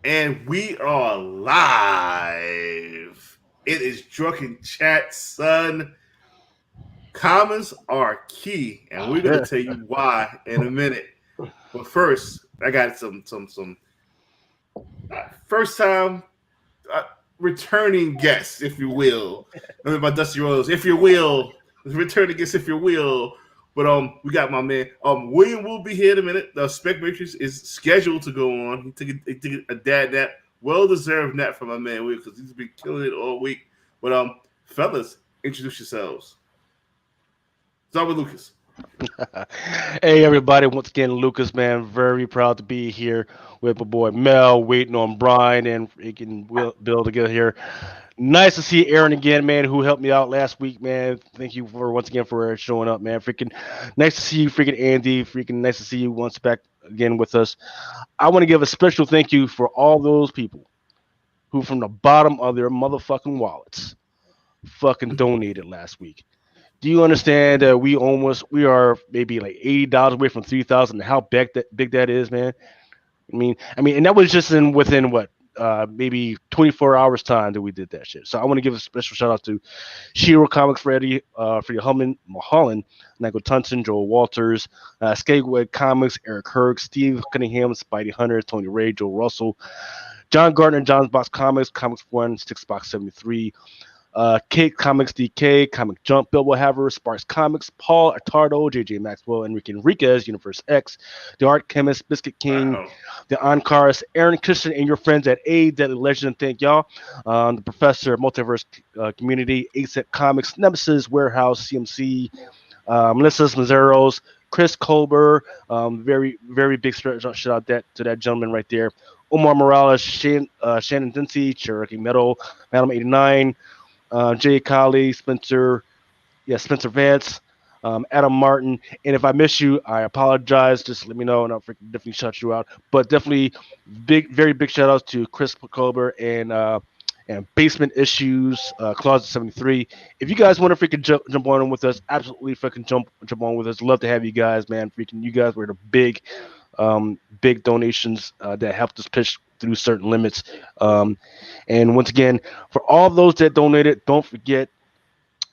And we are live. It is Drunken Chat, son. Comments are key, and we're gonna tell you why in a minute. But first, I got some first time uh, returning guests, if you will. My Dusty Rose, if you will, returning guests, if you will. But we got my man William will be here in a minute. The Spec Matrix is scheduled to go on. He took a dad nap, well deserved nap for my man William because he's been killing it all week. But fellas, introduce yourselves. Start with Lucas. Hey everybody, once again, Lucas, man, very proud to be here with my boy Mel, waiting on Brian and freaking Bill to get here. Nice to see Aaron again, man, who helped me out last week, man. Thank you for once again for showing up, man. Freaking nice to see you, freaking Andy. Freaking nice to see you once back again with us. I want to give a special thank you for all those people who, from the bottom of their motherfucking wallets, fucking donated last week. Do you understand that we are maybe like $80 away from 3,000? How big that is, man? And that was just in within what maybe 24 hours time that we did that shit. So I want to give a special shout out to Shiro Comics, Freddie Hullman, Mulholland, Michael Tunson, Joel Walters, Skatewood Comics, Eric Herg, Steve Cunningham, Spidey Hunter, Tony Ray, Joe Russell, John Gardner, John's Box Comics, Comics One, Six Box 73. Kate Comics DK, Comic Jump, Bill Haver, Sparks Comics, Paul Attardo, JJ Maxwell, Enrique Enriquez, Universe X, The Art Chemist, Biscuit King, Wow. The Oncars, Aaron Christian, and your friends at A, Deadly Legend, thank y'all. The Professor, Multiverse Community, ASET Comics, Nemesis, Warehouse, CMC, Melissa Mazzeros, Chris Colber, very, very big shout out to that gentleman right there. Omar Morales, Shannon Dempsey, Cherokee Metal, Madam 89, Jay Colley, Spencer Vance, Adam Martin. And if I miss you, I apologize. Just let me know, and I'll definitely shout you out. But definitely, very big shout outs to Chris Colber and Basement Issues, Closet 73. If you guys want to freaking jump on with us, absolutely freaking jump on with us. Love to have you guys, man. Freaking, you guys were the big donations that helped us push through certain limits. And once again, for all those that donated, don't forget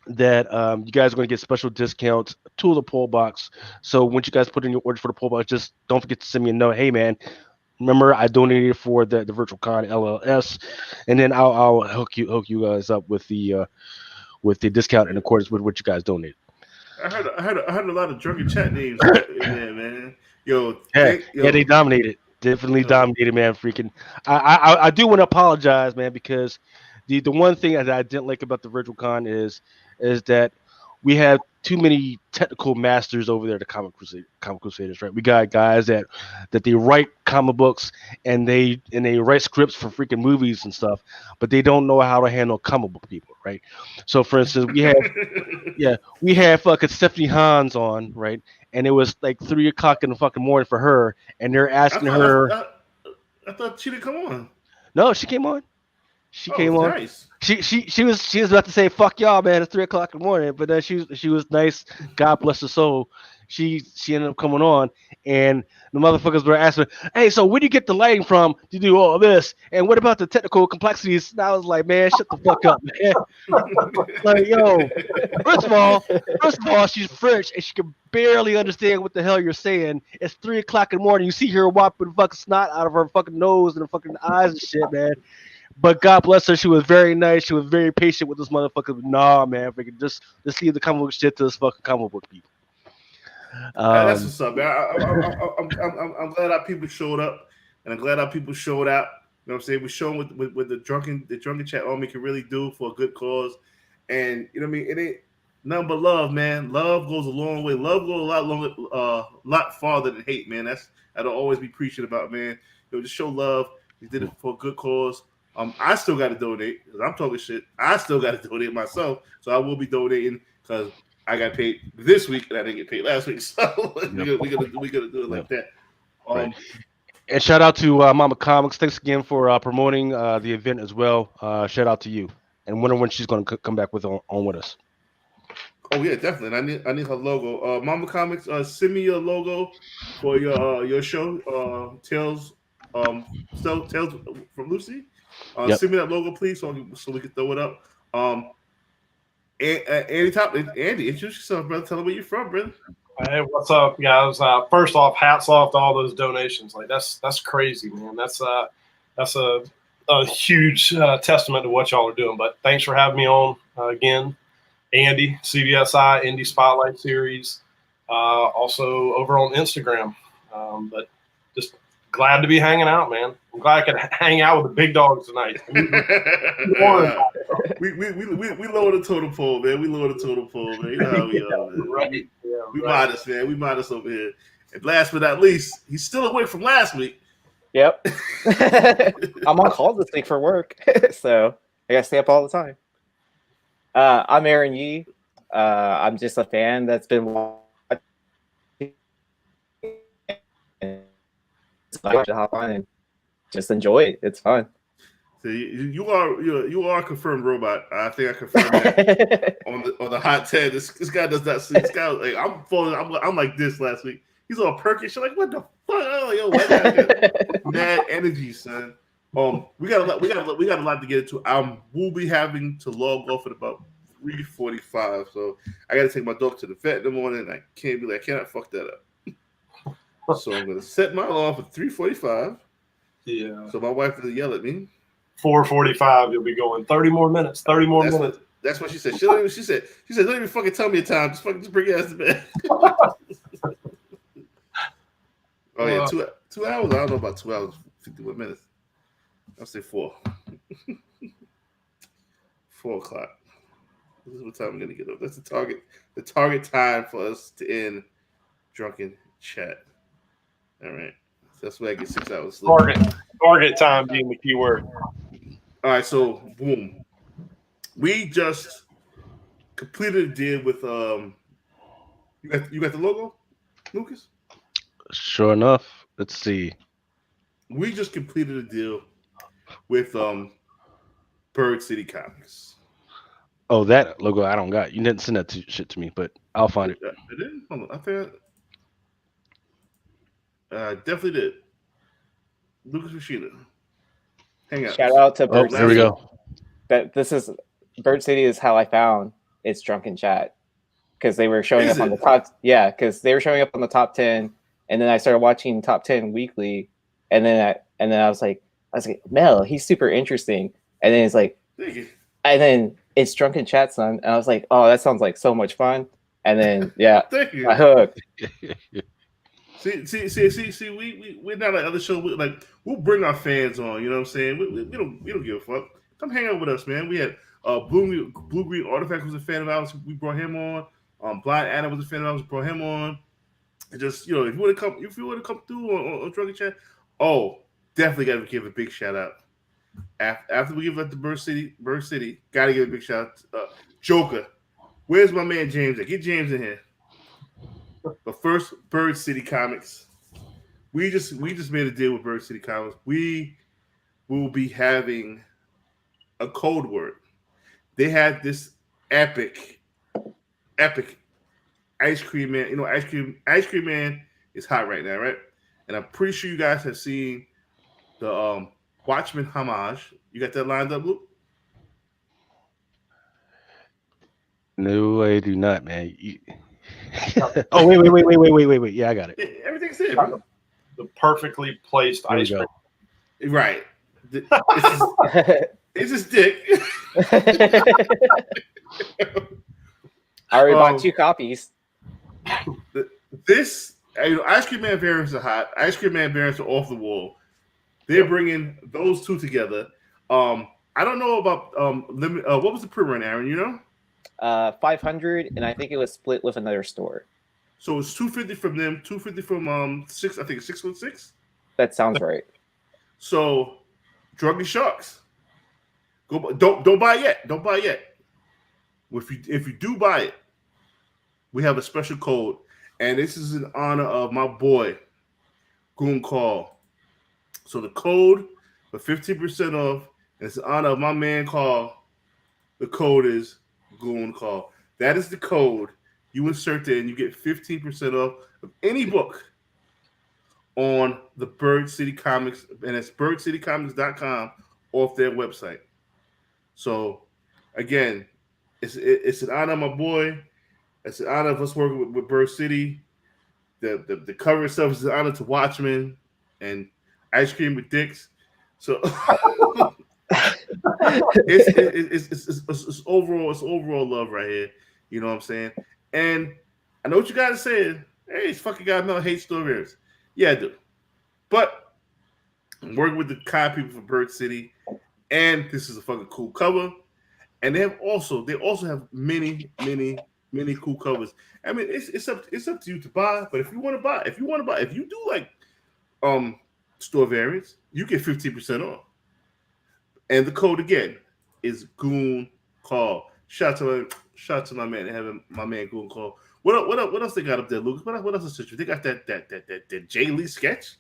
that you guys are going to get special discounts to the poll box. So once you guys put in your order for the poll box, just don't forget to send me a note. Hey man, remember I donated for the virtual con LLS, and then I'll hook you guys up with the discount in accordance with what you guys donated. I heard a lot of drunken chat names in there, man. Yo, Yeah, yeah, they yo, dominated. Definitely yo. dominated, man. Freaking, I do want to apologize, man, because the one thing that I didn't like about the virtual con is that we have too many technical masters over there at the Comic Crusaders, right? We got guys that they write comic books and they write scripts for freaking movies and stuff, but they don't know how to handle comic book people, right? So, for instance, we had fucking Stephanie Hans on, right? And it was like 3 o'clock in the fucking morning for her, and they're I asking thought her. I thought she didn't come on. No, she came on. She Oh, came on. nice. She was about to say fuck y'all, man. It's 3 o'clock in the morning, but then she was nice. God bless her soul. She ended up coming on, and the motherfuckers were asking, "Hey, so where do you get the lighting from to do all this? And what about the technical complexities?" And I was like, "Man, shut the fuck up, man." Like, yo, First of all, first of all, she's French and she can barely understand what the hell you're saying. It's 3 o'clock in the morning. You see her whopping fucking snot out of her fucking nose and her fucking eyes and shit, man. But God bless her, she was very nice. She was very patient with this motherfucker. Nah, man, freaking just leave the comic book shit to this fucking comic book people. That's Um, what's up, man. I'm glad our people showed up, and I'm glad our people showed out. You know what I'm saying? We're showing with the drunken chat army can really do for a good cause, and you know what I mean. It ain't nothing but love, man. Love goes a long way. Love goes a lot longer, lot farther than hate, man. That'll always be preaching about, man. Just show love. You did it for a good cause. I still got to donate because I'm talking shit. I still got to donate myself, so I will be donating because I got paid this week and I didn't get paid last week. So yep, we gotta do it yep, like that. right. Um, And shout out to Mama Comics. Thanks again for promoting the event as well. Shout out to you. And wonder when she's going to come back on with us. oh yeah, definitely. I need her logo. Mama Comics, send me your logo for your show, Tales Still Tales from Lucy. Yep. Send me that logo, please, so we can throw it up. Andy, introduce yourself, brother. Tell them where you're from, brother. Hey, what's up, guys? First off, hats off to all those donations. Like that's crazy, man. That's a huge testament to what y'all are doing. But thanks for having me on again, Andy, CBSI Indie Spotlight Series, also over on Instagram. But just glad to be hanging out, man. I'm glad I could hang out with the big dogs tonight. we lower the totem pole, man. We lower the totem pole, man. You know how we are, man. Right. We modest, man. We modest over here. And last but not least, he's still away from last week. Yep. I'm on call this week for work, so I gotta stay up all the time. I'm Aaron Yee. I'm just a fan that's been watching. To hop on and just enjoy it. It's fun. So you are a confirmed robot. I think I confirmed that on the hot 10. This guy does not see. This guy, like, I'm like this last week. He's all perky. She's like, what the fuck? Oh, yo, what mad energy, son. We got a lot to get into. We'll be having to log off at about 3:45. So I got to take my dog to the vet in the morning. I cannot fuck that up. So I'm gonna set my alarm for 3:45. Yeah. So my wife doesn't yell at me. 4:45. You'll be going 30 more minutes. 30 more minutes. That's what she said. She said, don't even fucking tell me a time. Just bring your ass to bed. Oh yeah, 2 hours. I don't know about 2 hours, 51 minutes. I'll say 4. 4 o'clock. This is what time I'm gonna get up. That's the target time for us to end Drunken Chat. All right. So that's why I get 6 hours sleep. Target time being the key word. All right, so boom. We just completed a deal with you got the logo, Lucas? Sure enough. Let's see. We just completed a deal with Bird City Comics. Oh, that logo I don't got. You didn't send that shit to me, but I'll find it. I didn't? Hold on. I think I definitely did. Lucas Rashida. Hang out. Shout out to Bird Oh, there we City. go. Bird City is how I found It's Drunken Chat, because they were showing up on the top. Yeah, because they were showing up on the top 10, and then I started watching top 10 weekly, and then I was like, Mel, he's super interesting, and then it's like, Thank you. and then It's Drunken Chat, son, and I was like, oh, that sounds like so much fun, and then yeah, Thank you. I hooked. See, we're not like other shows. We'll bring our fans on. You know what I'm saying? We don't give a fuck. Come hang out with us, man. We had Blue Green Artifact was a fan of ours. We brought him on. Blind Adam was a fan of ours. We brought him on. And just, if you want to come through on Drunken Chat, definitely got to give a big shout out. After we give up the Bird City, got to give a big shout out. Joker, where's my man James at? Get James in here. But first, Bird City Comics. We just made a deal with Bird City Comics. We will be having a code word. They had this epic Ice Cream Man. Ice Cream Man is hot right now, right? And I'm pretty sure you guys have seen the Watchmen homage. You got that lined up, Luke? No, I do not, man. Oh, wait. Yeah, I got it. Yeah, everything's there, bro. The perfectly placed There we ice cream. go. Right. It's his dick. I already bought 2 copies. This Ice Cream Man variants are hot. Ice Cream Man variants are off the wall. They're bringing those two together. I don't know about limit. What was the pre-run, Aaron? You know? 500, and I think it was split with another store. So it's 250 from them, 250 from 6. I think it's 616. That sounds right. So, Druggy Sharks. Don't buy yet. Don't buy yet. If you do buy it, we have a special code, and this is in honor of my boy Goon Call. So the code for 15% off, and it's in honor of my man Call. The code is Goon Call. That is the code. You insert there, and you get 15% off of any book on the Bird City Comics, and it's birdcitycomics.com off their website. So, again, it's an honor, my boy. It's an honor of us working with Bird City. The cover itself is an honor to Watchmen and Ice Cream with Dicks. So it's overall love right here. You know what I'm saying? And I know what you guys saying. Hey, this fucking guy Mel hates stories. Yeah, I do. But I'm working with the kind people from Bird City, and this is a fucking cool cover. And they also have many cool covers. I mean, it's up to you to buy. But if you want to buy, if you do like store variants, you get 15% off. And the code again is Goon Call. Shout to my man having my man Goon Call. What else they got up there, Lucas? What else is they got that Jay Lee sketch?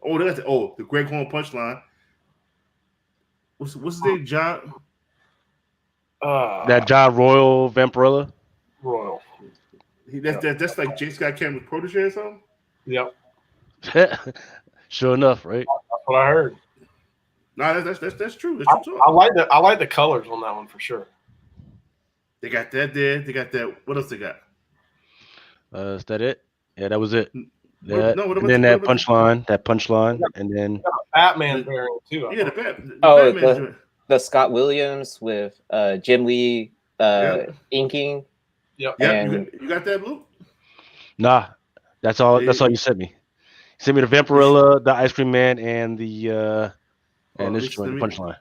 Oh, they got the Greg Horn punchline. What's his name? John. That John Royal Vampirella. Royal. That's like J. Scott Cameron's protege or something. Yep. Sure enough, right? That's what I heard. No, that's true. That's true. I like the colors on that one for sure. They got that there. They got that. What else they got? Is that it? Yeah, that was it. What And about then the- that punchline, and then Batman variant too. Yeah, the Batman. Oh, the Scott Williams with Jim Lee inking. Yep. Yeah, And you got that, Luke? nah, that's all. That's all you sent me. You sent me the Vampirella, the Ice Cream Man, and the and this joint, the punchline.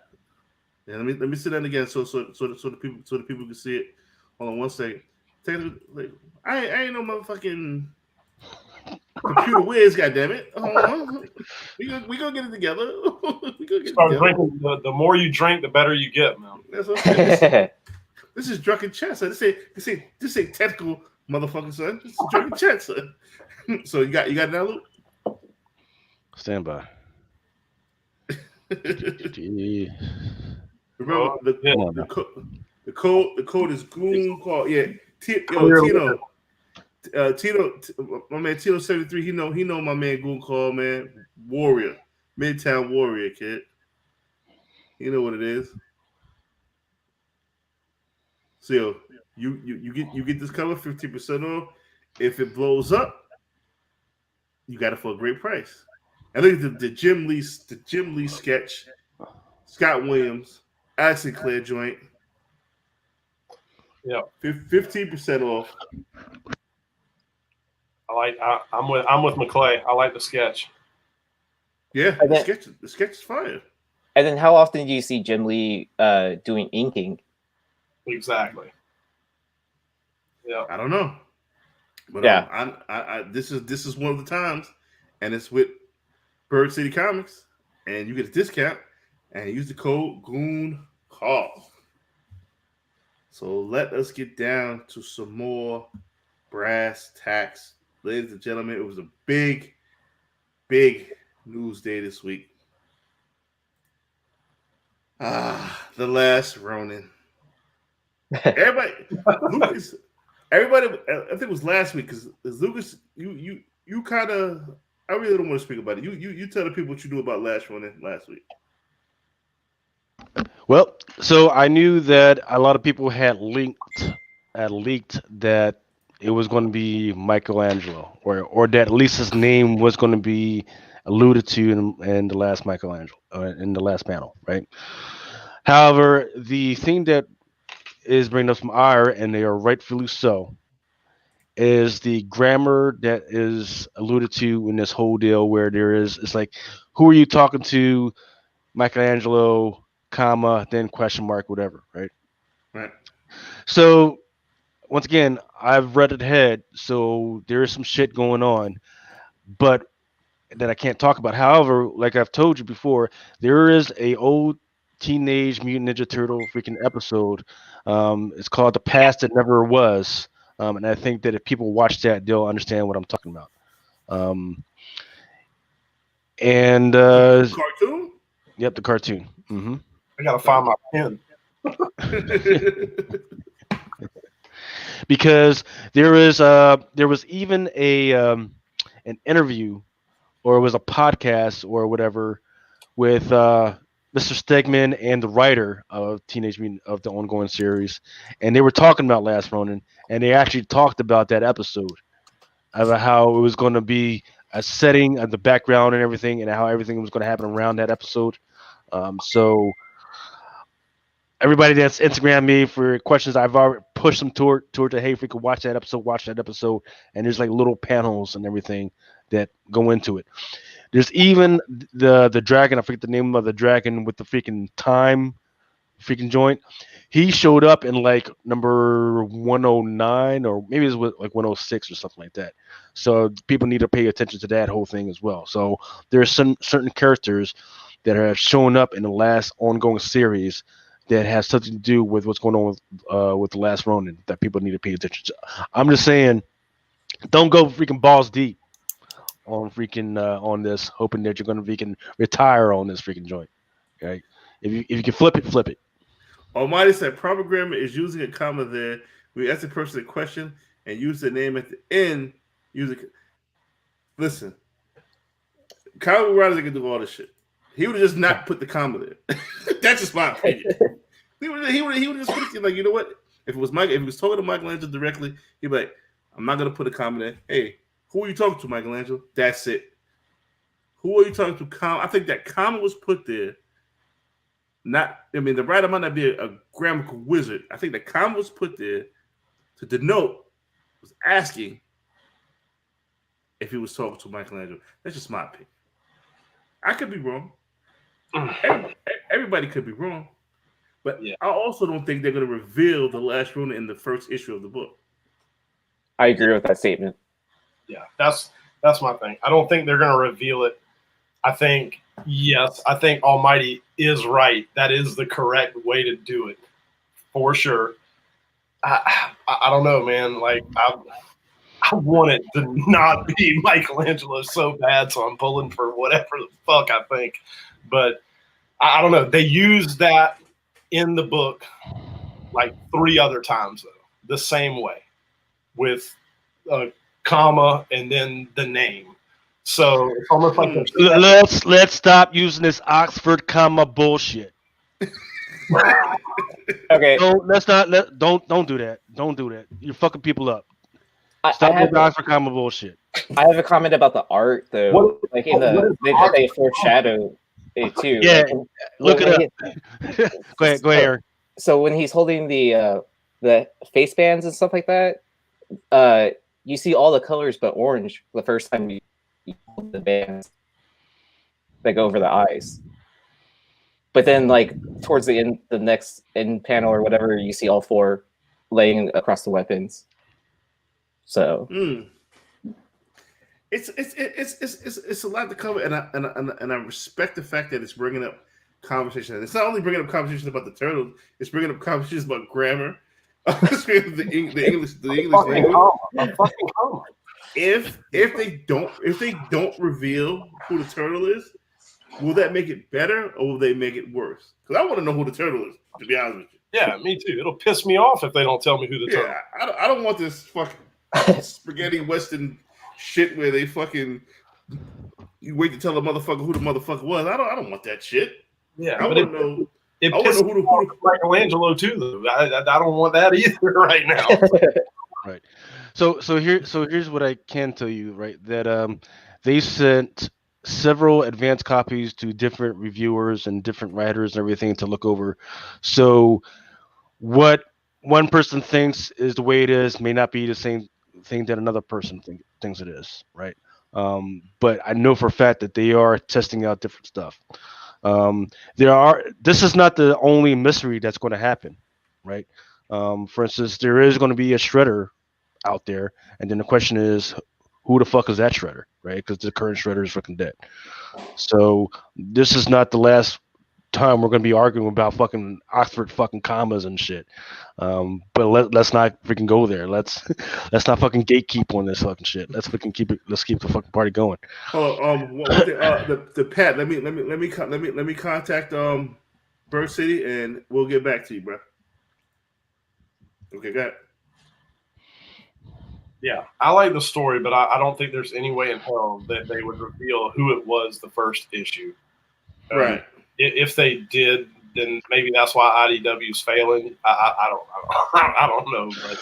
Yeah, let me sit down again so the people can see it. Hold on one second. I ain't no motherfucking computer whiz, goddammit. Hold on. We gonna get it together. We gonna get it Start together. drinking. The more you drink, the better you get, man. That's what I'm saying. This is drunken chat, son. This ain't technical, motherfucking son. This is drunken chat, son. So you got it now, Luke? Stand by. Gee. Remember the code is Goon Call. Yeah, Tino, my man Tino 73. He know my man Goon Call, man. Warrior, Midtown Warrior, kid. You know what it is. So you get this cover 15% off. If it blows up, you got it for a great price. I think the Jim Lee sketch, Scott Williams, Ashley Claire joint. Yeah, 15% off. I'm with McClay. I like the sketch. Yeah, the sketch is fire. And then how often do you see Jim Lee doing inking? Exactly. Yeah. I don't know, but Yeah. I this is one of the times, and it's with Bird City Comics, and you get a discount, and use the code Goon Call. So let us get down to some more brass tacks, ladies and gentlemen. It was a big news day this week. The Last Ronin. Everybody, Lucas. Everybody, I think it was last week because Lucas, you kind of. I really don't want to speak about it. You tell the people what you knew about Last Ronin last week. Well, so I knew that a lot of people had leaked that it was going to be Michelangelo, or that at least his name was going to be alluded to in the last Michelangelo, in the last panel, right? However, the thing that is bringing up some ire, and they are rightfully so, is the grammar that is alluded to in this whole deal, where it's like, who are you talking to, Michelangelo, comma, then question mark, whatever, right? Right. So once again, I've read it ahead, so there is some shit going on, but that I can't talk about. However, like I've told you before, there is a old Teenage Mutant Ninja Turtle freaking episode. It's called The Past That Never Was. And I think that if people watch that, they'll understand what I'm talking about. Cartoon? Yep, the cartoon. Mm-hmm. I gotta find my pen. Because there was even an interview or it was a podcast or whatever with Mr. Stegman and the writer of Teenage Mutant of the ongoing series, and they were talking about Last Ronin, and they actually talked about that episode about how it was going to be a setting of the background and everything, and how everything was going to happen around that episode. So everybody that's Instagram me for questions, I've already pushed them toward the hey, if we could watch that episode, and there's like little panels and everything that go into it. There's even the dragon, I forget the name of the dragon with the freaking time freaking joint. He showed up in like number 109 or maybe it was like 106 or something like that. So people need to pay attention to that whole thing as well. So there are some certain characters that have shown up in the last ongoing series that has something to do with what's going on with the last Ronin that people need to pay attention to. I'm just saying, don't go freaking balls deep on freaking on this, hoping that you're going to freaking retire on this freaking joint. Right? If you can flip it, flip it. Almighty said proper grammar is using a comma there. We ask the person a question and use the name at the end. Listen, comic writers can do all this shit. He would have just not put the comma there. That's just my opinion. He would just put it like, you know what? If it was if he was talking to Michelangelo directly, he'd be like, I'm not gonna put a comma there. Hey, who are you talking to, Michelangelo? That's it. Who are you talking to? I think that comma was put there. The writer might not be a grammatical wizard. I think the comma was put there to denote, was asking if he was talking to Michelangelo. That's just my opinion. I could be wrong. Everybody could be wrong. But yeah. I also don't think they're going to reveal the last Ronin in the first issue of the book. I agree with that statement. Yeah, that's my thing. I don't think they're going to reveal it. I think Almighty is right. That is the correct way to do it, for sure. I don't know, man. Like I want it to not be Michelangelo so bad, so I'm pulling for whatever the fuck I think. But I don't know. They used that in the book like 3 other times, though, the same way, with a comma and then the name. So it's almost like let's stop using this Oxford comma bullshit. Okay. Don't do that. Don't do that. You're fucking people up. Stop with Oxford comma bullshit. I have a comment about the art though. They foreshadow it too. Yeah, look it up. Go ahead, Aaron. So when he's holding the face bands and stuff like that, you see all the colors but orange the first time you hold the bands that go over the eyes. But then, like towards the end, the next end panel or whatever, you see all 4 laying across the weapons. So it's a lot to cover, and I respect the fact that it's bringing up conversation. It's not only bringing up conversations about the turtles; it's bringing up conversations about grammar, the English language. If they don't reveal who the turtle is, will that make it better or will they make it worse? Because I want to know who the turtle is, to be honest with you. Yeah, me too. It'll piss me off if they don't tell me who the turtle is. I don't want this fucking spaghetti western shit where they fucking you wait to tell the motherfucker who the motherfucker was. I don't want that shit. Yeah, I want to know. It pisses me off Michelangelo too, though. I don't want that either right now. Right. So here's what I can tell you, right? That they sent several advanced copies to different reviewers and different writers and everything to look over. So what one person thinks is the way it is may not be the same thing that another person thinks it is, right? But I know for a fact that they are testing out different stuff. This is not the only mystery that's going to happen, right? For instance, there is going to be a Shredder out there, and then the question is, who the fuck is that Shredder, right? Because the current Shredder is fucking dead. So this is not the last time we're going to be arguing about fucking Oxford fucking commas and shit. But let's not freaking go there. Let's not fucking gatekeep on this fucking shit. Let's keep the fucking party going. The Pat, let me contact Bird City and we'll get back to you, bro. Okay, go ahead. Yeah, I like the story, but I don't think there's any way in hell that they would reveal who it was the first issue. Right. If they did, then maybe that's why IDW's failing. I don't I don't know, but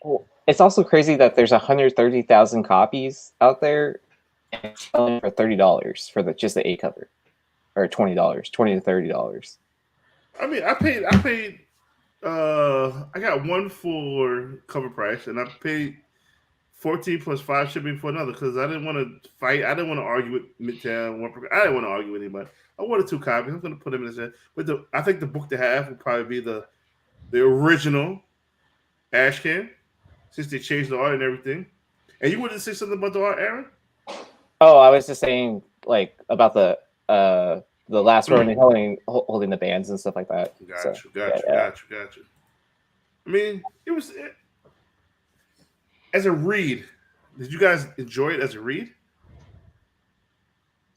Well, it's also crazy that there's 130,000 copies out there and selling for $30 for just the A cover, or $20, $20 to $30. I mean, I paid. I got one for cover price, and I paid 14 plus 5 shipping for another because I didn't want to fight. I didn't want to argue with Midtown. I didn't want to argue with anybody. I wanted 2 copies. I'm going to put them in there. But I think the book to have would probably be the original Ash Can, since they changed the art and everything. And you wanted to say something about the art, Aaron? Oh, I was just saying like about the last Ronin holding the bands and stuff like that. Got you. I mean, it was as a read. Did you guys enjoy it as a read?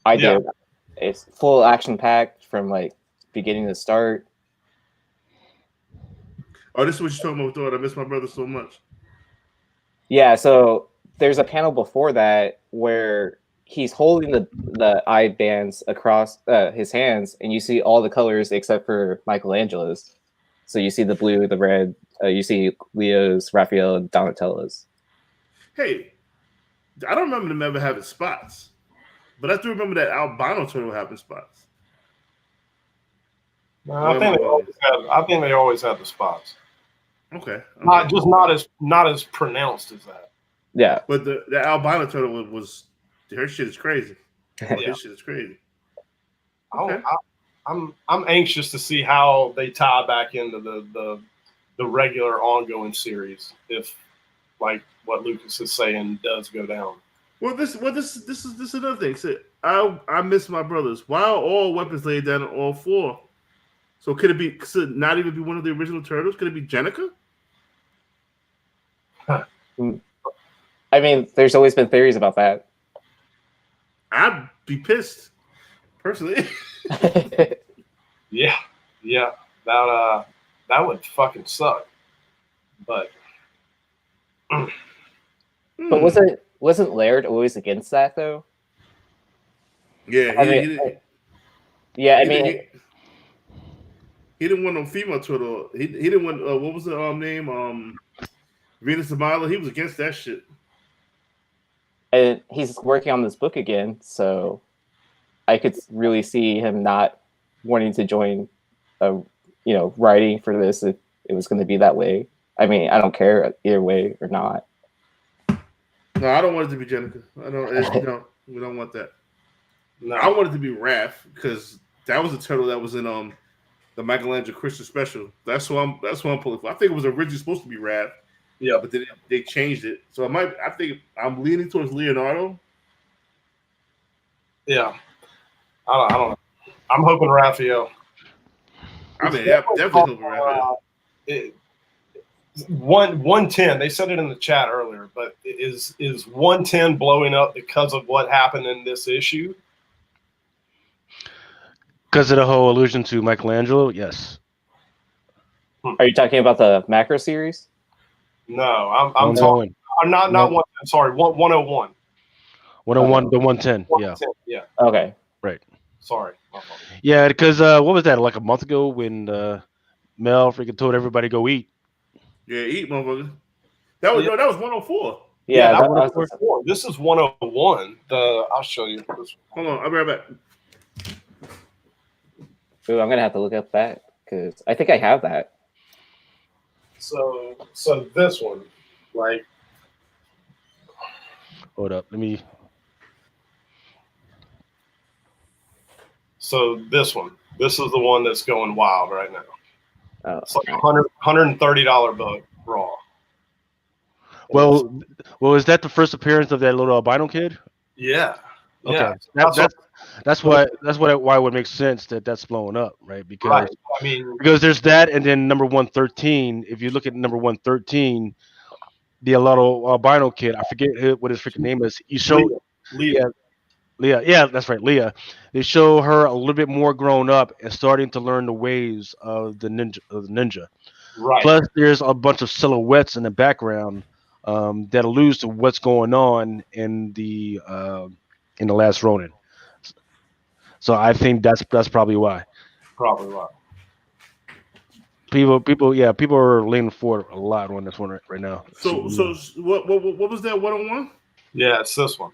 I did. It's full action packed from like beginning to start. Oh, this is what you're talking about. Thought I miss my brother so much. Yeah, so there's a panel before that where he's holding the eye bands across his hands, and you see all the colors except for Michelangelo's. So you see the blue, the red, you see Leo's, Raphael, and Donatello's. Hey, I don't remember them ever having spots, but I do remember that albino turtle having spots. No, I think they always had the spots. Okay. Not as pronounced as that. Yeah, but the albino turtle was her shit is crazy. Yeah. Her shit is crazy. Okay. I'm anxious to see how they tie back into the regular ongoing series if, like what Lucas is saying, does go down. Well, this is another thing. So I miss my brothers. Why are all weapons laid down on all 4? So could it not even be one of the original turtles? Could it be Jenica? I mean, there's always been theories about that. I'd be pissed, personally. Yeah, that would fucking suck. But wasn't Laird always against that though? Yeah, he didn't want no female turtle. He didn't want what was the name? Venus de Milo. He was against that shit. And he's working on this book again, so I could really see him not wanting to join, writing for this if it was going to be that way. I mean, I don't care either way or not. No, I don't want it to be Jenica. I don't. No, we don't want that. No, I want it to be Raph because that was a turtle that was in the Michelangelo Christmas special. That's what I'm pulling for. I think it was originally supposed to be Raph. Yeah, but then they changed it. So I think I'm leaning towards Leonardo. Yeah, I don't know. I'm hoping Raphael. I mean, yeah, definitely hoping Raphael. 110. They said it in the chat earlier, but is 110 blowing up because of what happened in this issue? Because of the whole allusion to Michelangelo, yes. Are you talking about the macro series? No, I'm talking. I'm not 110. Sorry, 101. 101, the 110. 110, yeah. Okay. Right. Sorry. Yeah, because what was that? Like a month ago when Mel freaking told everybody go eat. Yeah, eat, motherfucker. That was 104. Yeah, that was 104. This is 101. I'll show you. Hold on, I'll be right back. Ooh, I'm gonna have to look up that because I think I have that. So this one, like, hold up, let me. So this is the one that's going wild right now. Oh, it's like $130 book raw. Well, is that the first appearance of that little albino kid? Yeah. Okay. Yeah. That's why it would make sense that that's blowing up, right? Because I mean, because there's that, and then number 113. If you look at number 113, the little albino kid, I forget what his freaking name is. You show Leah. Yeah, that's right, Leah. They show her a little bit more grown up and starting to learn the ways of the ninja. Right. Plus, there's a bunch of silhouettes in the background that alludes to what's going on in the Last Ronin. So I think that's probably why Probably right. people are leaning forward a lot on this one right now. So what was that 1-on-1? Yeah, it's this one.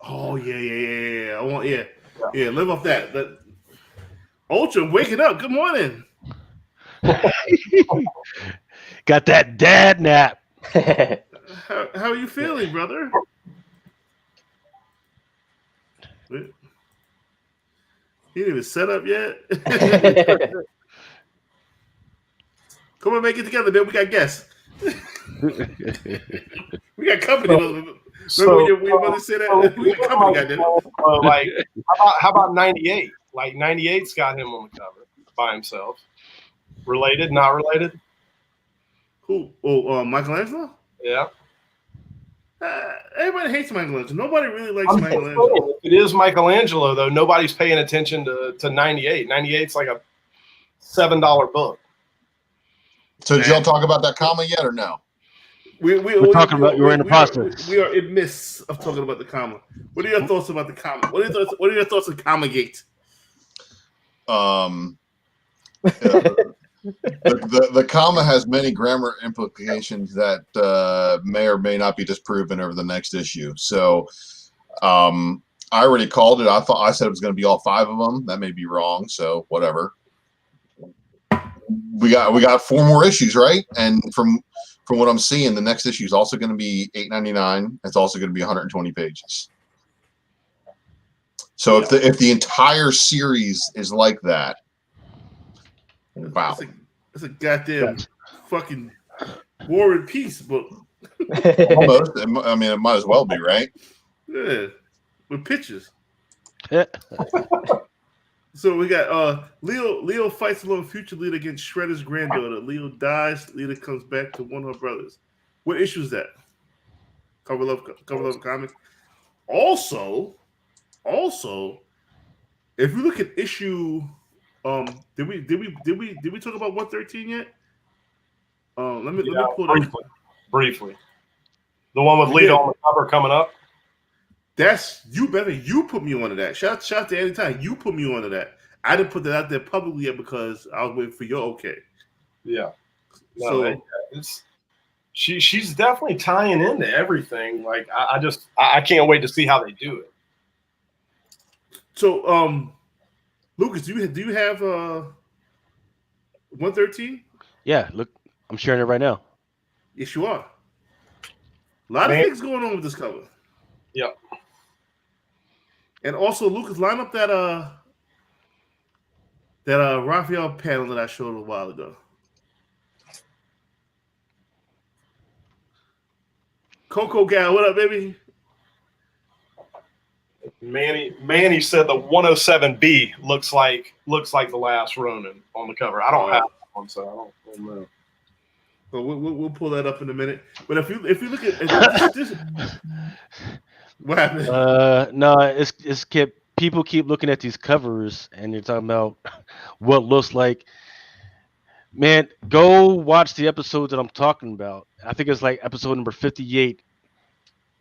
Oh yeah. I want live off that. Ultra waking up. Good morning. Got that dad nap. How are you feeling, brother? He didn't even set up yet. Come on, make it together, man. We got guests. We got company. Remember when your mother said that? We got company, goddamn. Like, how about 98? Like 98's got him on the cover by himself. Related? Not related? Who? Oh, Michelangelo? Yeah. Everybody hates Michelangelo. Nobody really likes Michelangelo. If it is Michelangelo, though, nobody's paying attention to 98. 98's like a $7 book. So did y'all talk about that comma yet or no? We're talking about. You're in the process. We are in midst of talking about the comma. What are your thoughts about the comma? What are your thoughts on comma gate? The comma has many grammar implications that may or may not be disproven over the next issue. So I already called it. I said it was going to be all 5 of them. That may be wrong. So whatever. We got 4 more issues, right? And from what I'm seeing, the next issue is also going to be $8.99. It's also going to be 120 pages. So if the entire series is like that, wow, it's a goddamn fucking War and Peace book. Almost. I mean, it might as well be, right? Yeah, with pictures. So we got Leo fights along future leader against Shredder's granddaughter. Leo dies. Leader comes back to one of her brothers. What issue is that? Cover Love Comics. Also, if you look at issue, did we talk about 113 yet? Let me pull that. Briefly. The one with Leo on the cover coming up. That's you, better. You put me onto that. Shout to anytime. You put me onto that. I didn't put that out there publicly yet because I was waiting for your okay. Yeah. No, so she's definitely tying into everything. Like I can't wait to see how they do it. So Lucas, do you have 113? Yeah, look, I'm sharing it right now. Yes, you are. A lot of things going on with this cover. Yep. And also, Lucas, line up that Raphael panel that I showed a while ago. Coco Gal, what up, baby? Manny said the 107B looks like the last Ronin on the cover. I don't have one, so I don't know. But we'll pull that up in a minute. But if you look at this what happened? No, it's people keep looking at these covers and you're talking about what looks like. Man, go watch the episode that I'm talking about. I think it's like episode number 58,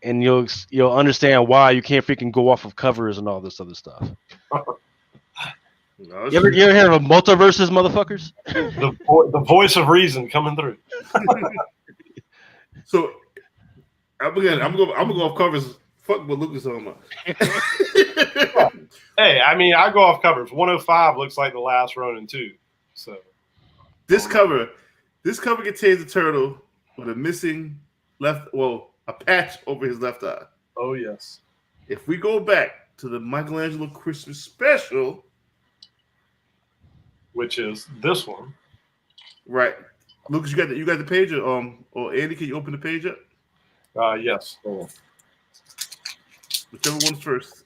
and you'll understand why you can't freaking go off of covers and all this other stuff. No, you ever hear of multiverses, motherfuckers? The voice of reason coming through. So I'm gonna go off covers. Fuck what Lucas talking about. Hey, I mean, I go off covers. 105 looks like the last Ronin too. So this cover contains a turtle with a missing a patch over his left eye. Oh yes. If we go back to the Michelangelo Christmas special, which is this one, right? Lucas, you got the page, or Andy, can you open the page up? Yes. Whichever one's first.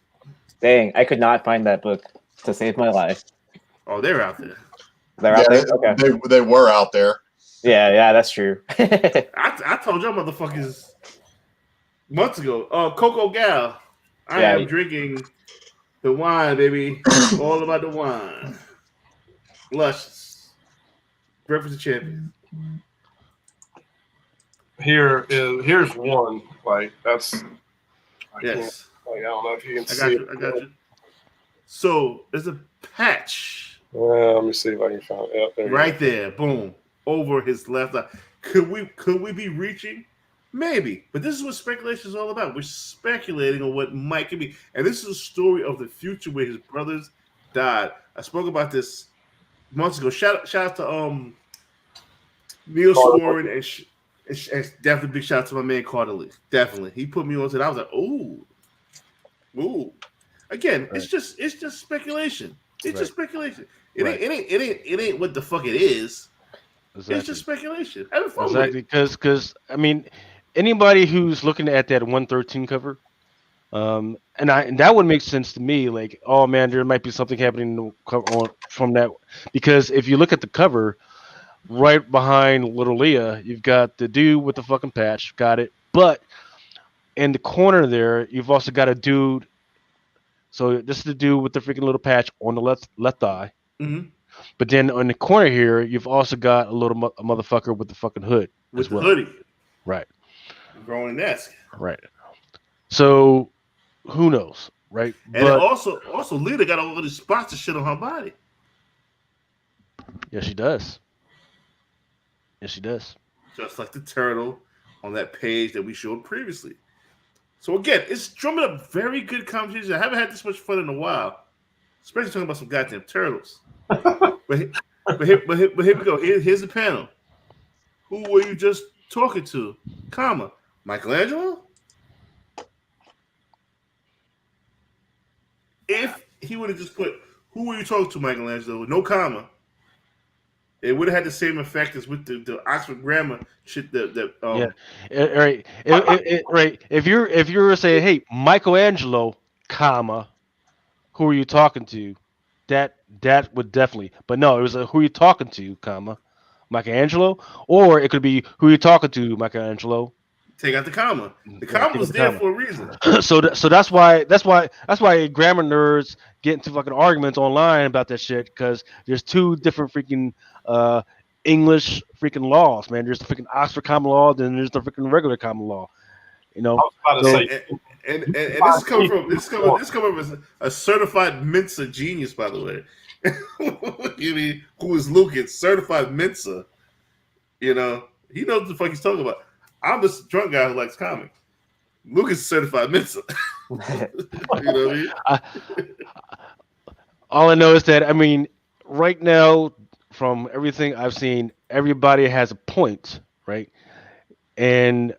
Dang, I could not find that book to save my life. Oh, they're out there. They're out there? Okay. They were out there. Yeah, that's true. I told y'all motherfuckers months ago. Coco Gal, I am drinking the wine, baby. All about the wine. Luscious. Breakfast of Champions. Here's one. Like that's. Yes. I don't know if you can I see got it. you. I got you. So there's a patch Let me see if I can find it. There right there. Boom. Over his left eye. Could we be reaching? Maybe. But this is what speculation is all about. We're speculating on what might be. And this is a story of the future where his brothers died. I spoke about this months ago. Shout out to Neil Sporin and definitely big shout out to my man Carter Lee. Definitely. He put me onto it. I was like, ooh. Again, Right. it's just speculation. It's just speculation. It Right. ain't what the fuck it is. Exactly. It's just speculation. Having fun Exactly, with it. because I mean, anybody who's looking at that 113 cover, and that would make sense to me. Like, oh man, there might be something happening from that, because if you look at the cover, right behind Little Leah, you've got the dude with the fucking patch, got it, but in the corner there, you've also got a dude. So this is the dude with the freaking little patch on the left thigh. Mm-hmm. But then on the corner here, you've also got a little a motherfucker with the fucking hood With as the well. hoodie. Right. Growing esque. Right. So who knows, right? And but also Lita got all these spots of shit on her body. yeah, she does. Yes, she does. Just like the turtle on that page that we showed previously. So again, it's drumming up very good conversation. I haven't had this much fun in a while, especially talking about some goddamn turtles. but here we go. Here's the panel. Who were you just talking to? Comma, Michelangelo? If he would have just put, who were you talking to, Michelangelo? No comma. It would have had the same effect as with the Oxford grammar shit. Yeah. Right. Right. If you're saying, hey, Michelangelo, comma, who are you talking to? That would definitely. But no, it was a who are you talking to, comma, Michelangelo, or it could be who are you talking to, Michelangelo. Take out the comma. The Right, comma take was out the there comma. for a reason. So that's why grammar nerds get into fucking arguments online about that shit, because there's two different freaking English freaking laws, man. There's the freaking Oxford common law, then there's the freaking regular common law. You know. I was about to say, And this is coming from a certified Mensa genius, by the way. You mean who is Lucas, certified Mensa? You know, he knows what the fuck he's talking about. I'm just a drunk guy who likes comics. Lucas is certified Mensa. You know what I mean? All I know is that, I mean, right now, from everything I've seen, everybody has a point, right? And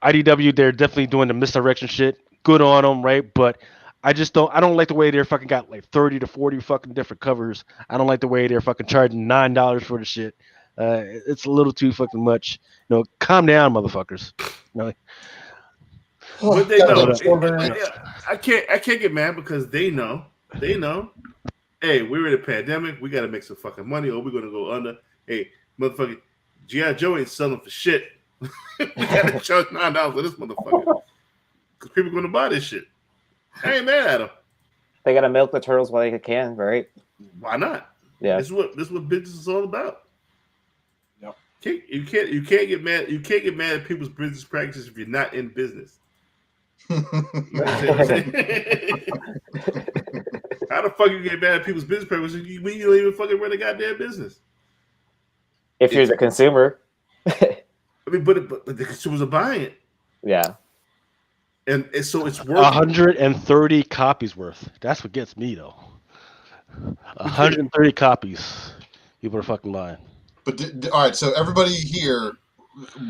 IDW, they're definitely doing the misdirection shit. Good on them, right? But I don't like the way they're fucking got like 30 to 40 fucking different covers. I don't like the way they're fucking charging $9 for the shit. It's a little too fucking much. You know, calm down, motherfuckers. You know, But they know. Yeah. I can't get mad because they know. They know. Hey, we're in a pandemic. We got to make some fucking money, or we're gonna go under. Hey, motherfucker, G.I. Joe ain't selling for shit. We got to charge $9 for this motherfucker because people are gonna buy this shit. I ain't mad at them. They gotta milk the turtles while they can, right? Why not? Yeah. This is what business is all about. Yep. You can't get mad. You can't get mad at people's business practices if you're not in business. You know what I'm saying? How the fuck you get mad at people's business practices when you don't even fucking run a goddamn business? If you're the consumer. I mean, but the consumers are buying it, Yeah. and so it's working. 130 copies worth. That's what gets me though. 130 copies. People are fucking lying. But all right, so everybody here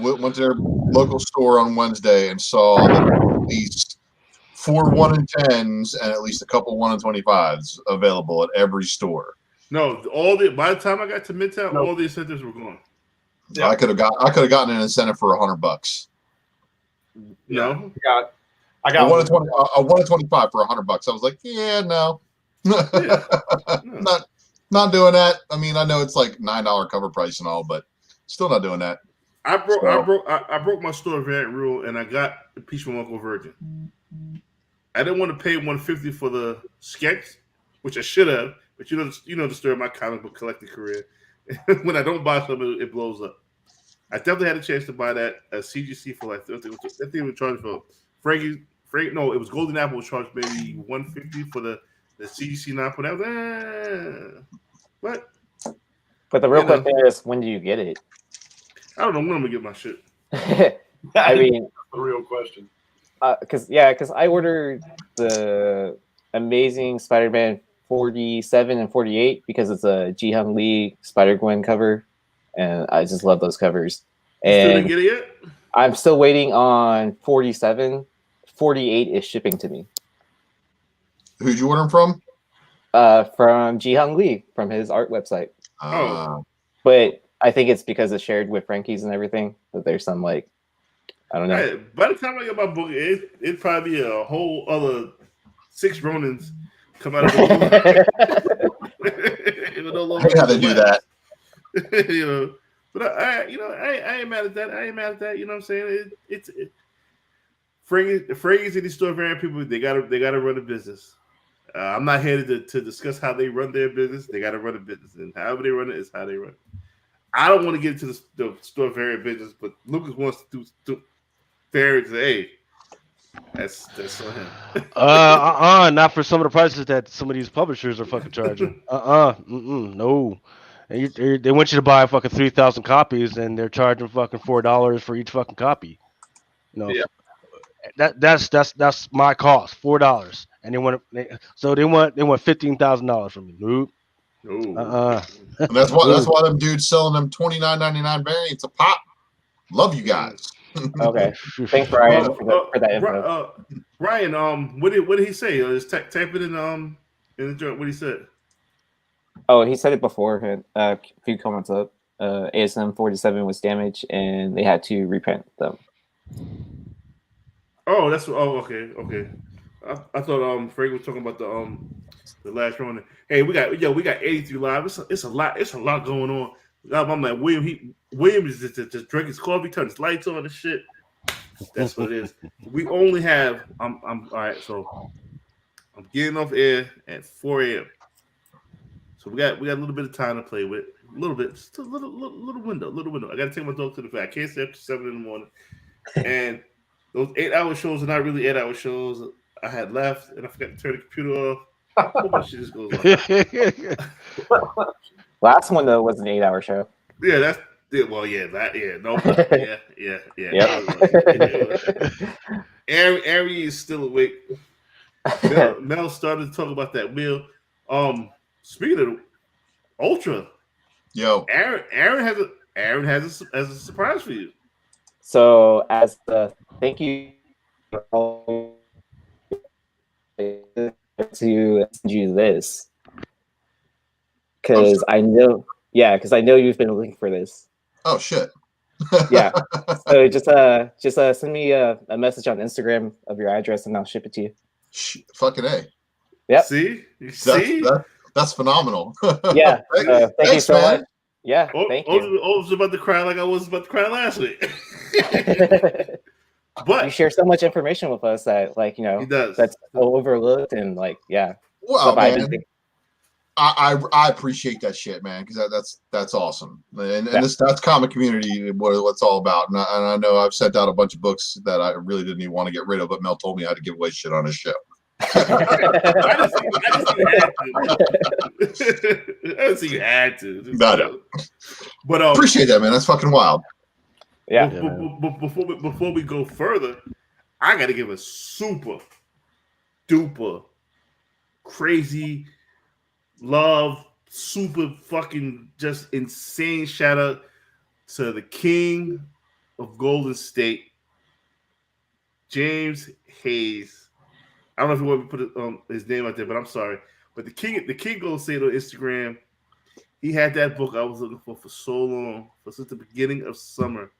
went to their local store on Wednesday and saw at least 4 1 and 10s and at least a couple 1 and 25s available at every store. No, by the time I got to Midtown, all the incentives were gone. Yeah. I could have gotten an incentive for $100. No, I got I wanted 25 for $100. I was like, yeah, no, not doing that. I mean, I know it's like $9 cover price and all, but still not doing that. I broke my store variant rule, and I got the Peach from Uncle Virgin. I didn't want to pay $150 for the sketch, which I should have. But you know the story of my comic book collecting career. when I don't buy something, it blows up. I definitely had a chance to buy that CGC for like I think it was charged for Frankie. No, it was Golden Apple was charged maybe $150 for the CGC 9.0. But the real question is, when do you get it? I don't know when I'm gonna get my shit. I mean, the real question. Because I ordered the Amazing Spider-Man 47 and 48 because it's a Ji-Hung Lee Spider-Gwen cover, and I just love those covers. You still And didn't get it yet? I'm still waiting on 47. 48 is shipping to me. Who'd you order them from? From Ji-Hung Lee, from his art website. But I think it's because it's shared with Frankie's and everything, that there's some, like, I don't know. Hey, by the time I get my book, it'd probably be a whole other 6 Ronins come out of the I hate how they do that. But I ain't mad at that. You know what I'm saying? Fraggies and these store variant people, they gotta run a business. I'm not here to discuss how they run their business. They gotta run a business, and however they run it is how they run it. I don't want to get into the store variant business, but Lucas wants to do variants. Hey, that's on him. Not for some of the prices that some of these publishers are fucking charging. No. They want you to buy fucking 3,000 copies, and they're charging fucking $4 for each fucking copy. You know, Yeah. That's my cost, $4, and they want $15,000 from me. Nope. And that's why them dudes selling them $29.99 variants a pop. Love you guys. Okay, thanks Brian for that info. Ryan, what did he say? Just type it in the joint. What he said? Oh, he said it before. A few comments up. ASM 47 was damaged, and they had to reprint them. Oh, okay. I thought Frank was talking about the last one. Hey, we got 83 live. It's a lot going on. I'm like William is just drinking his coffee, turn his lights on and shit. That's what it is. We only have I'm all right, so I'm getting off air at 4 a.m. So we got a little bit of time to play with. A little bit, just a little window. I gotta take my dog to the vet. I can't stay up to 7 in the morning. And those 8-hour shows are not really 8-hour shows. I had left and I forgot to turn the computer off. A whole bunch of shit just goes on. Last one though was an 8-hour show. Yeah, that's it. Well, yeah, yeah. Ari is still awake. Mel started to talk about that wheel. Speaking of Ultra, Aaron has a surprise for you. So as a thank you to send you this, because I know you've been looking for this. Oh shit. Yeah. So just send me a message on Instagram of your address and I'll ship it to you. Fucking A. Yep. See? That's phenomenal. Yeah. Thank you so much. Yeah. Thank you. I was about to cry like I was about to cry last week. But you share so much information with us that, like, you know, he does. That's so overlooked and, like, yeah. Well, man, I appreciate that shit, man, because that's awesome, and that's comic community what it's all about. And I know I've sent out a bunch of books that I really didn't even want to get rid of, but Mel told me I had to give away shit on his show. I didn't see you had to. No. But appreciate that, man. That's fucking wild. Yeah. Before we go further, I got to give a super duper crazy love, super fucking just insane shout out to the king of Golden State, James Hayes. I don't know if you want me to put his name out there, but I'm sorry. But the king Golden State on Instagram, he had that book I was looking for so long, since the beginning of summer.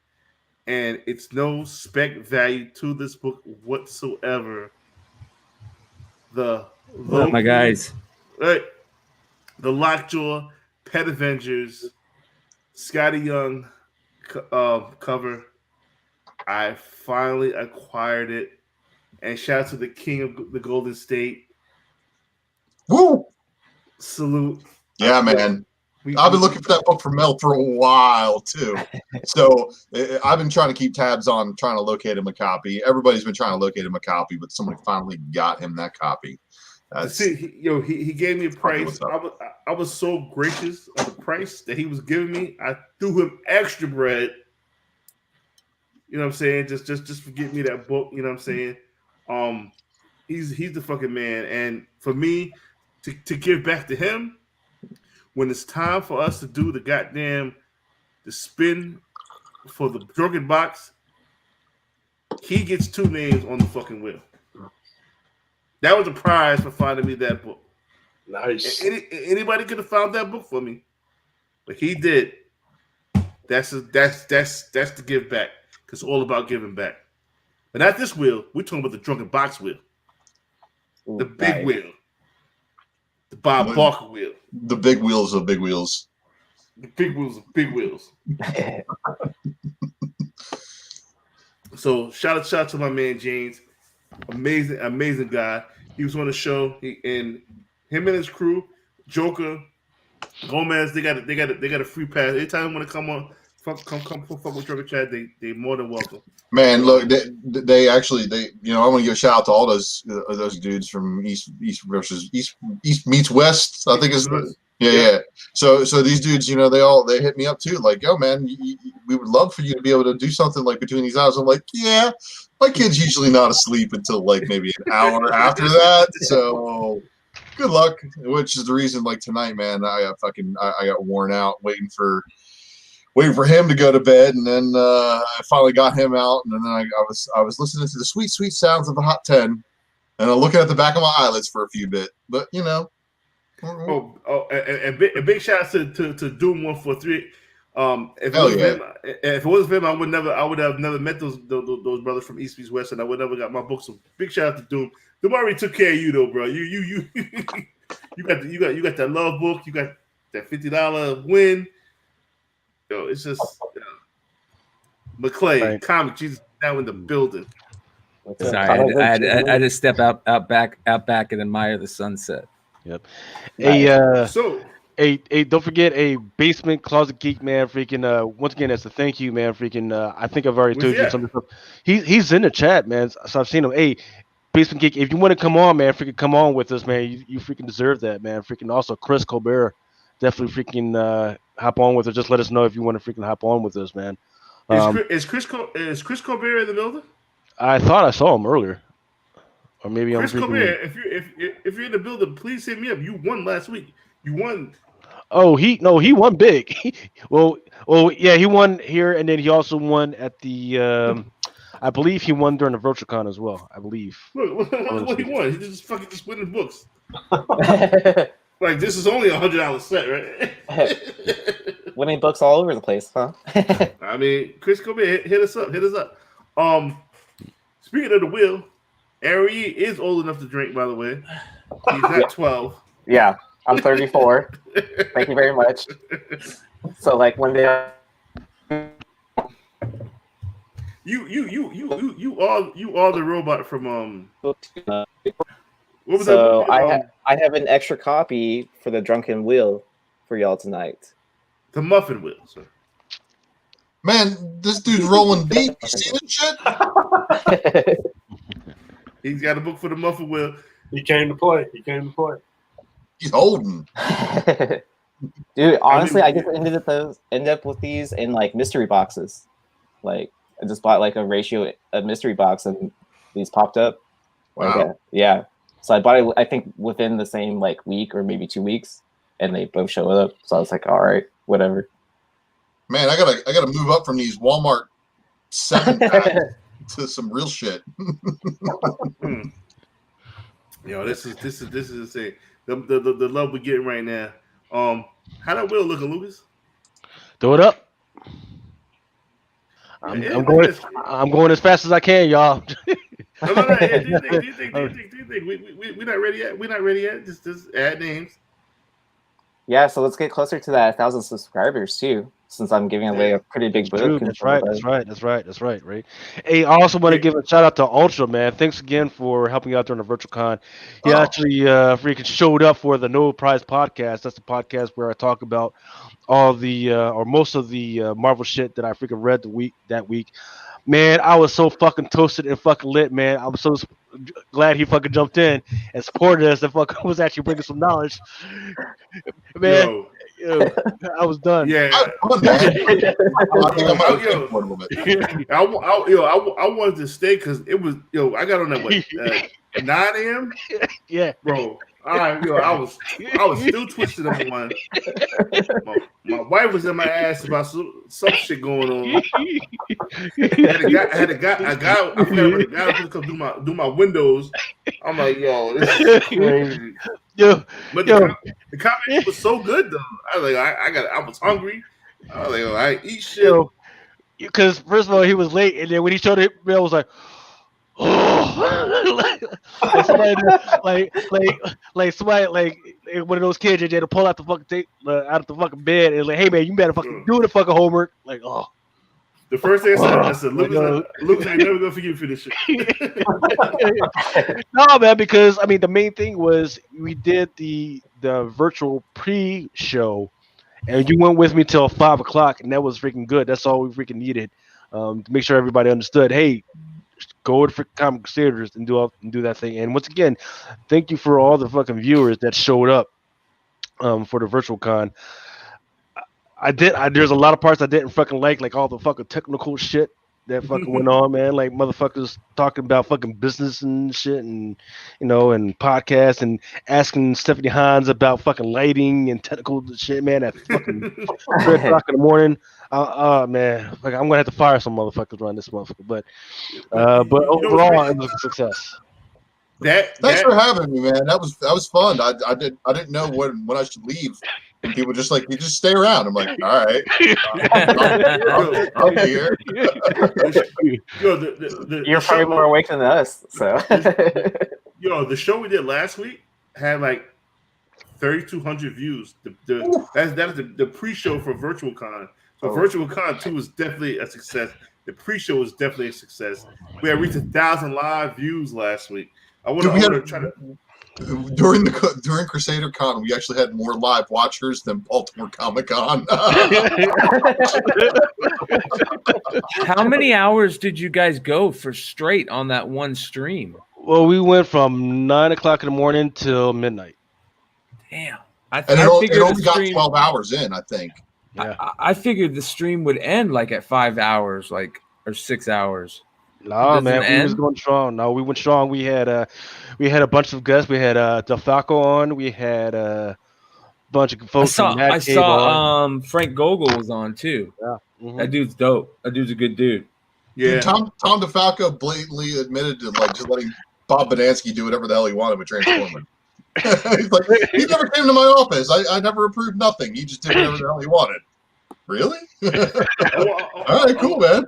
And it's no spec value to this book whatsoever. What up, my guys? Right. The Lockjaw, Pet Avengers, Scotty Young cover. I finally acquired it. And shout out to the king of the Golden State. Woo! Salute. Yeah, man. I've been looking for that book for Mel for a while too. So I've been trying to keep tabs on trying to locate him a copy. Everybody's been trying to locate him a copy, but somebody finally got him that copy. See, he gave me a price. I was so gracious of the price that he was giving me. I threw him extra bread. You know what I'm saying? Just for getting me that book. You know what I'm saying? He's the fucking man. And for me to give back to him when it's time for us to do the spin for the Drunken box, he gets 2 names on the fucking wheel. That was a prize for finding me that book. Nice. Anybody could have found that book for me, but he did. That's the give back. Cause it's all about giving back. But not this wheel. We're talking about the Drunken box wheel, the big wheel, the Bob Barker wheel, the big wheels of big wheels. The big wheels of big wheels. So shout out to my man James. Amazing guy. He was on the show. And him and his crew, Joker, Gomez, they got a free pass. Anytime they want to come on, come fuck with Drunken Chat, they more than welcome. Man, look, they actually I want to give a shout out to all those dudes from East meets West. I think it's yeah. So these dudes, they hit me up too, like, yo, man, we would love for you to be able to do something like between these hours. I'm like, yeah, my kid's usually not asleep until like maybe an hour after that. So good luck. Which is the reason, like tonight, man, I got worn out waiting for him to go to bed, and then I finally got him out, and then I was listening to the sweet sounds of the Hot 10, and I'm looking at the back of my eyelids for a few bit, but and big shout out to Doom 143. If it wasn't for him, I would have never met those brothers from East Meets West, and I would never got my book. So big shout out to Doom. Doom already took care of you though, bro. You got that love book. You got that $50 win. Yo, it's just McClay, right. Comic Jesus now in the building. Sorry, I had to step out back and admire the sunset. Yep. Don't forget a Basement Closet Geek, man. Freaking once again, that's a thank you, man. Freaking I think I've already told you some of the stuff. He's in the chat, man. So I've seen him. Hey, Basement Geek, if you want to come on, man, freaking come on with us, man. You freaking deserve that, man. Freaking also Chris Colbert, definitely freaking hop on with us. Just let us know if you want to freaking hop on with us, man. Is Chris Colbert in the building? I thought I saw him earlier, or maybe Chris Colbert. If you're in the building, please hit me up. You won last week. You won. Oh, he won big. well, yeah, he won here, and then he also won at the. I believe he won during the VirtualCon as well. I believe. Look what he won. He just winning books. Like, this is only $100 set, right? Winning books all over the place, huh? I mean, Chris Colbert, hit us up. Speaking of the wheel, Ari is old enough to drink, by the way. He's not 12. Yeah, I'm 34. Thank you very much. So, like, one day... You are the robot from What was so that? I have an extra copy for the Drunken Wheel for y'all tonight. The Muffin Wheel, sir. Man, this dude's rolling deep. You see this shit? He's got a book for the Muffin Wheel. He came to play. He's holding. Dude, honestly, I just end up with these in like mystery boxes. Like, I just bought like a ratio of mystery box, and these popped up. Wow. Like, yeah. So I bought it, I think, within the same like week or maybe 2 weeks, and they both showed up. So I was like, all right, whatever. Man, I gotta move up from these Walmart 7-pack to some real shit. Yo, this is insane. The love we're getting right now. How that wheel looking, Lucas? Throw it up. I'm going as fast as I can, y'all. No. Do you think? We're not ready yet. We're not ready yet. Just add names. Yeah, so let's get closer to that 1,000 subscribers too. since I'm giving away a pretty big book. That's right. Right. Hey, I also want to give a shout out to Ultra, man. Thanks again for helping out during the virtual con. He actually freaking showed up for the No Prize podcast. That's the podcast where I talk about all the or most of the Marvel shit that I freaking read that week. Man, I was so fucking toasted and fucking lit, man. I was so glad he fucking jumped in and supported us and fucking was actually bringing some knowledge. Man, I was done. Yeah. I wanted to stay because it was I got on at 9 a.m. Yeah, bro. I was still twisted up one. My wife was in my ass about some shit going on. I had a guy to come do my windows. I'm like, yo, this is crazy. But the comment was so good though. I was like, I was hungry. I was like, I eat shit. Because first of all, he was late, and then when he showed it, I was like, oh, like somebody, like somebody, like one of those kids that had to pull out the fucking tape out of the fucking bed and like, hey man, you better fucking do the fucking homework. Like, oh. The first thing I said, Lucas ain't never gonna forgive you for this shit. No, man, because I mean the main thing was we did the virtual pre-show, and you went with me till 5 o'clock, and that was freaking good. That's all we freaking needed to make sure everybody understood. Hey, go to comic theaters and do that thing. And once again, thank you for all the fucking viewers that showed up for the virtual con. There's a lot of parts I didn't fucking like all the fucking technical shit that fucking went on, man. Like motherfuckers talking about fucking business and shit, and and podcasts, and asking Stephanie Hans about fucking lighting and technical shit, man. At fucking 3:00 in the morning. Man, like I'm gonna have to fire some motherfuckers around this motherfucker. But overall, it was a success. Thanks for having me, man. That was fun. I didn't know when I should leave. And people just like, you just stay around. I'm like, all right, I'll be here. You're probably more awake than us. So, the show we did last week had like 3,200 views. That's the pre-show for Virtual Con. So Virtual Con 2 was definitely a success. The pre-show was definitely a success. We had reached 1,000 live views last week. During Crusader Con, we actually had more live watchers than Baltimore Comic Con. How many hours did you guys go for straight on that one stream? Well, we went from 9 o'clock in the morning till midnight. Damn. It only got 12 hours in, I think. Yeah. I figured the stream would end like at 5 hours, or 6 hours. No, man, we was going strong. No, we went strong. We had a bunch of guests. We had DeFalco on. We had a bunch of folks. I saw Frank Gogol was on too. Yeah, mm-hmm. That dude's dope. That dude's a good dude. Yeah, dude, Tom DeFalco blatantly admitted to just letting Bob Badansky do whatever the hell he wanted with Transformers. He's like, he never came to my office. I never approved nothing. He just did whatever the hell he wanted. Really? All right, cool, man.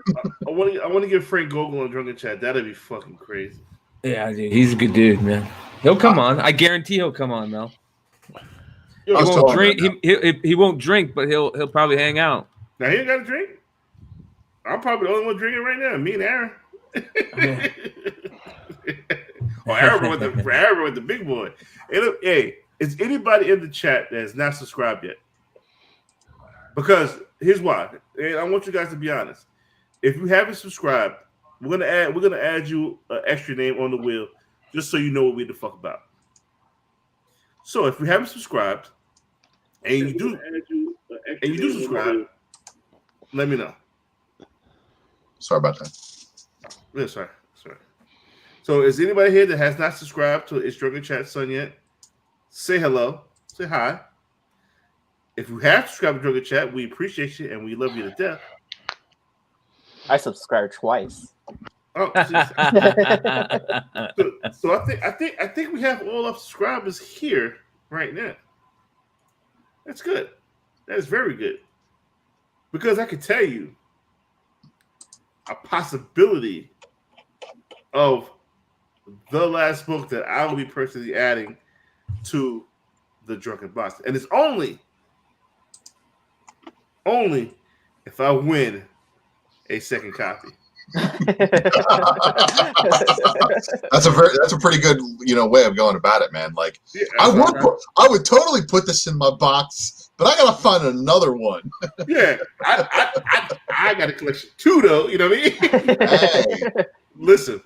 I want to give Frank Gogol a Drunken Chat. That'd be fucking crazy. Yeah, dude, he's a good dude, man. He'll come on. I guarantee he'll come on, Mel. He won't drink. He won't drink, but he'll probably hang out. Now he ain't got to drink. I'm probably the only one drinking right now. Me and Aaron. Aaron with the big boy. Hey, is anybody in the chat that has not subscribed yet? Because here's why. And I want you guys to be honest. If you haven't subscribed, we're gonna add you an extra name on the wheel just so you know what we the fuck about. So if you haven't subscribed and you do subscribe, let me know. Sorry about that. Yeah, sorry. So is anybody here that has not subscribed to It's Drunken Chat Son yet? Say hello. Say hi. If you have subscribed to Drunken Chat, we appreciate you and we love you to death. I subscribed twice. Oh, so I think we have all our subscribers here right now. That's good. That is very good. Because I can tell you a possibility of the last book that I will be personally adding to the Drunken Box. And it's only if I win a second copy. That's a pretty good way of going about it, man. Like Yeah, I would totally put this in my box, but I gotta find another one. Yeah, I got a collection too, though. You know what I mean? Hey. Listen,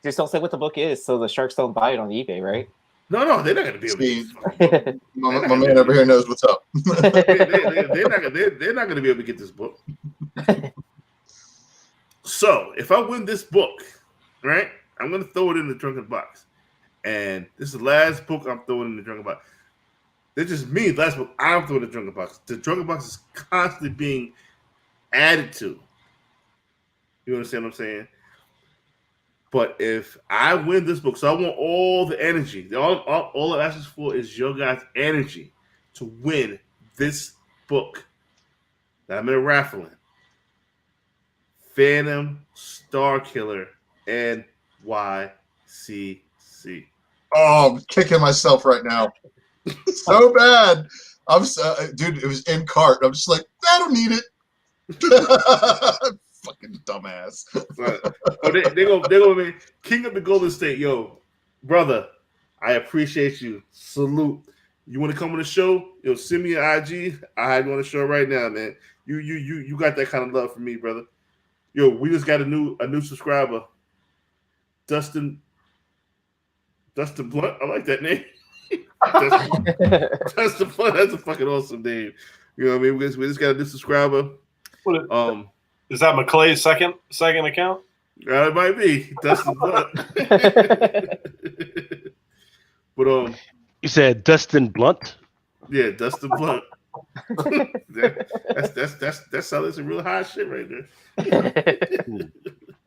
just don't say what the book is, so the sharks don't buy it on eBay, right? No, they're not gonna be able See, to. my man over here knows what's up. They're not gonna be able to get this book. So if I win this book, right, I'm gonna throw it in the Drunken box, and this is the last book I'm throwing in the Drunken box. This is me. The last book I'm throwing in the Drunken box. The Drunken box is constantly being added to. You understand what I'm saying? But if I win this book, so I want all the energy. All I ask for is your guys' energy to win this book that I'm in a raffle in. Phantom Starkiller NYCC. Oh, I'm kicking myself right now. So bad. Dude, it was in cart. I'm just like, I don't need it. Fucking dumbass. They're gonna be King of the Golden State. Yo, brother, I appreciate you. Salute. You want to come on the show? Yo, send me an IG. I have you on the show right now, man. You got that kind of love for me, brother. Yo, we just got a new subscriber. Dustin Blunt. I like that name. Dustin Blunt. That's a fucking awesome name. You know what I mean? We just got a new subscriber. Is that McClay's second account? It might be Dustin Blunt. But You said Dustin Blunt? yeah, Dustin Blunt. That's some real high shit right there.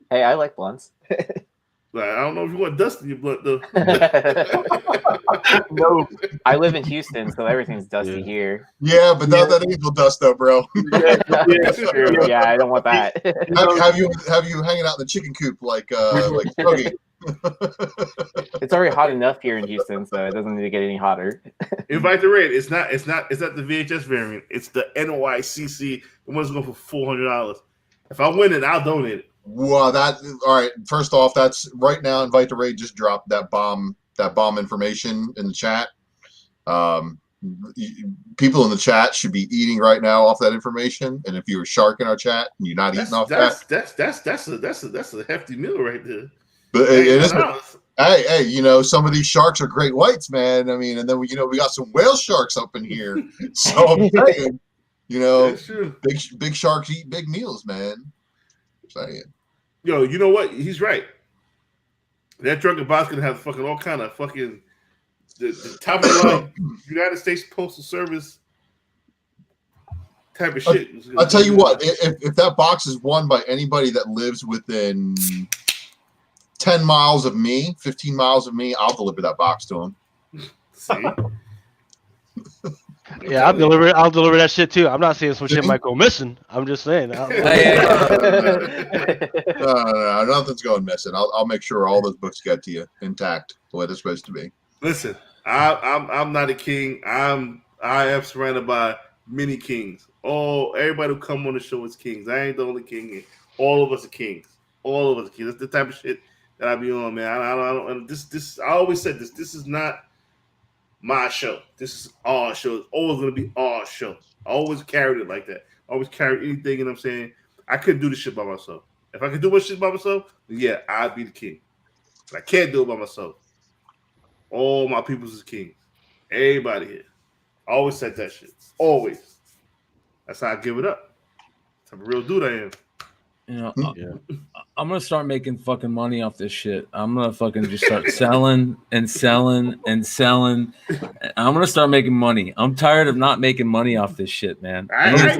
Hey, I like blunts. I don't know if you want dust in your blunt though. No, I live in Houston, so everything's dusty here. Yeah, but not that angel dust though, bro. True. Yeah, I don't want that. have you hanging out in the chicken coop like Smokey? It's already hot enough here in Houston, so it doesn't need to get any hotter. Invite the Red. It's not the VHS variant. It's the NYCC. The one's going for $400. If I win it, I'll donate it. Well, all right. First off, that's right now. Invite the Raid just dropped that bomb information in the chat. People in the chat should be eating right now off that information. And if you're a shark in our chat and you're not eating off that's a hefty meal right there. But it is. Hey, some of these sharks are great whites, man. I mean, and then we got some whale sharks up in here. So I'm saying, big sharks eat big meals, man. Saying. Yo, you know what? He's right. That Drunken box gonna have fucking all kind of fucking the top of the line United States Postal Service type of shit. I'll tell you what, if that box is won by anybody that lives within 10 miles of me, 15 miles of me, I'll deliver that box to him. See? Yeah, I'll deliver that shit too. I'm not saying some shit might go missing. I'm just saying. No, nothing's going missing. I'll make sure all those books get to you intact the way they're supposed to be. Listen, I'm not a king. I am surrounded by many kings. Everybody who come on the show is kings. I ain't the only king here. All of us are kings. All of us are kings. That's the type of shit that I be on, man. I always said this. This is not my show. This is our show. It's always going to be our show. I always carried it like that. I always carried anything, you know what I'm saying? I couldn't do this shit by myself. If I could do my shit by myself, then yeah, I'd be the king. But I can't do it by myself. All my peoples is kings. Everybody here. I always said that shit. Always. That's how I give it up. That's how a real dude I am. I'm gonna start making fucking money off this shit. I'm gonna fucking just start selling and selling and selling. I'm gonna start making money. I'm tired of not making money off this shit, man. I'm just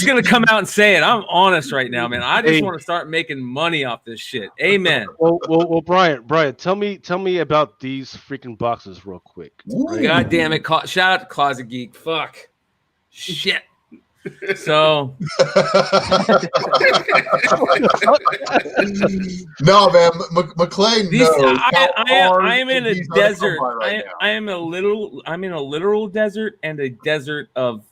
gonna come out and say it. I'm honest right now, man. I just want to start making money off this shit. Amen. Well, Brian, tell me about these freaking boxes real quick. Right? God damn it! Shout out to Closet Geek. Fuck. Shit. So no, man, McClay knows. I am in a desert. I'm in a literal desert and a desert of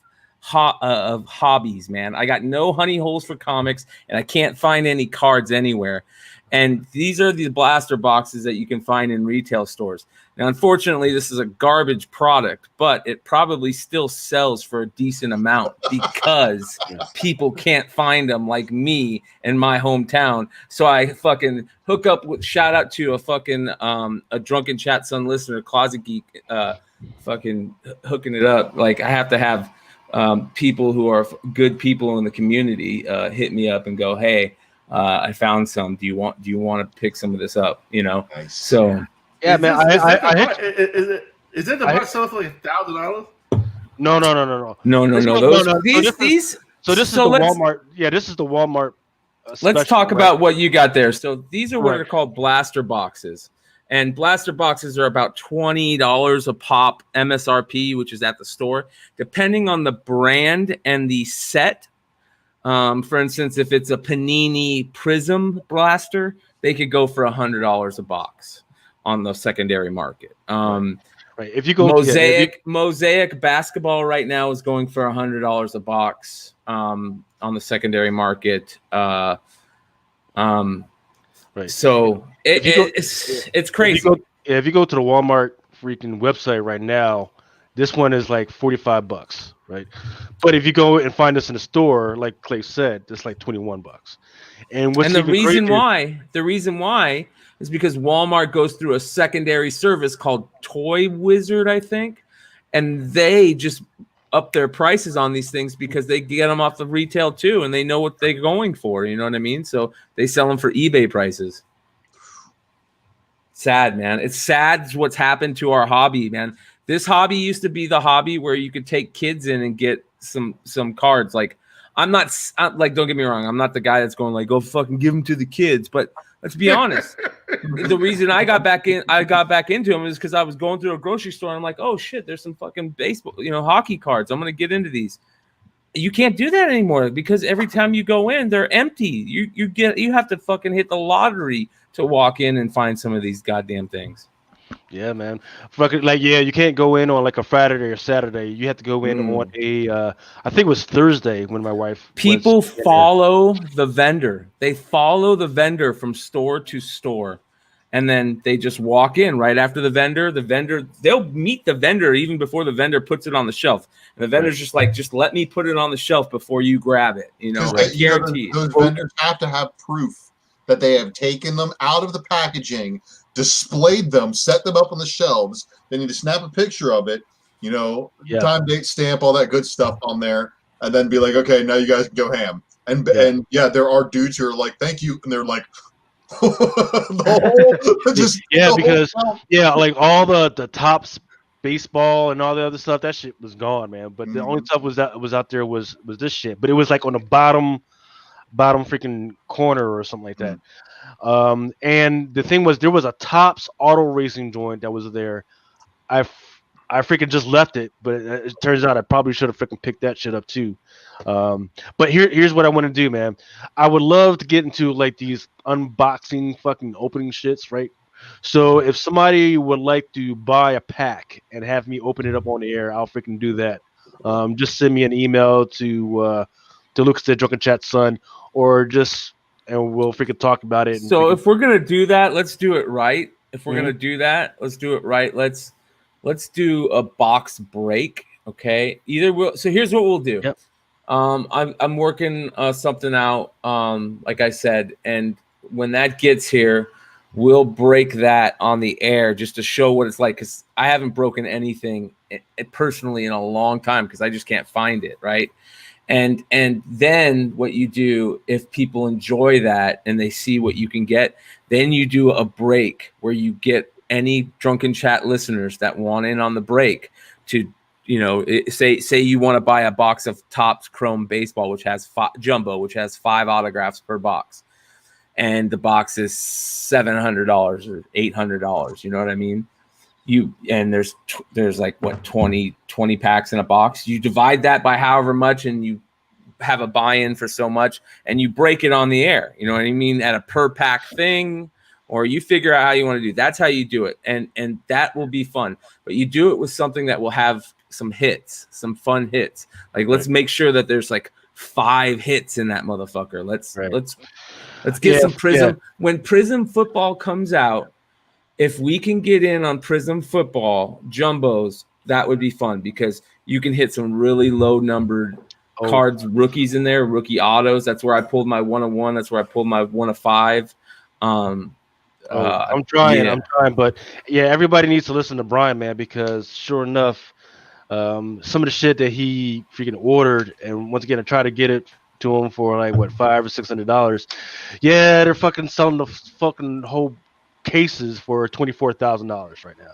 of hobbies, man. I got no honey holes for comics, and I can't find any cards anywhere. And these are the blaster boxes that you can find in retail stores. Now, unfortunately, this is a garbage product, but it probably still sells for a decent amount because people can't find them like me in my hometown. So I fucking hook up with, shout out to a fucking a Drunken Chat Son listener, Closet Geek, fucking hooking it up. Like, I have to have people who are good people in the community hit me up and go, hey, I found some. Do you want to pick some of this up? You know. Nice. So Yeah, man. Is it the box selling for like $1,000? No. These. So this is the Walmart. Yeah, this is the Walmart. Let's talk about what you got there. So these are what are called blaster boxes, and blaster boxes are about $20 a pop MSRP, which is at the store, depending on the brand and the set. For instance, if it's a Panini Prism blaster, they could go for $100 a box on the secondary market. Right. If you go Mosaic basketball right now is going for $100 a box on the secondary market. Right. So it's crazy. If you go to the Walmart freaking website right now, this one is like $45, right? But if you go and find this in the store, like Clay said, it's like $21. And the reason why is because Walmart goes through a secondary service called Toy Wizard, I think, and they just up their prices on these things because they get them off the retail too, and they know what they're going for. You know what I mean? So they sell them for eBay prices. Sad, man. It's sad what's happened to our hobby, man. This hobby used to be the hobby where you could take kids in and get some cards. Like, I'm like, don't get me wrong, I'm not the guy that's going like, go fucking give them to the kids. But let's be honest, the reason I got back into them is because I was going through a grocery store and I'm like, oh shit, there's some fucking baseball, hockey cards. I'm gonna get into these. You can't do that anymore because every time you go in, they're empty. You have to fucking hit the lottery to walk in and find some of these goddamn things. Yeah, man. Fucking you can't go in on like a Friday or Saturday. You have to go in on I think it was Thursday when my wife. People follow the vendor. They follow the vendor from store to store, and then they just walk in right after the vendor. They'll meet the vendor even before the vendor puts it on the shelf. And the vendor's just like, just let me put it on the shelf before you grab it. Guaranteed. Those vendors have to have proof that they have taken them out of the packaging, displayed them, set them up on the shelves. They need to snap a picture of it, time, date, stamp, all that good stuff on there, and then be like, okay, now you guys can go ham. And there are dudes who are like, thank you, and they're like, like like all the Tops baseball and all the other stuff, that shit was gone, man. But the only stuff was out there was this shit. But it was like on the bottom freaking corner or something like that. And the thing was, there was a Tops auto racing joint that was there. I freaking just left it, but it turns out I probably should have freaking picked that shit up too. But here's what I want to do, man. I would love to get into like these unboxing fucking opening shits, right? So if somebody would like to buy a pack and have me open it up on the air, I'll freaking do that. Just send me an email to Lucas at Drunken Chat Son, and we'll freaking talk about it. So if we're gonna do that, let's do it right. If we're gonna do that, let's do it right. Let's do a box break, okay? So here's what we'll do. Yep. I'm working something out, like I said, and when that gets here, we'll break that on the air just to show what it's like, because I haven't broken anything personally in a long time because I just can't find it, right? And then what you do, if people enjoy that and they see what you can get, then you do a break where you get any Drunken Chat listeners that want in on the break to, say you want to buy a box of Topps Chrome Baseball, which has jumbo, which has 5 autographs per box, and the box is $700 or $800. You know what I mean? There's like 20 packs in a box. You divide that by however much, and you have a buy-in for so much, and you break it on the air. You know what I mean? At a per pack thing, or you figure out how you want to do. That's how you do it, and that will be fun. But you do it with something that will have some hits, some fun hits. Like let's make sure that there's like 5 hits in that motherfucker. Let's get some Prism. When Prism football comes out, if we can get in on Prism football jumbos, that would be fun because you can hit some really low numbered cards, rookies in there, rookie autos. That's where I pulled my 1-of-1. That's where I pulled my 1-of-5. I'm trying, but yeah, everybody needs to listen to Brian, man, because sure enough, some of the shit that he freaking ordered, and once again, I try to get it to him for like what $500 or $600. Yeah, they're fucking selling the fucking whole cases for $24,000 right now.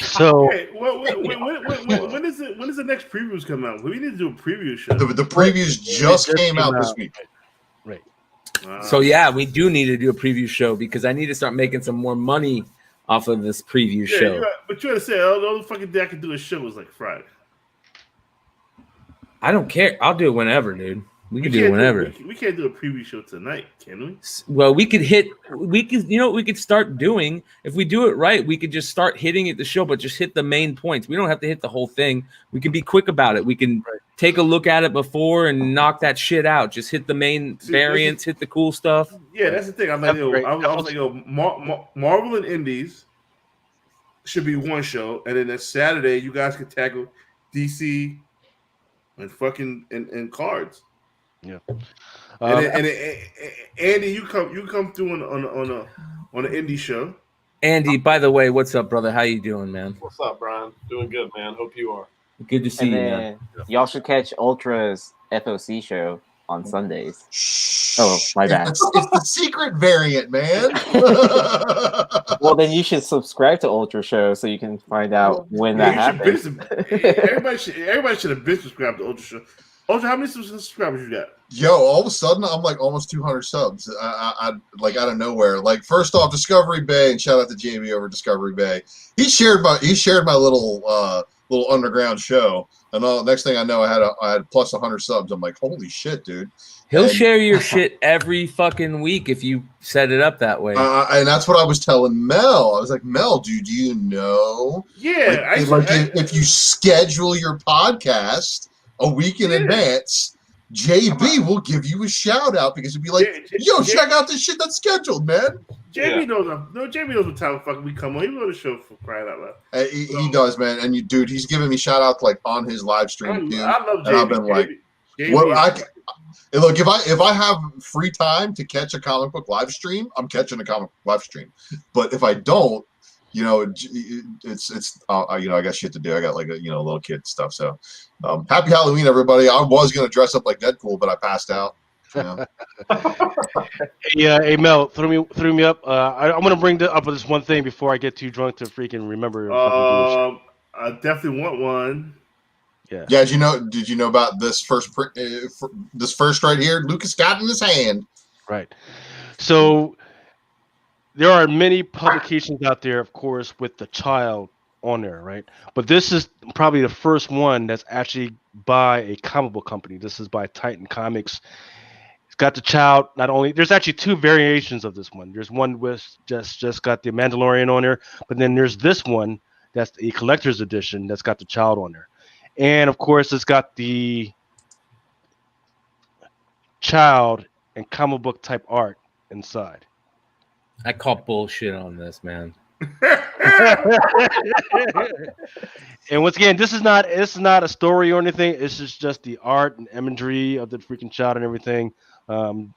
So when is the next previews come out? We need to do a preview show. The previews just came out this week. Right. So yeah, we do need to do a preview show because I need to start making some more money off of this preview show. But you understand, all the fucking day I can do a show was like Friday. I don't care. I'll do it whenever, dude. We can do it whenever. We can't do a preview show tonight, can we? Well, we could, you know what we could start doing? If we do it right, we could just start hitting at the show, but just hit the main points. We don't have to hit the whole thing. We can be quick about it. We can take a look at it before and knock that shit out. Just hit the main variants, hit the cool stuff. Yeah, that's the thing. I'm like, Marvel and Indies should be one show, and then that Saturday you guys can tackle DC and fucking and cards. Yeah. Andy, you come through on an indie show. Andy, by the way, what's up, brother? How you doing, man? What's up, Brian? Doing good, man. Hope you are. Good to see you, man. Y'all should catch Ultra's FOC show on Sundays. Oh, my bad. It's the secret variant, man. Well, then you should subscribe to Ultra Show so you can find out when that happens. Everybody should have been subscribed to Ultra Show. Ultra, how many subscribers you got? Yo, all of a sudden I'm like almost 200 subs. I like out of nowhere. Like first off, Discovery Bay, and shout out to Jamie over Discovery Bay. He shared my little underground show, and next thing I know, I had plus 100 subs. I'm like, holy shit, dude. He'll share your shit every fucking week if you set it up that way. And that's what I was telling Mel. I was like, Mel, dude, do you know? Yeah, if you schedule your podcast a week in advance, JB will give you a shout out because he'll be like, "Yo, check out this shit that's scheduled, man." JB knows. JB knows what time the fuck we come on. He on the show for crying out loud. He does, man. And dude, he's giving me shout outs like on his live stream, dude. I love JB. And I've been like, look, if I have free time to catch a comic book live stream, I'm catching a comic book live stream. But if I don't, you know, it's I got shit to do. I got like a little kid stuff. So happy Halloween, everybody. I was gonna dress up like Deadpool, but I passed out. You know? Yeah, hey Mel, threw me up. I'm gonna bring up this one thing before I get too drunk to freaking remember. I definitely want one. Yeah. Yeah. Did you know about this first right here? Lucas got in his hand. Right. So there are many publications out there, of course, with the child on there, right? But this is probably the first one that's actually by a comic book company. This is by Titan Comics. It's got the child. Not only there's actually 2 variations of this one. There's one with just got the Mandalorian on there, but then there's this one that's a collector's edition that's got the child on there, and of course it's got the child and comic book type art inside. I call bullshit on this, man. And once again, this is not a story or anything. It's just the art and imagery of the freaking child and everything.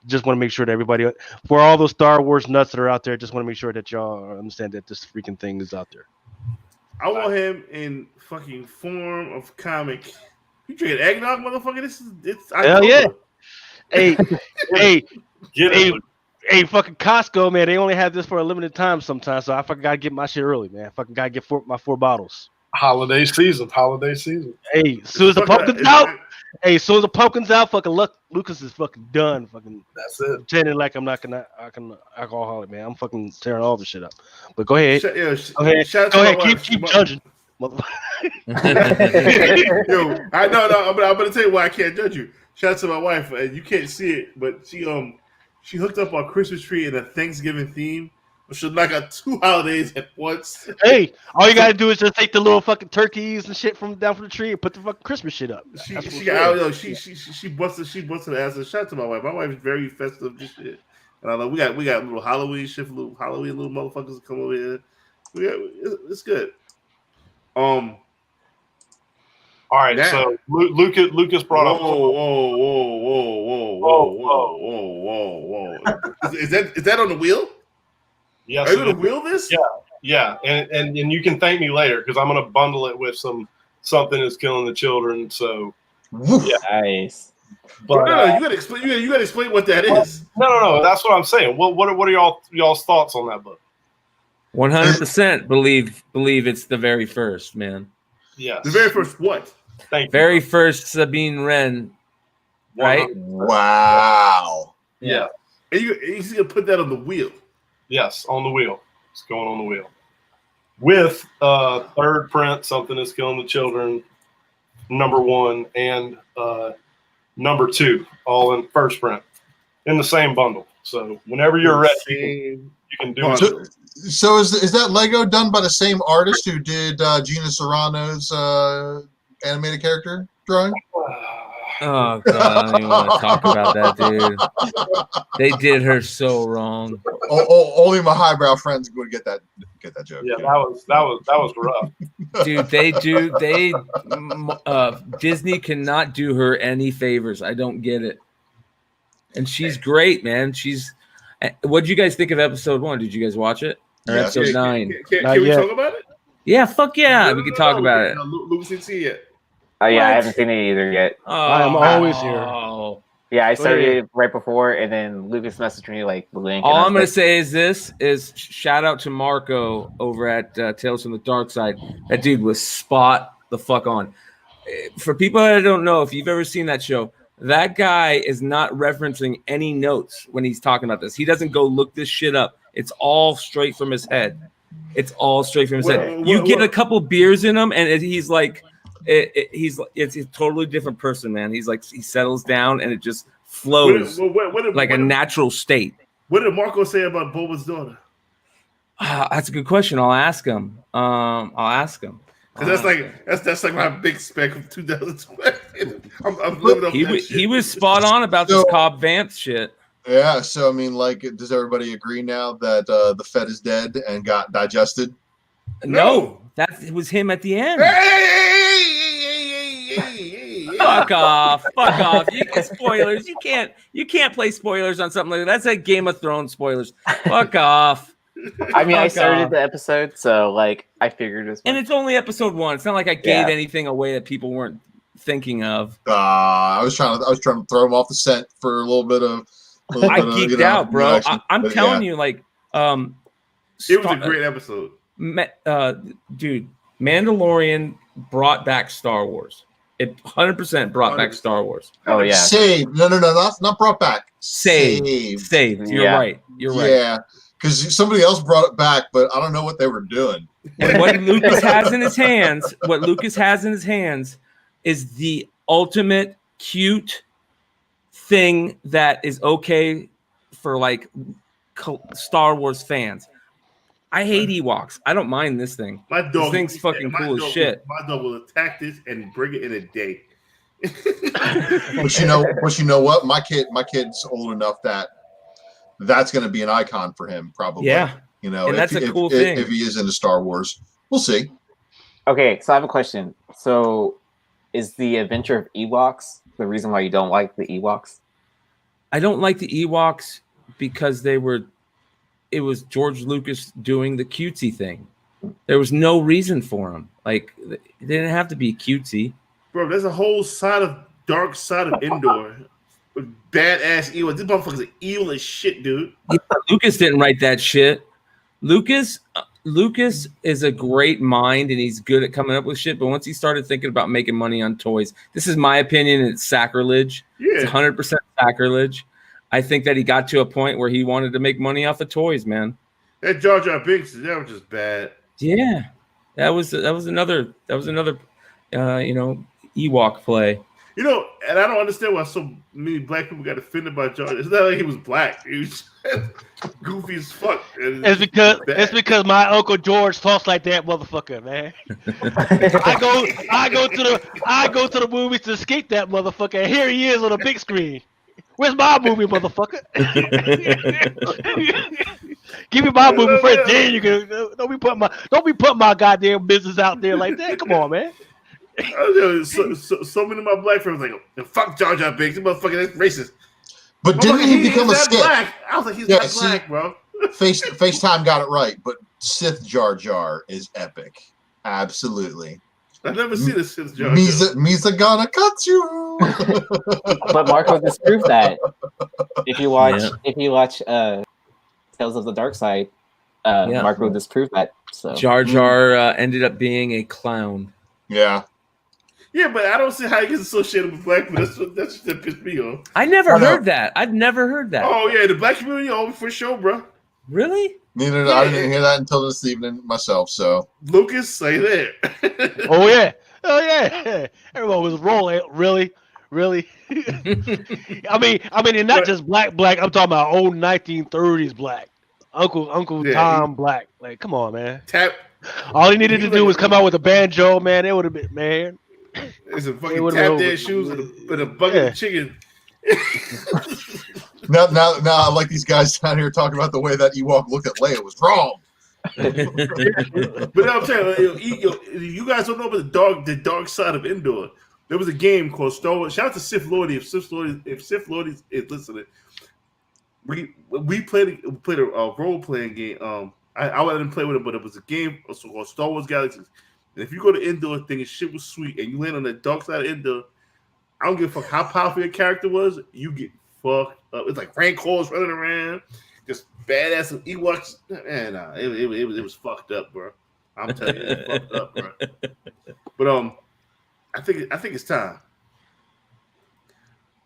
Just want to make sure that everybody, for all those Star Wars nuts that are out there, just want to make sure that y'all understand that this freaking thing is out there. I want him in fucking form of comic. You drinking eggnog, motherfucker? Hell yeah. Hey, Get it. Hey, fucking Costco, man, they only have this for a limited time sometimes, so I fucking gotta get my shit early, man. I fucking gotta get my 4 bottles. Holiday season. Hey, as soon as the pumpkin's out, fucking Lucas is fucking done. Fucking that's it. Pretending like I'm not gonna alcoholic, man. I'm fucking tearing all the shit up. But go ahead. Go ahead. Keep judging. Yo, I'm gonna tell you why I can't judge you. Shout out to my wife. You can't see it, but she hooked up our Christmas tree in a Thanksgiving theme should knock out 2 holidays at once. Hey, all you gotta do is just take the little fucking turkeys and shit from down from the tree and put the fucking Christmas shit up. She That's she what's got good. she busted ass and shot to my wife. My wife is very festive this shit. And I know we got little Halloween shit, little Halloween little motherfuckers that come over here. It's good. All right, Now- so Lucas brought up. Whoa. Is that on the wheel? Yes, Are you it gonna is. wheel this? Yeah, and you can thank me later because I'm gonna bundle it with something that's killing the children. So, Woof. yeah. Nice. But No, you gotta explain. You gotta explain what that is. no, that's what I'm saying. What are y'all's thoughts on that book? 100% believe it's the very first, man. Yes, The very first what? Thank you. Very first Sabine Wren, right? Wow. Yeah. And he's gonna put that on the wheel. Yes, on the wheel. It's going on the wheel. With third print, something that's killing the children, number 1 and number 2, all in first print in the same bundle. So whenever you're ready, you can do it. So is that Lego done by the same artist who did Gina Serrano's animated character drawing? Oh god, I don't even want to talk about that, dude. They did her so wrong. Only my highbrow friends would get that joke. Yeah, that was rough. Dude, Disney cannot do her any favors. I don't get it. And she's great, man. What did you guys think of episode 1? Did you guys watch it? Or Yes. episode 9? Can we talk about it? Yeah, fuck yeah. We can talk about it. Lucas didn't see it. Oh yeah, I What? haven't seen it either yet. I am always here. Yeah, I started ahead. it right before, and then Lucas messaged me like the link. All and I I'm was going to like, say is shout out to Marco over at Tales from the Dark Side. That dude was spot the fuck on. For people that don't know, if you've ever seen that show, that guy is not referencing any notes when he's talking about this. He doesn't go look this shit up. It's all straight from his head. It's get a couple beers in him, and he's like, it's a totally different person, man. He's like, he settles down, and it just flows like a natural state. What did Marco say about Boba's daughter? That's a good question. I'll ask him. Because that's like my big spec of 2020. I'm living up that shit. He was spot on about this Cobb Vanth shit. Yeah, so I mean, like, does everybody agree now that the Fed is dead and got digested? No, that was him at the end. Fuck off! Spoilers. You can't play spoilers on something like that. That's like Game of Thrones spoilers. Fuck off. I mean, I Fuck started off. the episode, so like I figured as much. And it's only episode 1. It's not like I gave anything away that people weren't thinking of. I was trying to throw him off the scent for a little bit of. I geeked out, bro. I'm telling you, like, it was a great episode. Dude, Mandalorian brought back Star Wars. It 100% brought back Star Wars. Oh yeah, saved. No, not brought back. Saved. You're right. Yeah, because somebody else brought it back, but I don't know what they were doing. And what Lucas has in his hands, is the ultimate cute thing that is okay for like Star Wars fans. I hate Ewoks. I don't mind this thing. This thing's fucking cool as shit. My dog will attack this and bring it in a day. But you know what? My kid's old enough that that's going to be an icon for him, probably. Yeah. You know, and that's a cool thing. If he is into Star Wars, we'll see. Okay, so I have a question. So, is the adventure of Ewoks the reason why you don't like the Ewoks? I don't like the Ewoks because it was George Lucas doing the cutesy thing. There was no reason for him. Like, they didn't have to be cutesy. Bro, there's a whole dark side of Endor with badass evil. This motherfucker's evil as shit, dude. Yeah, Lucas didn't write that shit. Lucas is a great mind, and he's good at coming up with shit. But once he started thinking about making money on toys, this is my opinion, it's sacrilege. Yeah. It's 100% sacrilege. I think that he got to a point where he wanted to make money off of toys, man. That Jar Jar Binks, that was just bad. Yeah, that was another Ewok play. You know, and I don't understand why so many black people got offended by George. It's not like he was black. He was goofy as fuck. It's because my Uncle George talks like that, motherfucker, man. I go to the movies to escape that motherfucker, and here he is on a big screen. Where's my movie, motherfucker? Give me my movie first, then you can. Don't be putting my goddamn business out there like that. Come on, man. So many of my black friends were like, fuck Jar Jar Binks, this motherfucker, that's racist. But didn't he become a Sith? Black. I was like, he's not black, bro. FaceTime got it right, but Sith Jar Jar is epic. Absolutely. I've never seen a Sith Jar Jar. Misa gonna cut you. But Marco disproved that. If you watch Tales of the Dark Side, Marco disproved that. So Jar Jar ended up being a clown. Yeah. Yeah, but I don't see how he gets associated with black people. That's just that pissed me off. I never heard that. I've never heard that. Oh yeah, the black community, for sure, bro. Really? Neither I didn't hear that until this evening myself. So Lucas, say that. Oh yeah. Everyone was rolling. Really. I mean, and not just black. I'm talking about old 1930s black. Uncle Tom black. Like, come on, man. All he needed to do was come out with a banjo, man. It would have been, man. It's a fucking tap dance shoes and a bucket of chicken. now, I like these guys down here talking about the way that Ewok looked at Leia was wrong. But I'm saying, you guys don't know about the dark side of Endor. There was a game called Star Wars. Shout out to Sith Lordy. If Sith Lordy is listening, we played a role playing game. I let him play with it, but it was a game called Star Wars Galaxies. And if you go to Endor thing and shit was sweet, and you land on the dark side of Endor, I don't give a fuck how powerful your character was, you get fucked up. It's like Rancors running around, just badass Ewoks. Man, it was fucked up, bro. I'm telling you, it was fucked up, bro. But I think it's time.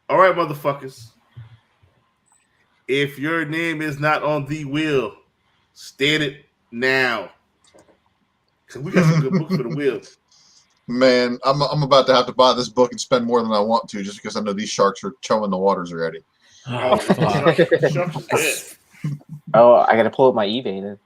All right, motherfuckers. If your name is not on the wheel, state it now. Cause we got some good books for the wheel. Man, I'm about to have to buy this book and spend more than I want to, just because I know these sharks are chowing the waters already. Oh, I gotta pull up my eBay then.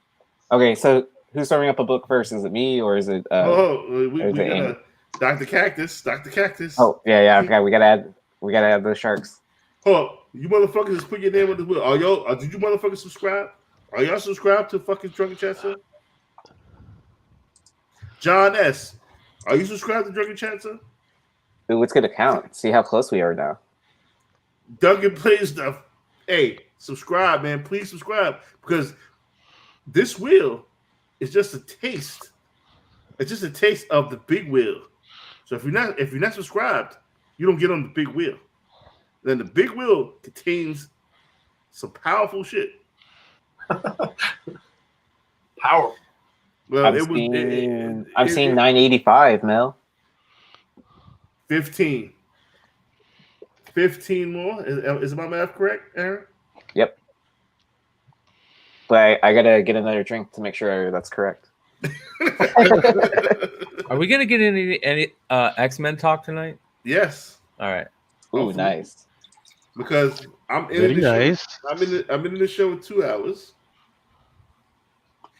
Okay, so who's starting up a book first? Is it me or is it? We got Dr. Cactus. Dr. Cactus. Oh yeah. Okay, we gotta add the sharks. Oh, you motherfuckers just put your name on the wheel. Did you motherfuckers subscribe? Are y'all subscribed to fucking Drunken Chat, sir? John S. Are you subscribed to Drunken Chat, sir? Ooh, it's gonna count. See how close we are now. Duncan plays stuff. Hey, subscribe, man. Please subscribe, because this wheel is just a taste. It's just a taste of the big wheel. So if you're not subscribed, you don't get on the big wheel. Then the big wheel contains some powerful shit. Powerful. Well, I'm seeing 985, Mel. 15. 15 more. Is my math correct, Aaron? Yep. But I gotta get another drink to make sure that's correct. Are we gonna get any X-Men talk tonight? Yes. All right. Ooh, Hopefully. nice. Because I'm in Very the nice. show. I'm in the show in 2 hours.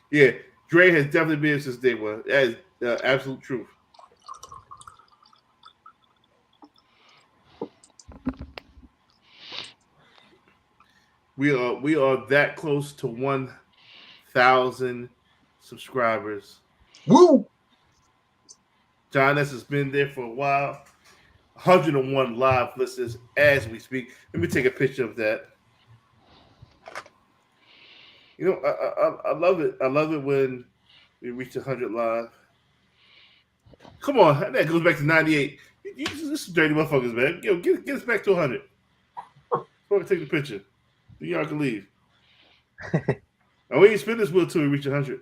Yeah, Dre has definitely been since day one. That is absolute truth. We are that close to 1,000 subscribers. Woo! John S has been there for a while. 101 live listeners as we speak. Let me take a picture of that. You know, I love it. I love it when we reach 100 live. Come on, that goes back to 98. This is dirty motherfuckers, man. Yo, get us back to 100. So I can take the picture. Then y'all can leave. And we ain't spin this wheel till we reach 100.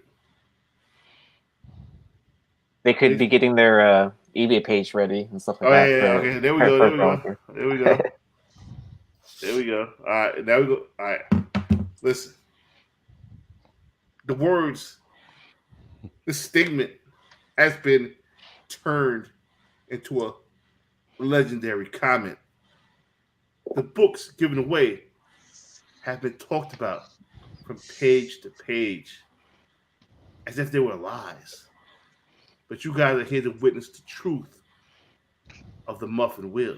They could be getting their eBay page ready and stuff like that. Yeah. Okay, there we go. All right, now we go. All right, listen. The words, the statement has been turned into a legendary comment. The books given away have been talked about from page to page as if they were lies. But you guys are here to witness the truth of the muffin wheel.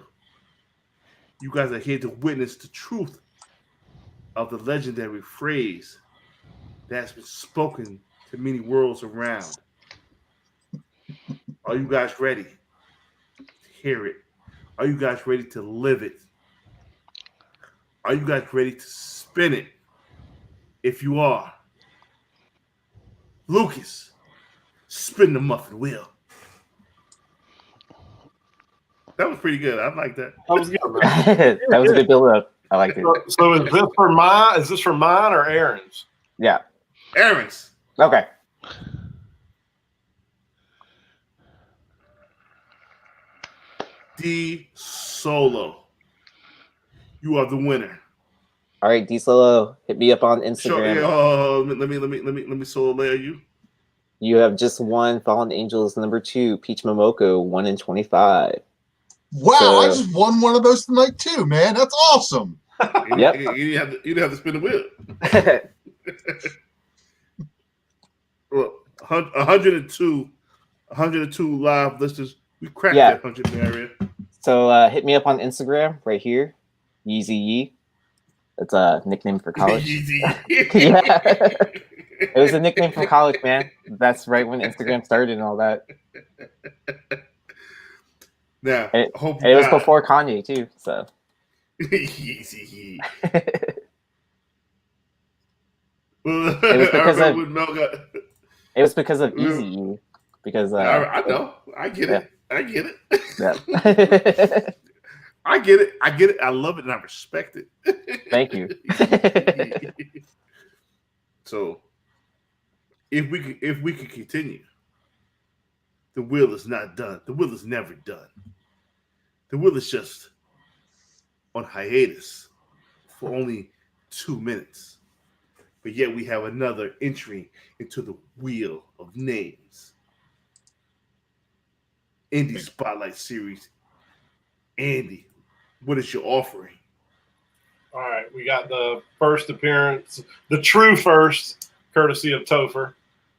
You guys are here to witness the truth of the legendary phrase that's been spoken to many worlds around. Are you guys ready to hear it? Are you guys ready to live it? Are you guys ready to spin it? If you are, Lucas, spin the muffin wheel. That was pretty good. I like that. That was good, man. That was a good build up. I liked it. So is this for mine? Is this for mine or Aaron's? Yeah. Aaron's. Okay. D Solo. You are the winner. All right, D Solo, hit me up on Sure, Instagram. yeah, let me solo layer you. You have just won Fallen Angels #2, Peach Momoko, 1 in 25. Wow, So- I just won one of those tonight too, man. That's awesome. Yep. You didn't have to spin the wheel. Well, 102 live listeners. We cracked Yeah. that 100 area. So hit me up on Instagram right here, Yeezy Yee. That's a nickname for college. Easy. Yeah. It was a nickname for college, man. That's right when Instagram started and all that. Now, It- I hope It was before Kanye too, so. Easy. was because I of- remember when Mel got. It was because of Easy Yee. Because I know. I get it. I get it. yeah. I get it. I get it. I love it and I respect it. Thank you. So, if we could continue, the wheel is not done. The wheel is never done. The wheel is just on hiatus for only 2 minutes. But yet we have another entry into the wheel of names. Indie Spotlight Series. Andy, what is your offering? All right, we got the first appearance, the true first, courtesy of Topher.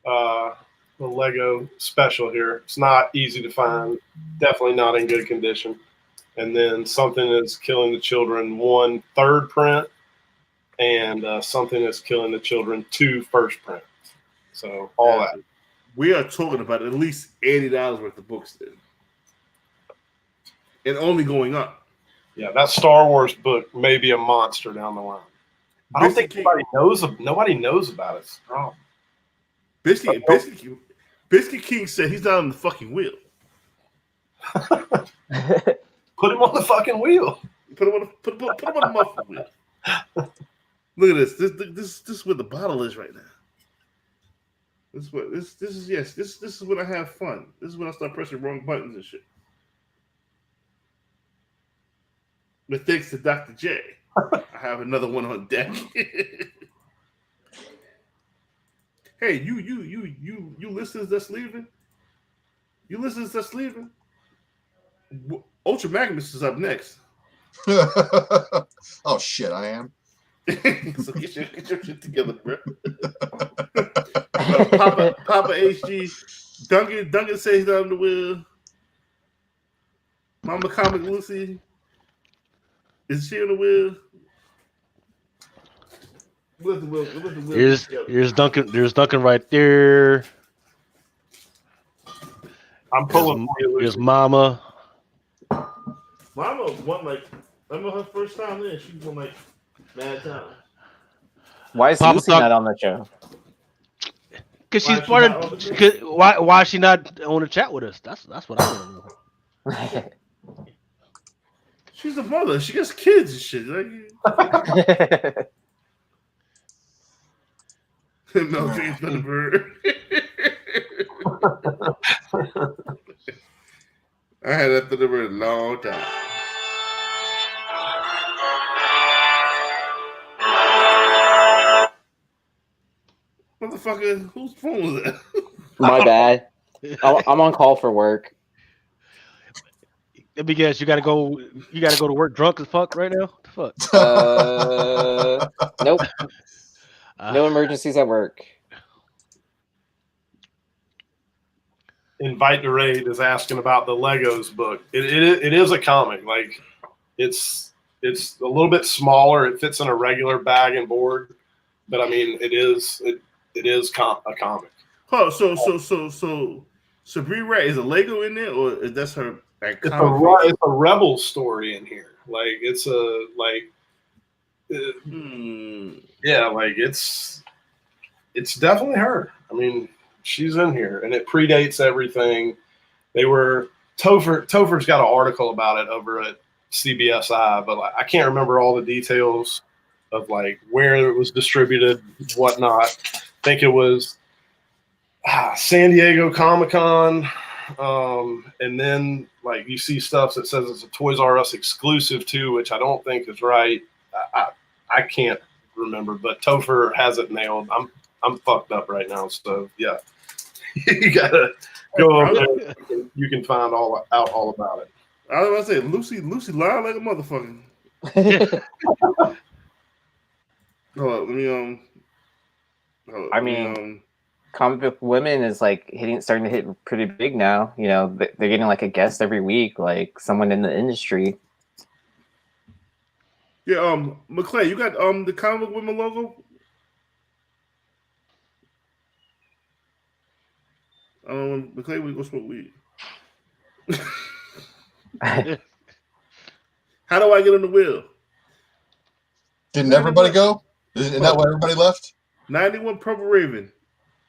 The Lego special here. It's not easy to find. Definitely not in good condition. And then Something Is Killing the Children 1 third print, and Something Is Killing the Children 2 first print. So all that. We are talking about at least $80 worth of books then. And only going up. Yeah, that Star Wars book may be a monster down the line. I don't think nobody knows about it. It's wrong. Biscuit King said he's not on the fucking wheel. Put him on the fucking wheel. Put him on the muffin wheel. Look at this. This is where the bottle is right now. This is when I have fun. This is when I start pressing wrong buttons and shit. But thanks to Dr. J, I have another one on deck. Hey, you listeners that's leaving? You listeners that's leaving? Ultra Magnus is up next. Oh shit, I am. So get your shit together, bro. Papa HG, Duncan says he's on the wheel. Mama Comic Lucy, is she on the wheel? Let the wheel. Here's Duncan. There's Duncan right there. I'm pulling for you, Here's Lucy. Mama. Mama won I remember her first time there. She won mad time. Why is Papa Lucy Talk- not on the show? Cause she's Why part she not on of. the 'Cause why is she not on the chat with us? That's what I want to know. She's a mother. She has kids and shit. No, James Thunderbird. I had that Thunderbird a long time. Motherfucker, whose phone was that? My bad. I'm on call for work. Let me guess. You gotta go. You gotta go to work drunk as fuck right now. What the fuck. Nope. No Uh, emergencies at work. Invite the Raid is asking about the Legos book. It is a comic. Like it's a little bit smaller. It fits in a regular bag and board, but I mean it is a comic. Oh, so Bree Ray is a Lego in there, or is that's her like It's comic? it's a rebel story in here. Like it's a yeah, like it's definitely her. I mean, she's in here, and it predates everything. They were Topher's got an article about it over at CBSI, but like, I can't remember all the details of like where it was distributed, whatnot. I think it was San Diego Comic-Con, and then like you see stuff that says it's a Toys R Us exclusive too, which I don't think is right. I can't remember, but Topher has it nailed. I'm fucked up right now, so yeah, you gotta go over there. You can find all about it. I was about to say Lucy lying like a motherfucker. Hold up, let me I mean, comic book women is like starting to hit pretty big now. You know, they're getting like a guest every week, like someone in the industry. yeah, McClay, you got the comic book women logo? McClay, we go smoke weed. How do I get on the wheel? Didn't everybody go? Isn't that why everybody left? 91 Purple Raven.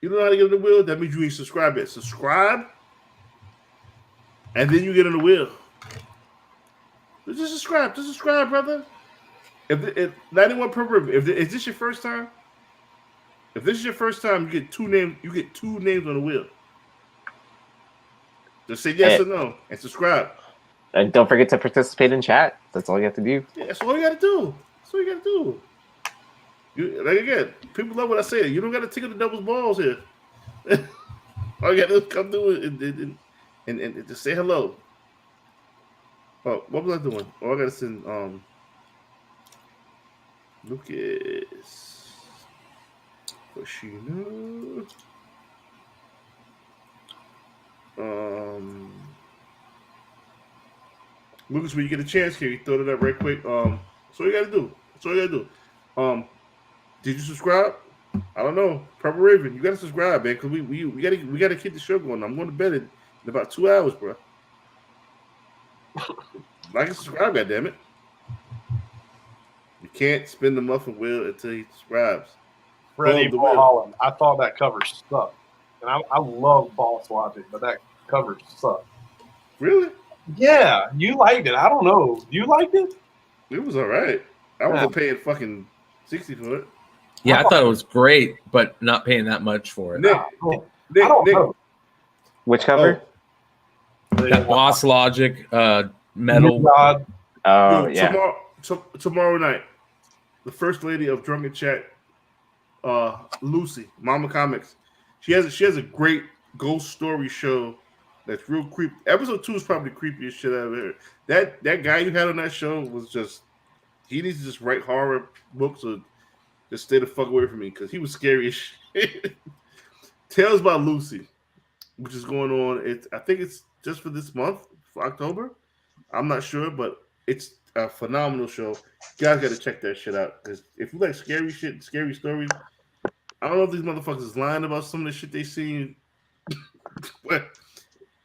You don't know how to get on the wheel? That means you ain't subscribed yet. Subscribe, and then you get on the wheel. Just subscribe, brother. If 91 Purple Raven, is this your first time? If this is your first time, you get two names. You get two names on the wheel. Just say yes or no and subscribe. And don't forget to participate in chat. That's all you have to do. Yeah, that's all you got to do. That's all you got to do. Like again, people love what I say. You don't got to tickle the devil's balls here. All you got to do is come through and just say hello. Oh, what was I doing? Oh, I got to send Lucas. Hoshino. Lucas, when you get a chance here, you throw it up right quick. That's all you got to do. That's all you got to do. Did you subscribe? I don't know. Purple Raven, you gotta subscribe, man, because we gotta keep the show going. I'm going to bed in about 2 hours, bro. Like and subscribe, goddammit. You can't spin the muffin wheel until he subscribes. Freddie Mulholland. I thought that cover sucked, and I love Boss Logic, but that cover sucked. Really? Yeah, you liked it. I don't know. You liked it? It was all right. I wasn't paying fucking 60 for it. Yeah, I thought it was great, but not paying that much for it. Nick. Which cover? That Boss Logic metal. Oh, yeah. Tomorrow night, the first lady of Drunken Chat, Lucy, Mama Comics, she has a great ghost story show that's real creepy. Episode 2 is probably the creepiest shit I've ever heard. That guy you had on that show was just, he needs to just write horror books or just stay the fuck away from me because he was scary as shit. Tales about Lucy, which is going on. I think it's just for this month, for October. I'm not sure, but it's a phenomenal show. You guys got to check that shit out because if you like scary shit, scary stories, I don't know if these motherfuckers is lying about some of the shit they seen, but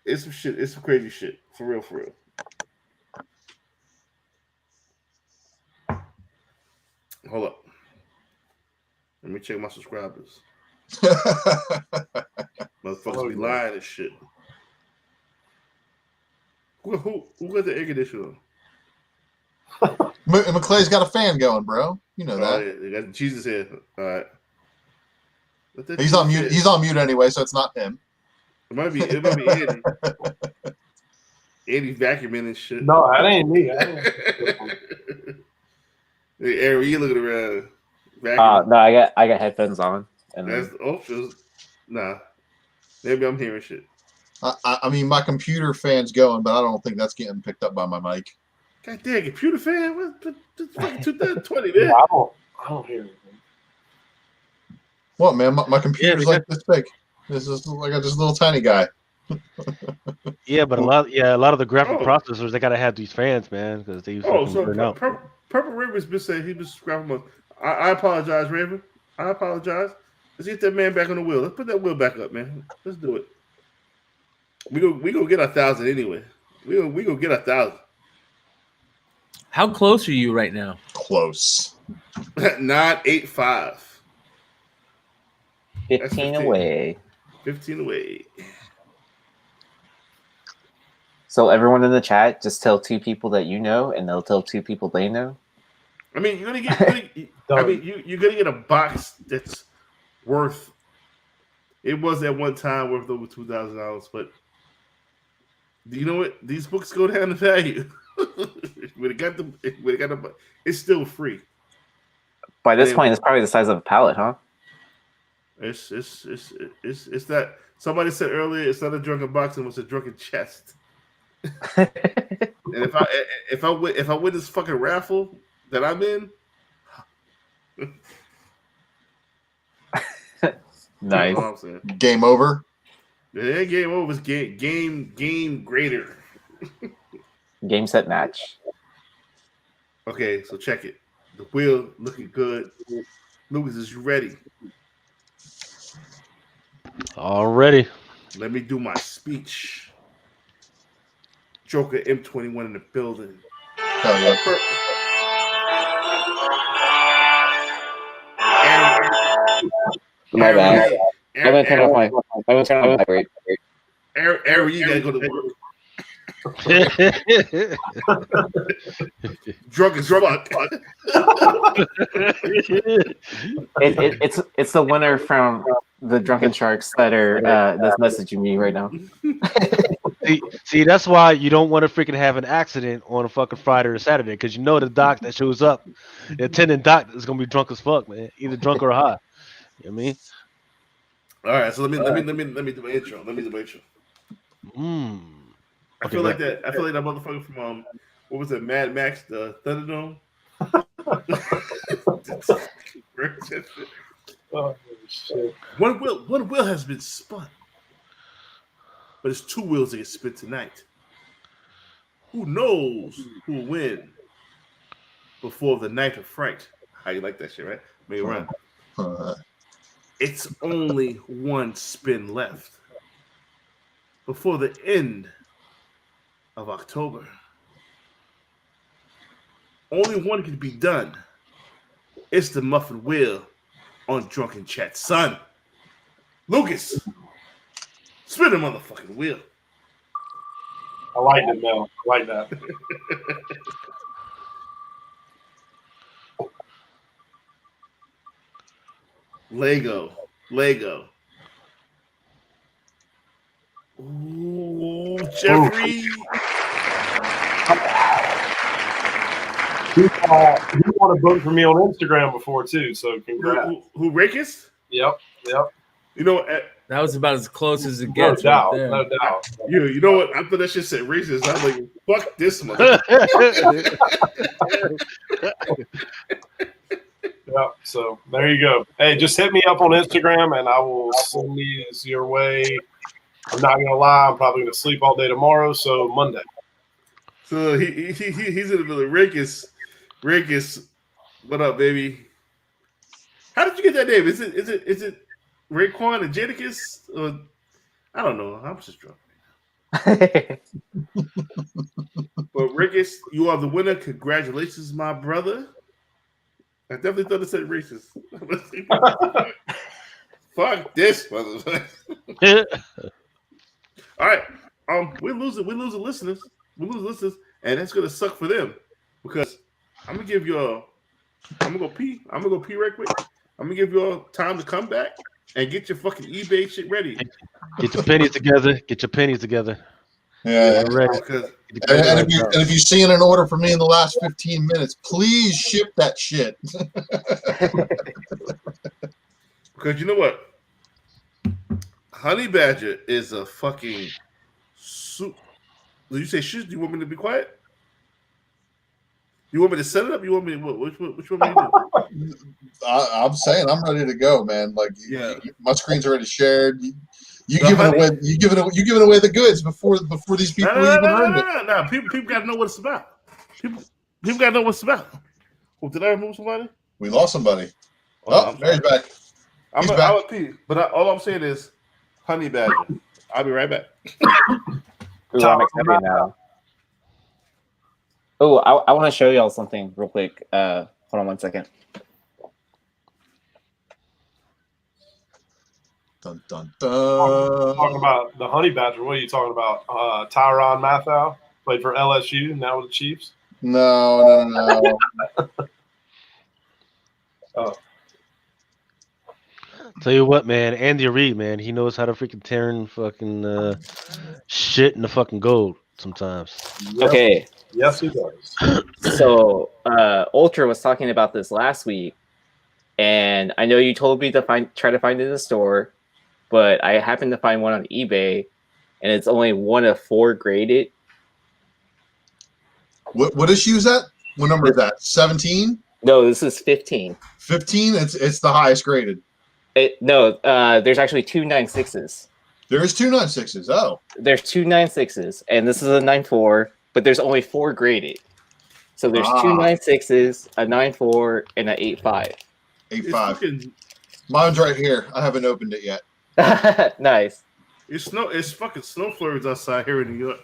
it's some shit. It's some crazy shit. For real, for real. Hold up. Let me check my subscribers. Motherfuckers be lying and shit. Who got the air conditioner on? McClay's got a fan going, bro. You know that. Yeah, they got Jesus here. All right. He's on mute. He's on mute anyway, so it's not him. It might be Andy. Andy's vacuuming and shit. No, that ain't me. Hey, Aaron, you looking around? No, I got headphones on. And that's options. Nah, maybe I'm hearing shit. I mean, my computer fan's going, but I don't think that's getting picked up by my mic. God damn, computer fan? What fucking 2020, man? I don't hear anything. What, man? My computer's like this big. This is like this little tiny guy. Yeah, but a lot of the graphic processors, they gotta have these fans, man, because they fucking burn out. Purple Raven's been saying he was scrapping us. I apologize, Raven. I apologize. Let's get that man back on the wheel. Let's put that wheel back up, man. Let's do it. We go get 1,000 anyway. We go get 1,000. How close are you right now? Close. 985. 15 away. 15 away. So everyone in the chat, just tell 2 people that you know, and they'll tell 2 people they know. I mean, you're gonna get. You're gonna get a box that's worth. It was at one time worth over $2,000, but do you know what? These books go down in value. It's still free. By this point, it's probably the size of a pallet, huh? It's that somebody said earlier. It's not a drunken box; it was a drunken chest. And if I win this fucking raffle that I'm in, nice. You know what I'm saying? Game over. Yeah, game over. It's game greater. Game set match. Okay, so check it. The wheel looking good. Lucas, is you ready? Already. Let me do my speech. Joker M21 in the building. Hell yeah. My bad. I'm gonna turn off my vibrate. Aaron, you gotta go to work. Drunk as fuck. It's the winner from the Drunken Sharks that's messaging me right now. See, that's why you don't want to freaking have an accident on a fucking Friday or Saturday, because you know the doc that shows up, the attendant doc is gonna be drunk as fuck, man. Either drunk or high. You know what I mean? All right, so let me do my intro. I feel like that motherfucker from what was it, Mad Max, the Thunderdome? Oh, shit. One wheel has been spun, but it's 2 wheels that get spun tonight. Who knows who will win before the night of fright? How you like that shit, right? May run. It's only 1 spin left before the end of October. Only one can be done. It's the muffin wheel on Drunken Chat. Son, Lucas, spin the motherfucking wheel. I like it, Mel. I like that. Lego. Ooh, Jeffrey. He bought a book for me on Instagram before too, so congrats. Who Rakis? Yep. You know, That was about as close as it No gets. doubt. Right there. No doubt. you know what? I thought that shit said racist. I was like, fuck this mother. Yep. So there you go. Hey, just hit me up on Instagram and I will send these your way. I'm not gonna lie, I'm probably gonna sleep all day tomorrow, so Monday. So he's in the middle of Rakis. What up, baby? How did you get that name? Is it Raekwon and Jadakiss? Or I don't know. I'm just drunk. But Rakis, you are the winner. Congratulations, my brother. I definitely thought it said racist. Fuck this, motherfucker. All right. We're losing listeners. We lose listeners, and that's gonna suck for them because I'm gonna go pee right quick. I'm gonna give you all time to come back and get your fucking eBay shit ready. Get your pennies together. Yeah. Ready. Because And if you've seen an order from me in the last 15 minutes, please ship that shit. you know what? Honey Badger is a fucking Did you say shh? Do you want me to be quiet? You want me to set it up? You want me? Which one you want me to do? I'm saying I'm ready to go, man. Like, my screen's already shared. You The giving honey- away you giving away the goods before these people even earn it. No. People got to know what it's about. People got to know what it's about. Oh, did I remove somebody? We lost somebody. Oh, There he's back. He's back. I'll pee. But all I'm saying is, honey badger. I'll be right back. Ooh, I'm excited now. Oh, I want to show y'all something real quick. Hold on 1 second. Dun, dun, Talking dun. about the honey badger. What are you talking about? Tyrann Mathieu played for LSU, now with the Chiefs. No. Oh, Tell you what, man, Andy Reid, man, he knows how to freaking turn fucking shit into fucking gold sometimes. Okay, yes, he does. so Ultra was talking about this last week, and I know you told me to try to find it in the store, but I happened to find one on eBay, and it's only 1 of 4 graded. What issue is that? What number is that? 17? No, this is 15. 15? It's the highest graded. No, there's actually 2 9.6s. There is 2 9.6s. Oh. There's 2 9.6s, and this is a 9.4, but there's only 4 graded. So there's 2 9.6s, a 9.4, and an 8.5. 8.5. Mine's right here. I haven't opened it yet. Nice. It's fucking snow flurries outside here in New York.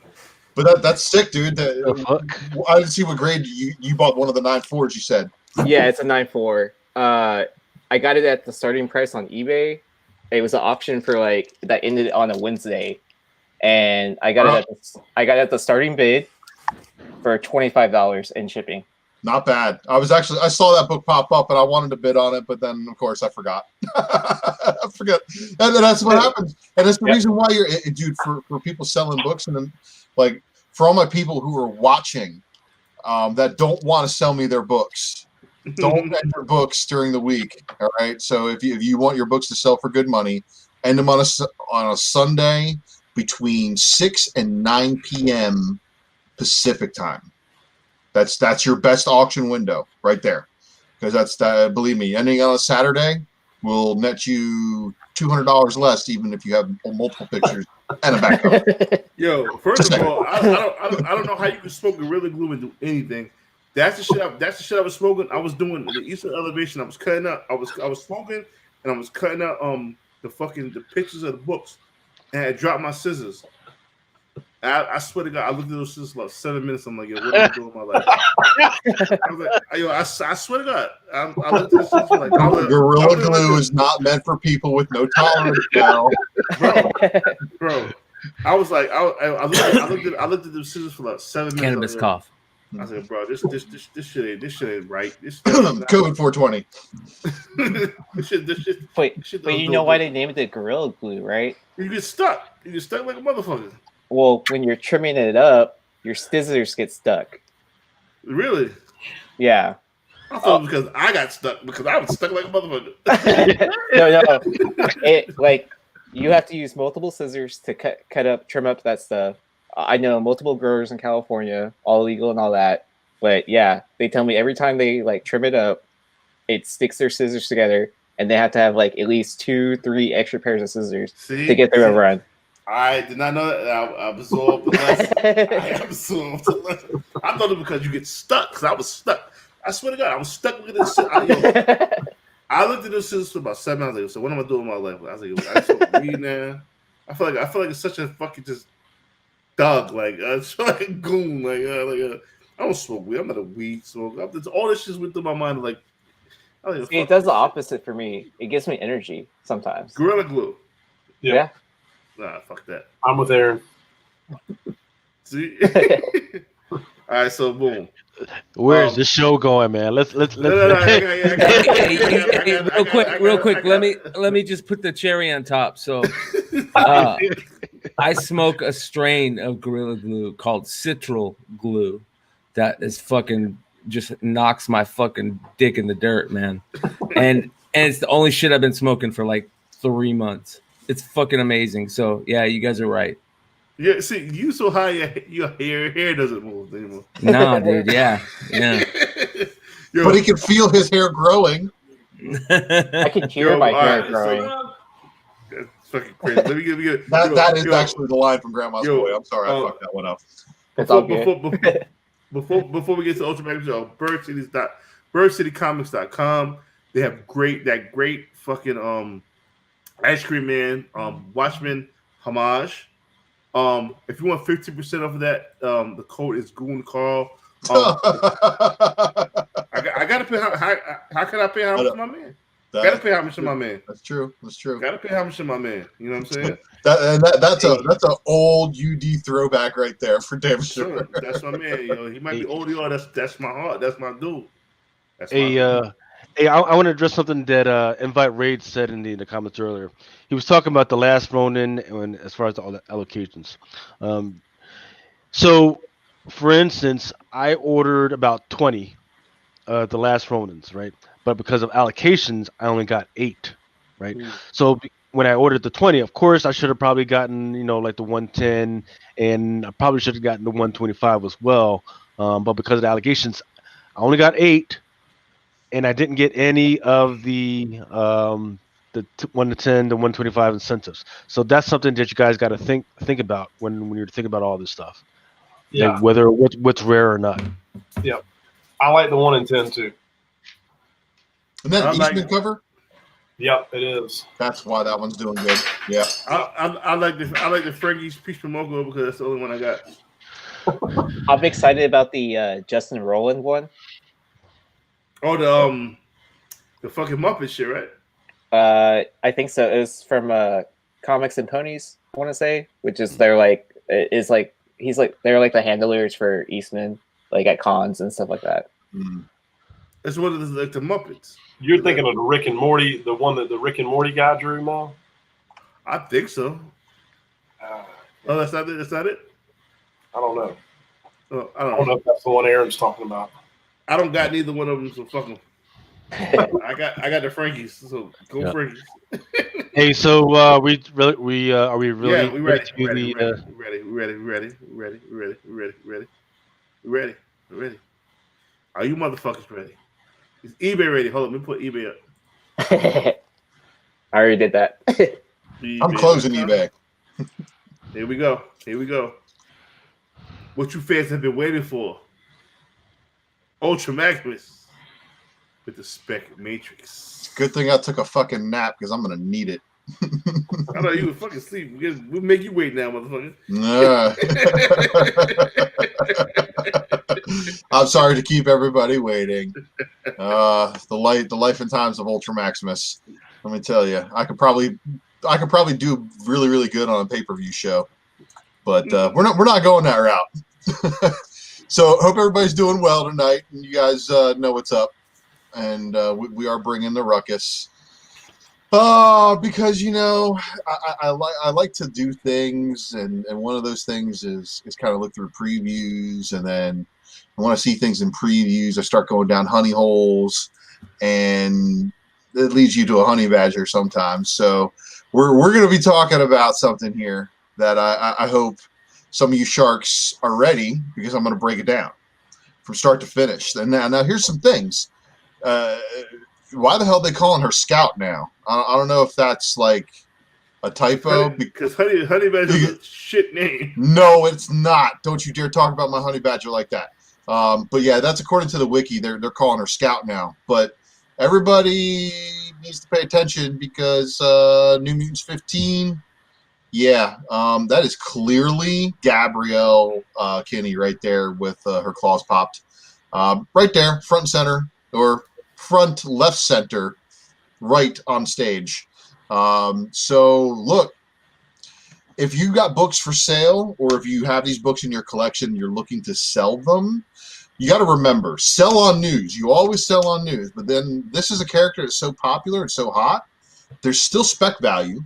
But that's sick, dude. The fuck? I didn't see what grade you bought. One of the 9.4s. You said. Yeah, it's a 9.4. I got it at the starting price on eBay. It was an auction for that ended on a Wednesday, and I got it at the starting bid for $25 in shipping. Not bad. I saw that book pop up and I wanted to bid on it, but then of course I forgot. I forgot. And that's what happens. And that's the reason why dude, for people selling books, and then for all my people who are watching that don't want to sell me their books, don't end your books during the week. All right. So if you want your books to sell for good money, end them on a Sunday between 6 and 9 p.m. Pacific time. That's your best auction window right there, because believe me, ending on a Saturday will net you $200 less, even if you have multiple pictures and a backup. Yo, first of all, I don't know how you can smoke Gorilla Glue and do anything. That's the shit I was smoking. I was doing the Eastern Elevation. I was cutting out. I was smoking and I was cutting out the pictures of the books, and I dropped my scissors. I swear to God, I looked at those scissors for about 7 minutes. I'm like, yo, what am I doing with my life? I was like, yo, I swear to God, I looked at the scissors like, Gorilla Glue is not meant for people with no tolerance, now. Bro. I was like, I looked at the scissors for like 7 minutes. Cannabis cough. I said, bro, this shit ain't right. This COVID 420. But you know why they named it Gorilla Glue, right? You get stuck. You get stuck like a motherfucker. Well, when you're trimming it up, your scissors get stuck. Really? Yeah. I thought it was because I got stuck, because I was stuck like a motherfucker. No. You have to use multiple scissors to trim up that stuff. I know multiple growers in California, all legal and all that. But yeah, they tell me every time they trim it up, it sticks their scissors together, and they have to have at least 2-3 extra pairs of scissors to get through a run. I did not know that. I absorbed the lesson. I thought it was because you get stuck, because I was stuck. I swear to God, I was stuck with this shit. I looked at this scissors for about 7 hours. So what am I doing with my life? I was like, I smoke weed now. I feel like it's such a fucking just thug, it's like a goon, I don't smoke weed. I'm not a weed smoker. All this shit went through my mind. It does the opposite for me. It gives me energy sometimes. Gorilla Glue. Yeah. Nah, fuck that. I'm with Aaron. See. All right, so boom. Where's the show going, man? Let's. Real quick. Let me just put the cherry on top. So, I smoke a strain of Gorilla Glue called Citral Glue that is fucking just knocks my fucking dick in the dirt, man. And it's the only shit I've been smoking for 3 months. It's fucking amazing. So yeah, you guys are right. Yeah, see, you so high, your hair doesn't move anymore. Nah, dude. Yeah. Yo, But he can feel his hair growing. I can hear my hair growing. That's fucking crazy. Let me get That is actually the line from Grandma's Boy. I'm sorry, I fucked that one up. It's all good. Before we get to Ultra Magnus, birdcitycomics.com. They have that great fucking Ice Cream Man Watchmen homage. If you want 15% off of that, the code is Goon Carl. I gotta pay. How can I pay homage to my man? Gotta pay homage to my man. That's true. Gotta pay homage to my man. You know what I'm saying? That's an old UD throwback right there for damn sure. That's my man. He might be old, that's my heart. That's my dude. I want to address something that Invite Raid said in the comments earlier. He was talking about the last Ronin and as far as all the allocations. So, for instance, I ordered about 20 the last Ronins, right? But because of allocations, I only got 8, right? So when I ordered the 20, of course, I should have probably gotten, like the 110, and I probably should have gotten the 125 as well. But because of the allocations, I only got 8. And I didn't get any of the 1 to 10, the 125 incentives. So that's something that you guys got to think about when you're thinking about all this stuff. Yeah. Like whether what's rare or not. Yeah. I like the 1 in 10 too. And that Eastman cover? Yep, it is. That's why that one's doing good. Yeah. I like the Frankie's Peach Mogo because that's the only one I got. I'm excited about the Justin Rowland one. Oh, the fucking Muppet shit, right? I think so. It was from Comics and Ponies, I want to say, which is they're like they're like the handlers for Eastman, like at cons and stuff like that. It's one of the Muppets. You're thinking of the Rick and Morty, the one that the Rick and Morty guy drew, now? I think so. Oh, that's not it. That's not it. I don't know. I don't know if that's the one Aaron's talking about. I don't got neither one of them, so fuck them. I got the Frankies, so go Frankies. Hey, so are we really? We ready. Are you motherfuckers ready? Is eBay ready? Hold on, let me put eBay up. I already did that. I'm closing eBay. Here we go. What you fans have been waiting for. Ultra Maximus with the Spec Matrix. Good thing I took a fucking nap because I'm gonna need it. I know you would fucking sleep. We'll make you wait now, motherfucker. Nah. I'm sorry to keep everybody waiting. The life and times of Ultra Maximus. Let me tell you, I could probably do really, really good on a pay-per-view show, but we're not going that route. So hope everybody's doing well tonight, and you guys know what's up. And we are bringing the ruckus. Because I like to do things, and one of those things is kind of look through previews, and then I want to see things in previews. I start going down honey holes, and it leads you to a honey badger sometimes. So we're going to be talking about something here that I hope some of you sharks are ready, because I'm going to break it down from start to finish. And now here's some things. Why the hell are they calling her Scout now? I don't know if that's like a typo. Because honey badger is a shit name. No, it's not. Don't you dare talk about my honey badger like that. But yeah, that's according to the wiki. They're calling her Scout now. But everybody needs to pay attention because New Mutants 15. Yeah, that is clearly Gabrielle Kinney right there with her claws popped. Right there, front and center, or front left center, right on stage. So look, if you got books for sale, or if you have these books in your collection, you're looking to sell them, you got to remember, sell on news. You always sell on news, but then this is a character that's so popular and so hot, there's still spec value.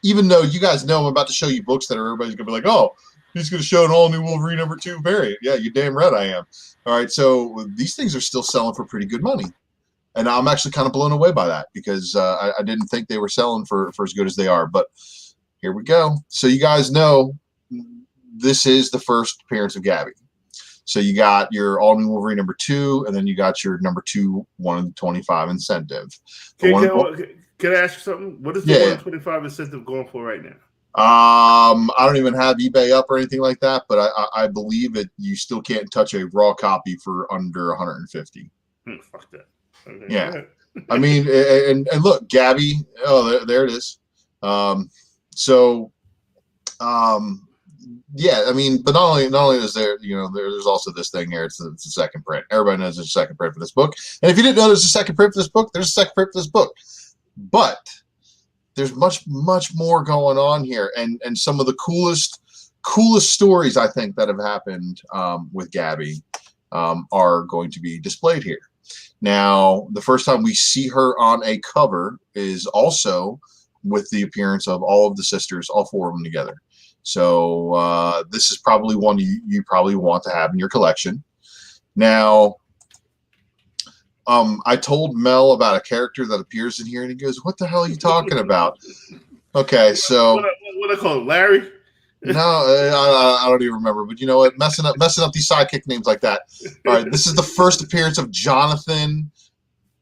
Even though you guys know I'm about to show you books that everybody's going to be like, oh, he's going to show an all-new Wolverine #2 variant. Yeah, you damn right I am. All right, so these things are still selling for pretty good money. And I'm actually kind of blown away by that, because I didn't think they were selling for as good as they are. But here we go. So you guys know this is the first appearance of Gabby. So you got your all new Wolverine number 2, and then you got your number 2 125 incentive. Can I ask you something? What is the 125 incentive going for right now? I don't even have eBay up or anything like that, but I believe it. You still can't touch a raw copy for under 150. Fuck that. Okay. Yeah, I mean, and look, Gabby. Oh, there it is. Yeah, I mean, but not only is there, there's also this thing here. It's a second print. Everybody knows there's a second print for this book. And if you didn't know there's a second print for this book, there's a second print for this book. But there's much more going on here, and some of the coolest stories I think that have happened with Gabby are going to be displayed here. Now, the first time we see her on a cover is also with the appearance of all of the sisters, all 4 of them together. So this is probably one you probably want to have in your collection. Now, I told Mel about a character that appears in here, and he goes, "What the hell are you talking about?" Okay, so what I call it, Larry? No, I don't even remember. But you know what? Messing up these sidekick names like that. All right, this is the first appearance of Jonathan,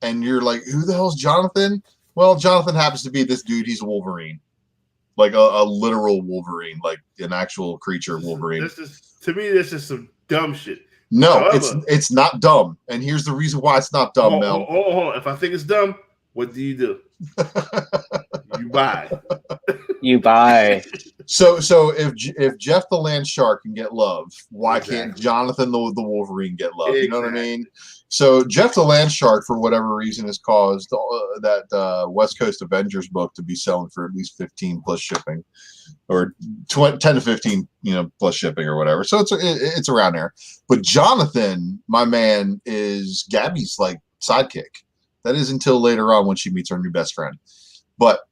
and you're like, "Who the hell's Jonathan?" Well, Jonathan happens to be this dude. He's a Wolverine, like a literal Wolverine, like an actual creature Wolverine. To me, this is some dumb shit. No, However, it's not dumb, and here's the reason why it's not dumb, Mel. Hold on. If I think it's dumb, what do? You buy. You buy. So if Jeff the Land Shark can get love, why can't Jonathan the Wolverine get love? You know what I mean? So Jeff the Land Shark, for whatever reason, has caused that West Coast Avengers book to be selling for at least 15 plus shipping, or 10 to 15, plus shipping or whatever. So it's around there. But Jonathan, my man, is Gabby's like sidekick. That is until later on when she meets her new best friend. But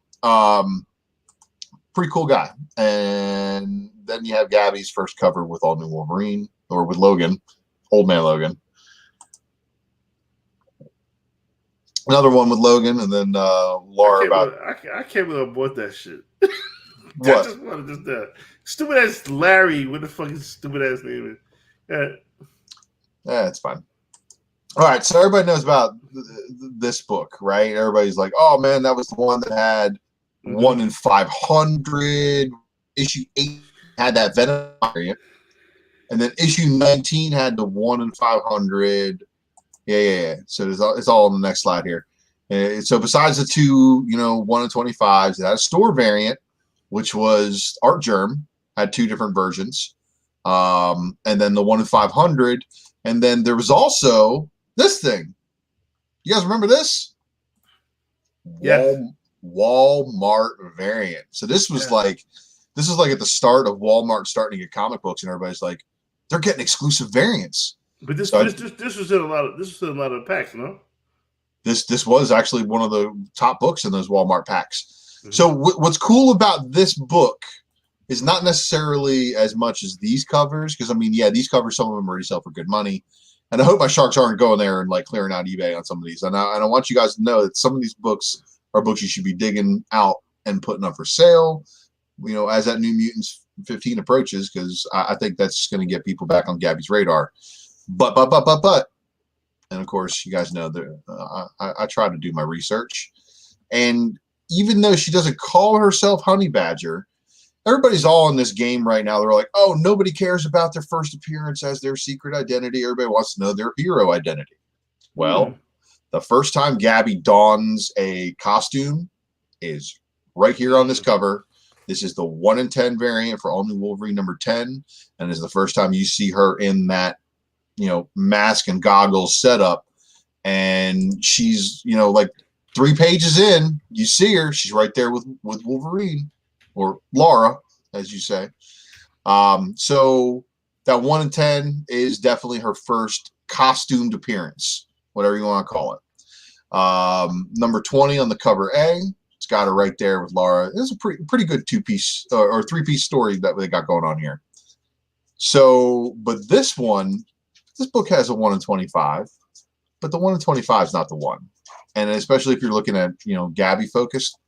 pretty cool guy. And then you have Gabby's first cover with all new Wolverine, or with Logan, Old Man Logan. Another one with Logan, and then Laura I can't believe I bought that shit. What? I just wanted that stupid ass Larry. What the fuck is stupid ass name is? Yeah, it's fine. All right, so everybody knows about this book, right? Everybody's like, "Oh man, that was the one that had 1 in 500." Issue 8 had that Venom variant, and then issue 19 had the 1 in 500. Yeah. So it's all on the next slide here. So besides the 2, 1 in 25s, it had a store variant, which was Art Germ, had 2 different versions, and then the 1 in 500, and then there was also this thing. You guys remember this? Yeah. Walmart variant. So this was like at the start of Walmart starting to get comic books, and everybody's like, they're getting exclusive variants. But this was in a lot of packs, no? This was actually one of the top books in those Walmart packs. Mm-hmm. So what's cool about this book is not necessarily as much as these covers, because these covers, some of them already sell for good money, and I hope my sharks aren't going there and like clearing out eBay on some of these. And I want you guys to know that some of these books are books you should be digging out and putting up for sale, as that New Mutants 15 approaches, because I think that's going to get people back on Gabby's radar. But, and of course, you guys know that I try to do my research. And even though she doesn't call herself Honey Badger, everybody's all in this game right now. They're like, oh, nobody cares about their first appearance as their secret identity. Everybody wants to know their hero identity. Well, the first time Gabby dons a costume is right here on this cover. This is the 1 in 10 variant for all new Wolverine number 10. And is the first time you see her in that, mask and goggles setup. And she's, like 3 pages in, you see her. She's right there with Wolverine, or Laura, as you say. So that 1 in 10 is definitely her first costumed appearance, whatever you want to call it. Number 20 on the cover A. It's got her right there with Laura. It's a pretty good 2-piece or 3-piece story that they got going on here. So, but this book has a 1 in 25, but the 1 in 25 is not the one. And especially if you're looking at, Gabby focused,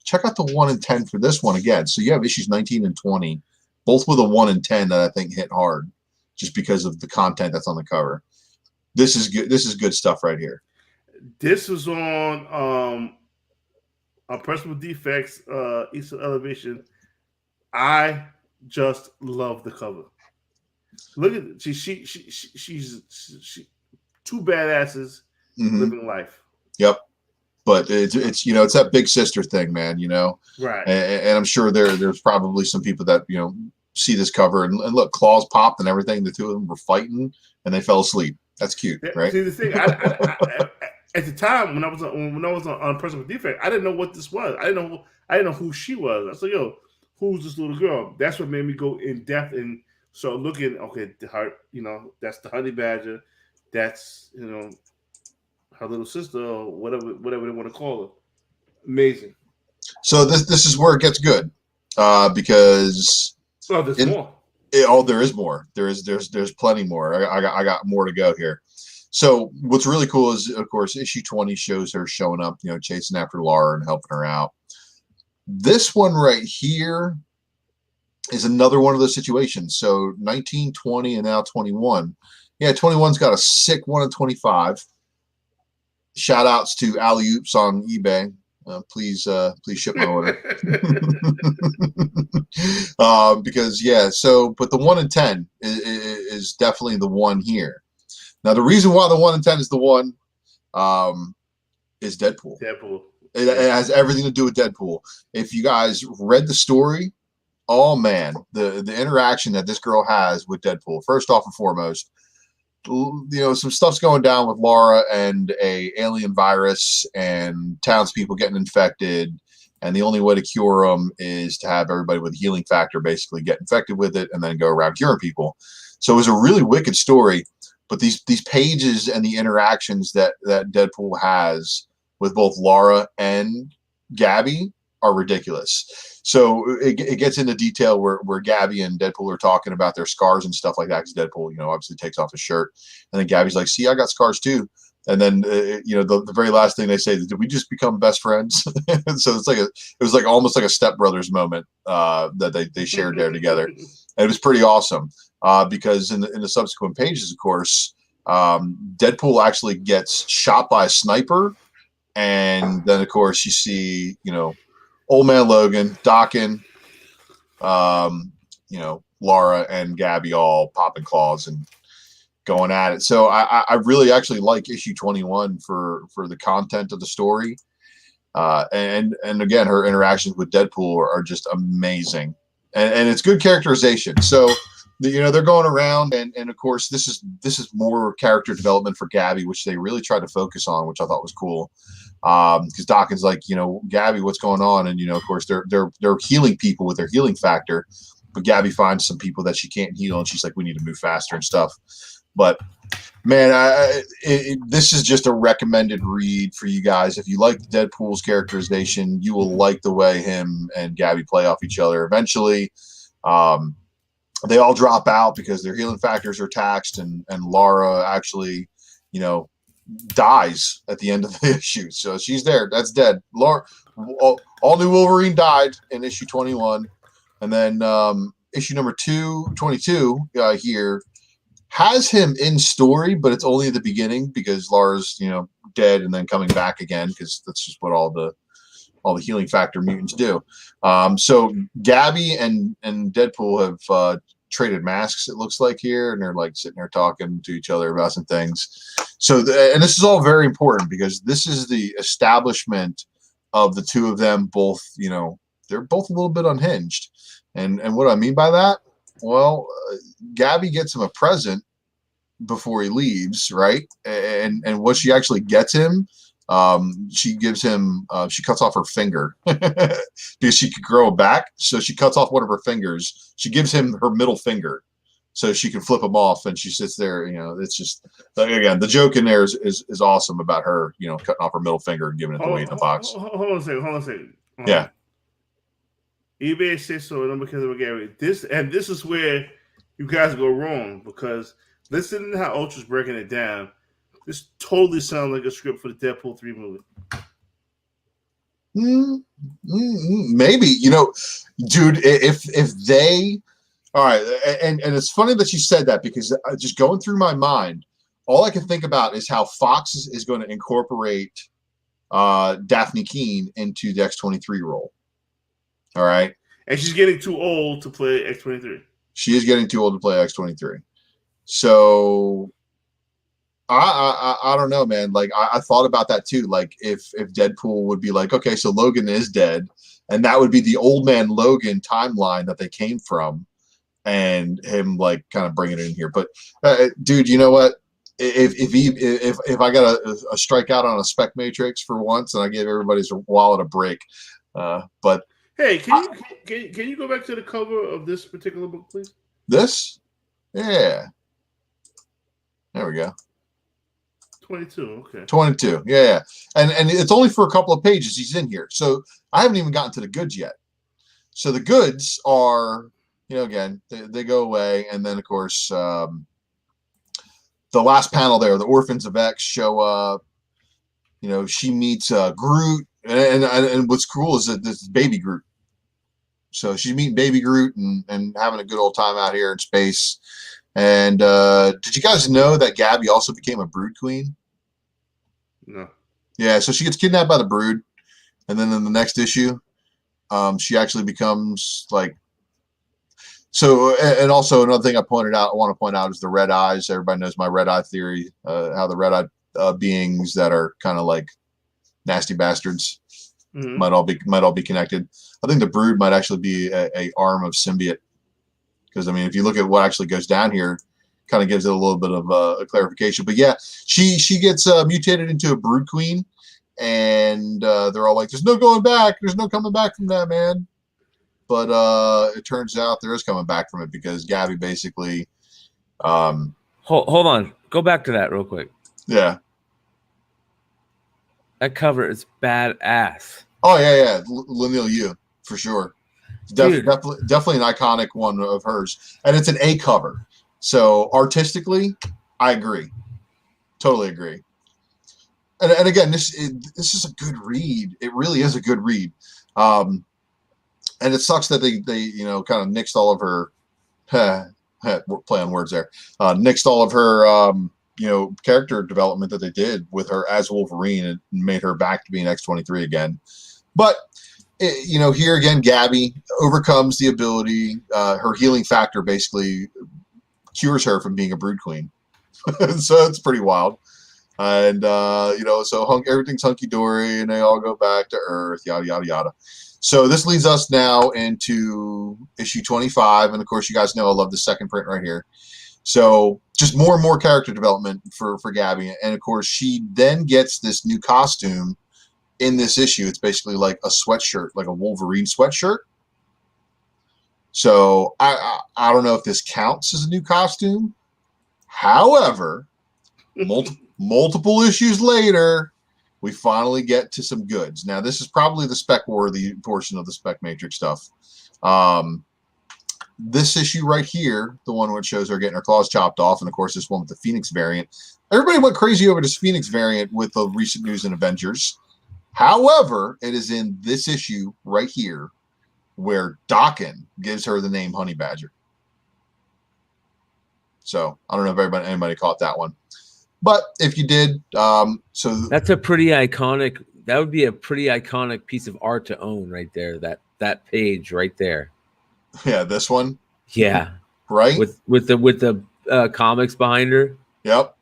check out the 1 in 10 for this one again. So you have issues 19 and 20 both with a 1 in 10 that I think hit hard, just because of the content that's on the cover. This is good. This is good stuff right here. This was on Personal Defects, Eastern Elevation. I just love the cover. Look at she's two badasses living life. Yep. But it's you know, it's that big sister thing, man, you know. Right. And I'm sure there's probably some people that, you know, see this cover and look, claws popped and everything. The two of them were fighting and they fell asleep. That's cute, right? See, the thing, I at the time when I was on Personal Defect, I didn't know what this was. I didn't know who she was. I was like, yo, who's this little girl? That's what made me go in depth and start looking. Okay, you know, that's the honey badger. That's, you know, her little sister or whatever they want to call her. Amazing. So this is where it gets good, because there's more. There is more. There's plenty more. I got more to go here. So what's really cool is, of course, issue 20 shows her showing up, you know, chasing after Laura and helping her out. This one right here is another one of those situations. So 19, 20, and now 21. Yeah, 21's got a sick 1 in 25. Shout outs to Alley Oops on eBay. Please ship my order. Because yeah, but the 1 in 10 is definitely the one here. Now the reason why the 1 in 10 is the one is Deadpool. It has everything to do with Deadpool. If you guys read the story, oh man, the interaction that this girl has with Deadpool. First off and foremost, you know, some stuff's going down with Laura and a alien virus and townspeople getting infected, and the only way to cure them is to have everybody with a healing factor basically get infected with it and then go around curing people. So it was a really wicked story, but these pages and the interactions that Deadpool has with both Laura and Gabby are ridiculous. So it gets into detail where Gabby and Deadpool are talking about their scars and stuff like that, because Deadpool, you know, obviously takes off his shirt, and then Gabby's like, see, I got scars too. And then you know, the very last thing they say is, did we just become best friends? So it was like almost like a stepbrothers moment that they shared there together, and it was pretty awesome, because in the subsequent pages, of course, Deadpool actually gets shot by a sniper, and then of course you see, you know, Old Man Logan, Drunken, you know, Laura and Gabby all popping claws and going at it. So I really actually like issue 21 for the content of the story. And again, her interactions with Deadpool are just amazing. And it's good characterization. So, you know, they're going around, and of course this is more character development for Gabby, which they really tried to focus on, which I thought was cool. Because Dawkins like, you know, Gabby, what's going on? And, you know, of course they're healing people with their healing factor, but Gabby finds some people that she can't heal, and she's like, we need to move faster and stuff. But man, this is just a recommended read for you guys. If you like Deadpool's characterization, you will like the way him and Gabby play off each other. Eventually, they all drop out because their healing factors are taxed, and Laura actually, you know, dies at the end of the issue. So she's there. That's dead. Laura, all new Wolverine died in issue 21. And then issue number 22 here has him in story, but it's only at the beginning because Laura's, you know, dead and then coming back again, because that's just what all the healing factor mutants do. So Gabby and Deadpool have traded masks, it looks like, here, and they're like sitting there talking to each other about some things. So and this is all very important, because this is the establishment of the two of them both, you know, they're both a little bit unhinged. And what do I mean by that? Well, Gabby gets him a present before he leaves, right? And what she actually gets him, she gives him, she cuts off her finger because she could grow it back. So she cuts off one of her fingers. She gives him her middle finger so she can flip him off, and she sits there. You know, it's just, again, the joke in there is awesome about her, you know, cutting off her middle finger and giving it away in the box. Hold on a second. Yeah. eBay says so, and because of Gary. This is where you guys go wrong, because listening to how Ultra's breaking it down, this totally sounds like a script for the Deadpool 3 movie. Maybe, you know, dude, if they All right, and it's funny that you said that because just going through my mind, all I can think about is how Fox is going to incorporate Daphne Keene into the X-23 role. All right, And she's getting too old to play X-23. She is getting too old to play X-23. So I don't know, man. Like I thought about that too. Like if Deadpool would be like, okay, so Logan is dead, and that would be the old man Logan timeline that they came from, and him like kind of bringing it in here. But dude, you know what? If I got a strikeout on a spec matrix for once, and I gave everybody's wallet a break, but hey, can you go back to the cover of this particular book, please? This, yeah, there we go. 22, okay. 22, yeah, and it's only for a couple of pages he's in here, so I haven't even gotten to the goods yet. So the goods are, again, they go away, and then of course the last panel there, the Orphans of X show up. She meets Groot, and what's cool is that this is Baby Groot. So she's meeting Baby Groot and having a good old time out here in space. And did you guys know that Gabby also became a Brood Queen? No. Yeah, so she gets kidnapped by the Brood, and then in the next issue, she actually becomes like. So, and also another thing I want to point out is the red eyes. Everybody knows my red eye theory. How the red eye beings that are kind of like nasty bastards might all be connected. I think the Brood might actually be a arm of symbiote. Because, I mean, if you look at what actually goes down here, kind of gives it a little bit of a clarification. But, yeah, she gets mutated into a Brood Queen, and they're all like, there's no going back. There's no coming back from that, man. But it turns out there is coming back from it because Gabby basically Hold on. Go back to that real quick. Yeah. That cover is badass. Oh, yeah. Lanil Yu, for sure. Definitely an iconic one of hers, and it's an A cover. So artistically, I agree, totally agree. And again, this is a good read. It really is a good read. And it sucks that they kind of nixed all of her. Play on words there. Nixed all of her character development that they did with her as Wolverine and made her back to being X-23 again. But here again, Gabby overcomes the ability. Her healing factor basically cures her from being a Brood Queen. So it's pretty wild. And, so everything's hunky-dory, and they all go back to Earth, yada, yada, yada. So this leads us now into issue 25. And, of course, you guys know I love the second print right here. So just more and more character development for Gabby. And, of course, she then gets this new costume. In this issue, it's basically like a sweatshirt, like a Wolverine sweatshirt. So I don't know if this counts as a new costume. However, multiple issues later, we finally get to some goods. Now, this is probably the spec-worthy portion of the spec matrix stuff. This issue right here, the one which shows her getting her claws chopped off, and of course this one with the Phoenix variant. Everybody went crazy over this Phoenix variant with the recent news in Avengers. However, it is in this issue right here where Drunken gives her the name Honey Badger. So I don't know if anybody caught that one, but if you did, so that's a pretty iconic. That would be a pretty iconic piece of art to own right there. That page right there. Yeah, this one. Yeah, right. With the comics behind her. Yep.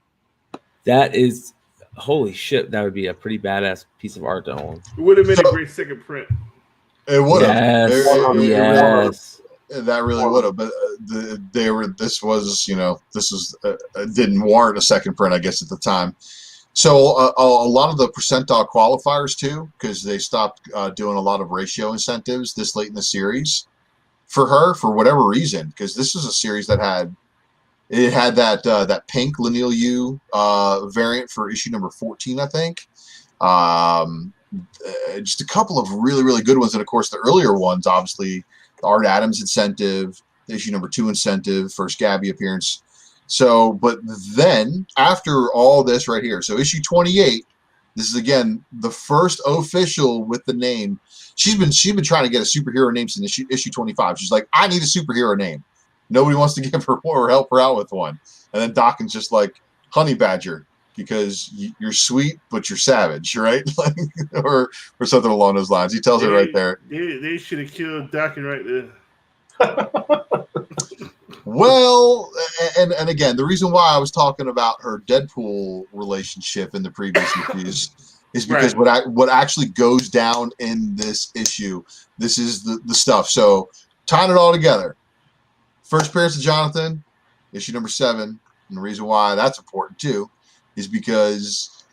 That is. Holy shit, that would be a pretty badass piece of art to own. It would have been a great second print. It would have. Yes. That really would have. But this didn't warrant a second print, I guess, at the time. So a lot of the percentile qualifiers too, because they stopped doing a lot of ratio incentives this late in the series for her for whatever reason, because this is a series that had that pink Lanil Yu variant for issue number 14, I think. Just a couple of really, really good ones. And, of course, the earlier ones, obviously, the Art Adams incentive, the issue number 2 incentive, first Gabby appearance. So, but then, after all this right here, so issue 28, this is, again, the first official with the name. She's been trying to get a superhero name since issue 25. She's like, I need a superhero name. Nobody wants to give her or help her out with one. And then Dawkins just like, honey badger, because you're sweet, but you're savage, right? Like, or something along those lines. He tells her right there. They should have killed Dawkins right there. Well, and again, the reason why I was talking about her Deadpool relationship in the previous issues is because what actually goes down in this issue, this is the stuff. So tying it all together, first appearance of Jonathan, issue number 7, and the reason why that's important too is because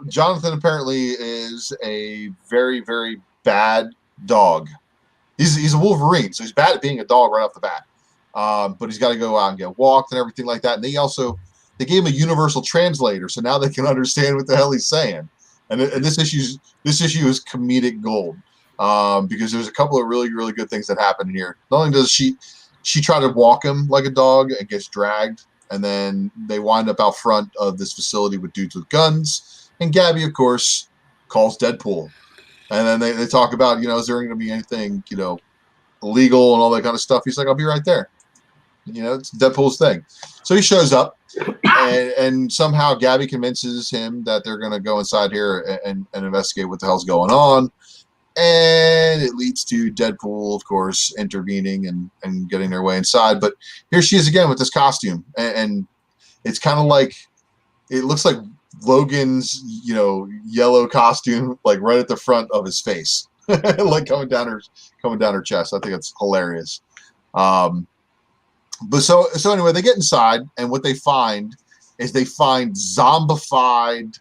Jonathan apparently is a very, very bad dog. He's a Wolverine, so he's bad at being a dog right off the bat. But he's got to go out and get walked and everything like that. And they gave him a universal translator, so now they can understand what the hell he's saying. And this issue is comedic gold because there's a couple of really, really good things that happen here. Not only does she try to walk him like a dog and gets dragged, and then they wind up out front of this facility with dudes with guns. And Gabby, of course, calls Deadpool. And then they talk about, is there going to be anything, illegal and all that kind of stuff. He's like, I'll be right there. It's Deadpool's thing. So he shows up, and somehow Gabby convinces him that they're going to go inside here and investigate what the hell's going on. And it leads to Deadpool, of course, intervening and getting their way inside. But here she is again with this costume. And it's kind of like, it looks like Logan's, yellow costume, like right at the front of his face, like coming down her chest. I think it's hilarious. But so anyway, they get inside, and what they find is zombified,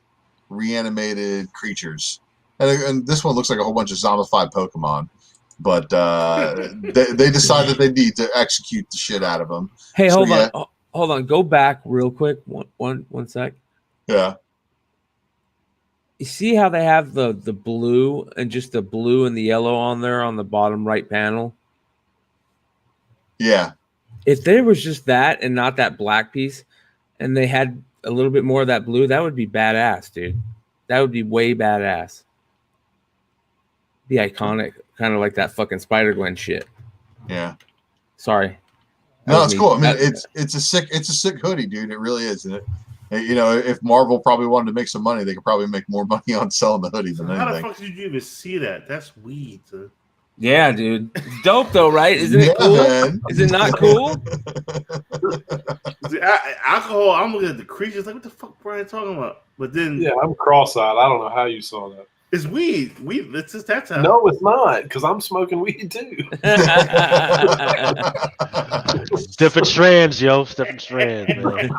reanimated creatures. And this one looks like a whole bunch of zombified Pokemon. But they decide that they need to execute the shit out of them. Hey, hold on. Go back real quick. One sec. Yeah. You see how they have the blue and just the blue and the yellow on there on the bottom right panel? Yeah. If there was just that and not that black piece, and they had a little bit more of that blue, that would be badass, dude. That would be way badass. Be iconic, kind of like that fucking Spider-Gwen shit. Yeah. Sorry. No, it's cool. I mean, it's a sick hoodie, dude. It really is, isn't it? If Marvel probably wanted to make some money, they could probably make more money on selling the hoodie than anything. How the fuck did you even see that? That's weed. Yeah, dude. It's dope though, right? Isn't it cool? Man. Is it not cool? Alcohol, I'm looking at the creatures like, what the fuck Brian talking about? But then I'm cross-eyed. I don't know how you saw that. It's weed. It's just that time. No, it's not, because I'm smoking weed too. Different strands, yo. Different strands, man.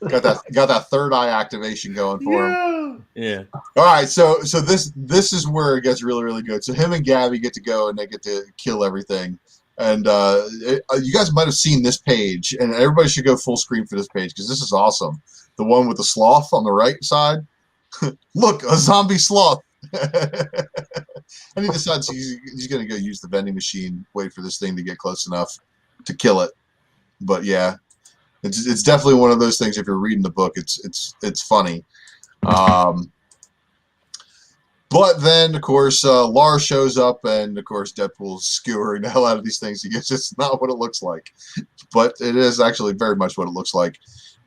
Got that third eye activation going for him. Yeah. All right, so this is where it gets really, really good. So him and Gabby get to go and they get to kill everything. And you guys might have seen this page, and everybody should go full screen for this page because this is awesome. The one with the sloth on the right side. Look, a zombie sloth. And he decides he's going to go use the vending machine, wait for this thing to get close enough to kill it. But yeah, it's definitely one of those things. If you're reading the book, it's funny. But then, of course, Lars shows up, and of course, Deadpool's skewering the hell out of these things. It's just not what it looks like, but it is actually very much what it looks like.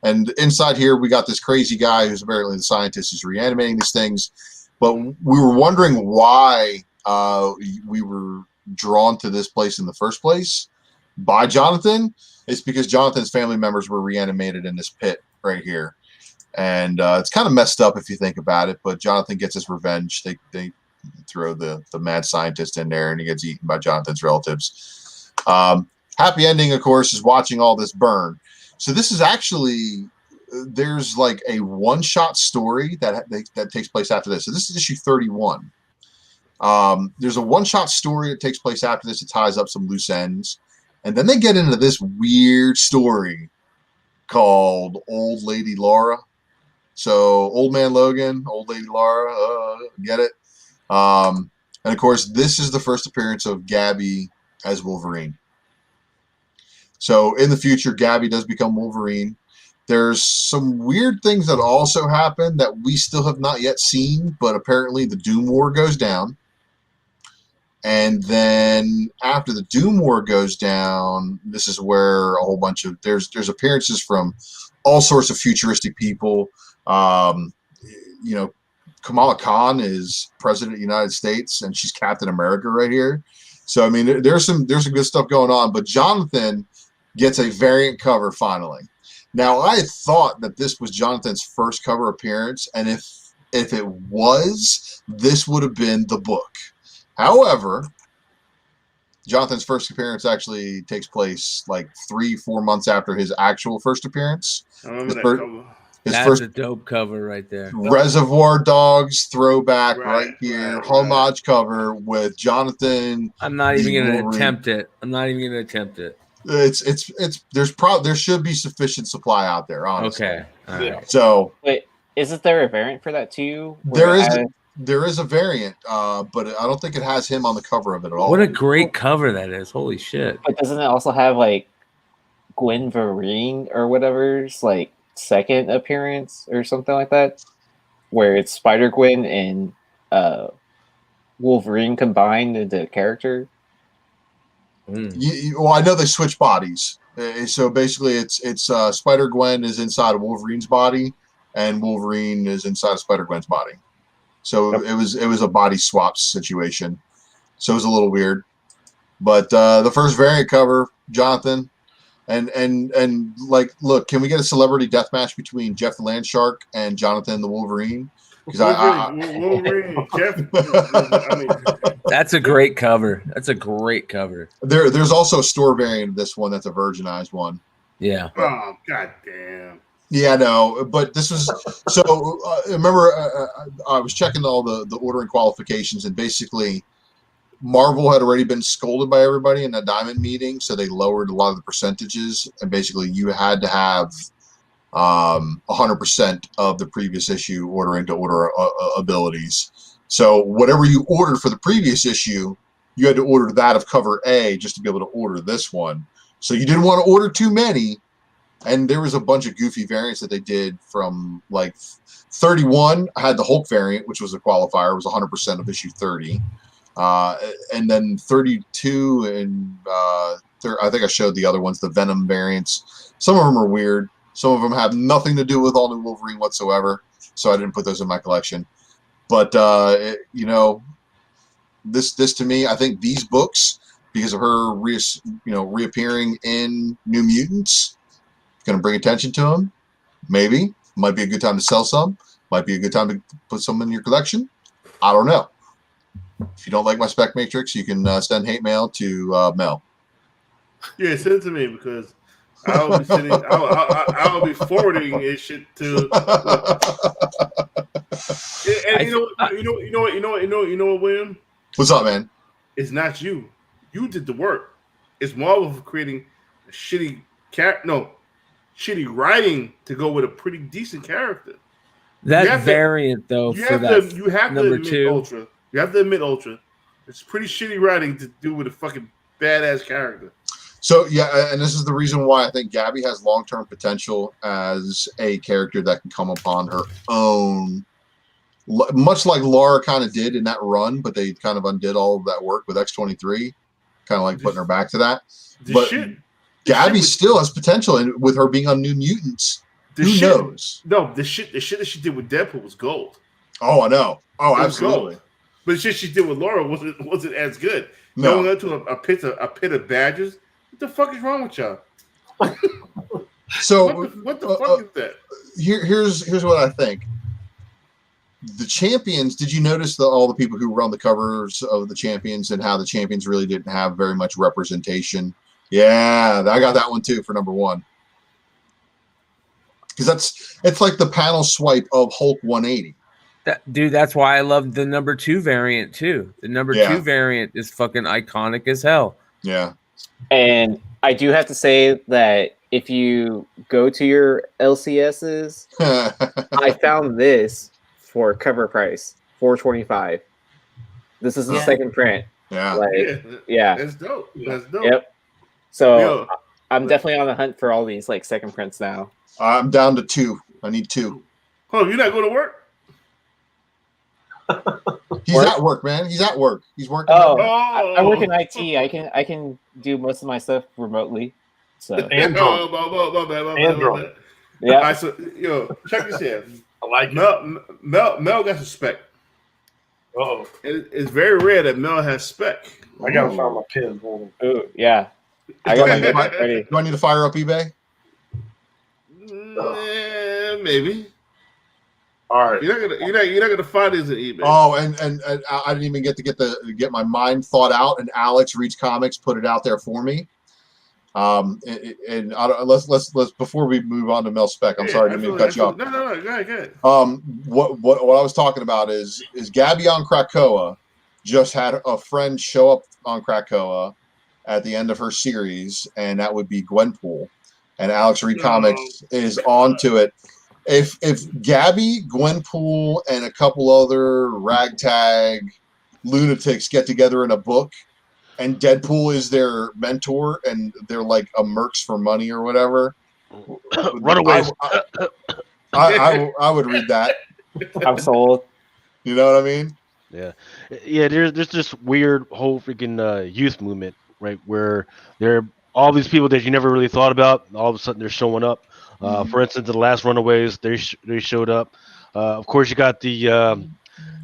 And inside here, we got this crazy guy who's apparently the scientist who's reanimating these things. But we were wondering why we were drawn to this place in the first place by Jonathan. It's because Jonathan's family members were reanimated in this pit right here. And it's kind of messed up if you think about it, but Jonathan gets his revenge. They throw the mad scientist in there, and he gets eaten by Jonathan's relatives. Happy ending, of course, is watching all this burn. So this is actually, there's like a one-shot story that takes place after this. So this is issue 31. There's a one-shot story that takes place after this. It ties up some loose ends. And then they get into this weird story called Old Lady Laura. So Old Man Logan, Old Lady Laura, get it? And of course, this is the first appearance of Gabby as Wolverine. So in the future, Gabby does become Wolverine. There's some weird things that also happen that we still have not yet seen, but apparently the Doom War goes down. And then after the Doom War goes down, this is where a whole bunch of there's appearances from all sorts of futuristic people. You know, Kamala Khan is president of the United States, and she's Captain America right here. So I mean, there's some good stuff going on. But Jonathan gets a variant cover finally. Now I thought that this was Jonathan's first cover appearance, and if it was, this would have been the book. However, Jonathan's first appearance actually takes place like 3-4 months after his actual first appearance. I remember that cover. That's a dope cover right there. Reservoir Dogs throwback right here, right. homage cover with Jonathan. I'm not even going to Wolverine. attempt it. I'm not even going to attempt it. There should be sufficient supply out there, honestly. Okay. All right. So Wait, isn't there a variant for that too? There is a variant, but I don't think it has him on the cover of it at all. What a great cover that is. Holy shit. But doesn't it also have like Gwen Vereen or whatever's like second appearance or something like that? Where it's Spider-Gwen and Wolverine combined into a character? Well, I know they switch bodies. So basically it's Spider-Gwen is inside of Wolverine's body, and Wolverine is inside of Spider-Gwen's body. So it was a body swap situation. So it was a little weird. But the first variant cover, Jonathan, and like, look, can we get a celebrity death match between Jeff the Landshark and Jonathan the Wolverine? Because Wolverine, Jeff. I mean, that's a great cover. That's a great cover. There's also a store variant of this one that's a virginized one. Yeah. Oh, goddamn. Yeah, no, but this was so. Remember, I was checking all the ordering qualifications, and basically, Marvel had already been scolded by everybody in the Diamond meeting, so they lowered a lot of the percentages, and basically, you had to have 100% of the previous issue ordering to order abilities. So whatever you ordered for the previous issue, you had to order that of cover A just to be able to order this one. So you didn't want to order too many. And there was a bunch of goofy variants that they did from like 31 had the Hulk variant, which was a qualifier. It was 100% of issue 30. And then 32 and I think I showed the other ones, the Venom variants. Some of them are weird. Some of them have nothing to do with All New Wolverine whatsoever. So I didn't put those in my collection. But, this to me, I think these books, because of her reappearing in New Mutants, going to bring attention to them. Maybe. Might be a good time to sell some. Might be a good time to put some in your collection. I don't know. If you don't like my spec matrix, you can send hate mail to Mel. Yeah, send it to me because I will be sending. I will be forwarding this shit to. And you know what, William? What's up, man? It's not you. You did the work. It's Marvel for creating a shitty shitty writing to go with a pretty decent character. That variant, though, you for have that you have number to admit two. Ultra. You have to admit Ultra. It's pretty shitty writing to do with a fucking badass character. So, yeah, and this is the reason why I think Gabby has long-term potential as a character that can come upon her own, much like Laura kind of did in that run, but they kind of undid all of that work with X-23, kind of like putting her back to that. But Gabby still has potential, and with her being on New Mutants, who knows? No, the shit that she did with Deadpool was gold. Oh, I know. Oh, absolutely. Gold. But the shit she did with Laura wasn't as good. No. Going into a pit of badgers. What the fuck is wrong with y'all? So what the fuck is that? Here's what I think. The Champions. Did you notice all the people who were on the covers of the Champions and how the Champions really didn't have very much representation? Yeah, I got that one too for number one. Because it's like the panel swipe of Hulk 180. That's why I love the number 2 variant too. The number 2 variant is fucking iconic as hell. Yeah. And I do have to say that if you go to your LCSs, I found this for cover price, $4.25. This is the second print. Yeah. That's dope. That's dope. Yep. So I'm definitely on the hunt for all these like second prints now. I'm down to 2. I need 2. Oh, you're not going to work? He's Work? at work, man. He's at work. He's working. Oh, right now. I work in IT. I can do most of my stuff remotely. So And drunk. And drunk. All yeah, right, so check this out. I like it. Mel got some spec. Uh-oh. It's very rare that Mel has spec. I gotta find my pen. Hold on. ooh, yeah. I got my notes ready. Do I need to fire up eBay? Maybe. All right. You're not gonna find these at eBay. Oh, and I didn't even get my mind thought out. And Alex Reach Comics put it out there for me. And let's before we move on to Mel Spec. I'm sorry, I didn't mean to cut you off. No, go ahead. What I was talking about is Gabby on Krakoa just had a friend show up on Krakoa at the end of her series, and that would be Gwenpool. And Alex Reed Comics is on to it. If Gabby, Gwenpool, and a couple other ragtag lunatics get together in a book, and Deadpool is their mentor, and they're like a mercs for money or whatever, Runaways. I would read that. I'm sold. You know what I mean? Yeah. There's this weird whole freaking youth movement, right? Where there are all these people that you never really thought about. All of a sudden, they're showing up. For instance, the last Runaways, they showed up. Of course, you got the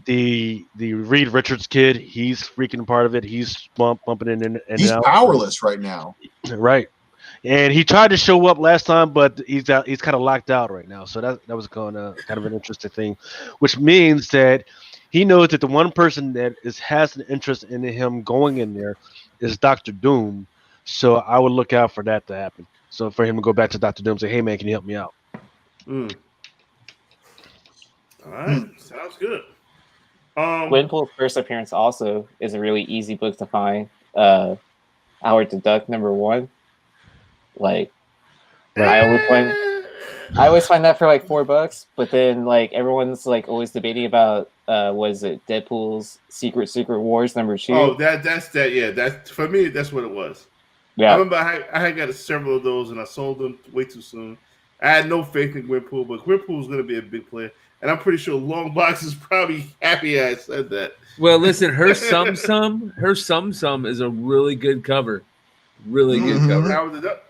Reed Richards kid. He's freaking part of it. He's bumping in and He's out. powerless right now. Right. And he tried to show up last time, but he's kind of locked out right now. So that was kind of an interesting thing, which means that he knows that the one person that has an interest in him going in there is Dr. Doom. So I would look out for that to happen. So for him to go back to Dr. Doom and say, "Hey man, can you help me out?" All right, sounds good. Gwenpool's first appearance also is a really easy book to find. Howard the Duck #1. Like, I always find that for like $4, but then like everyone's like always debating about was it Deadpool's Secret Wars #2? Oh, that's that. Yeah, that's for me. That's what it was. Yeah. I remember I had got several of those and I sold them way too soon. I had no faith in Gwenpool, but Gwenpool is going to be a big player, and I'm pretty sure Longbox is probably happy I said that. Well, listen, her Sum Sum is a really good cover. Really good cover. Howard the Duck.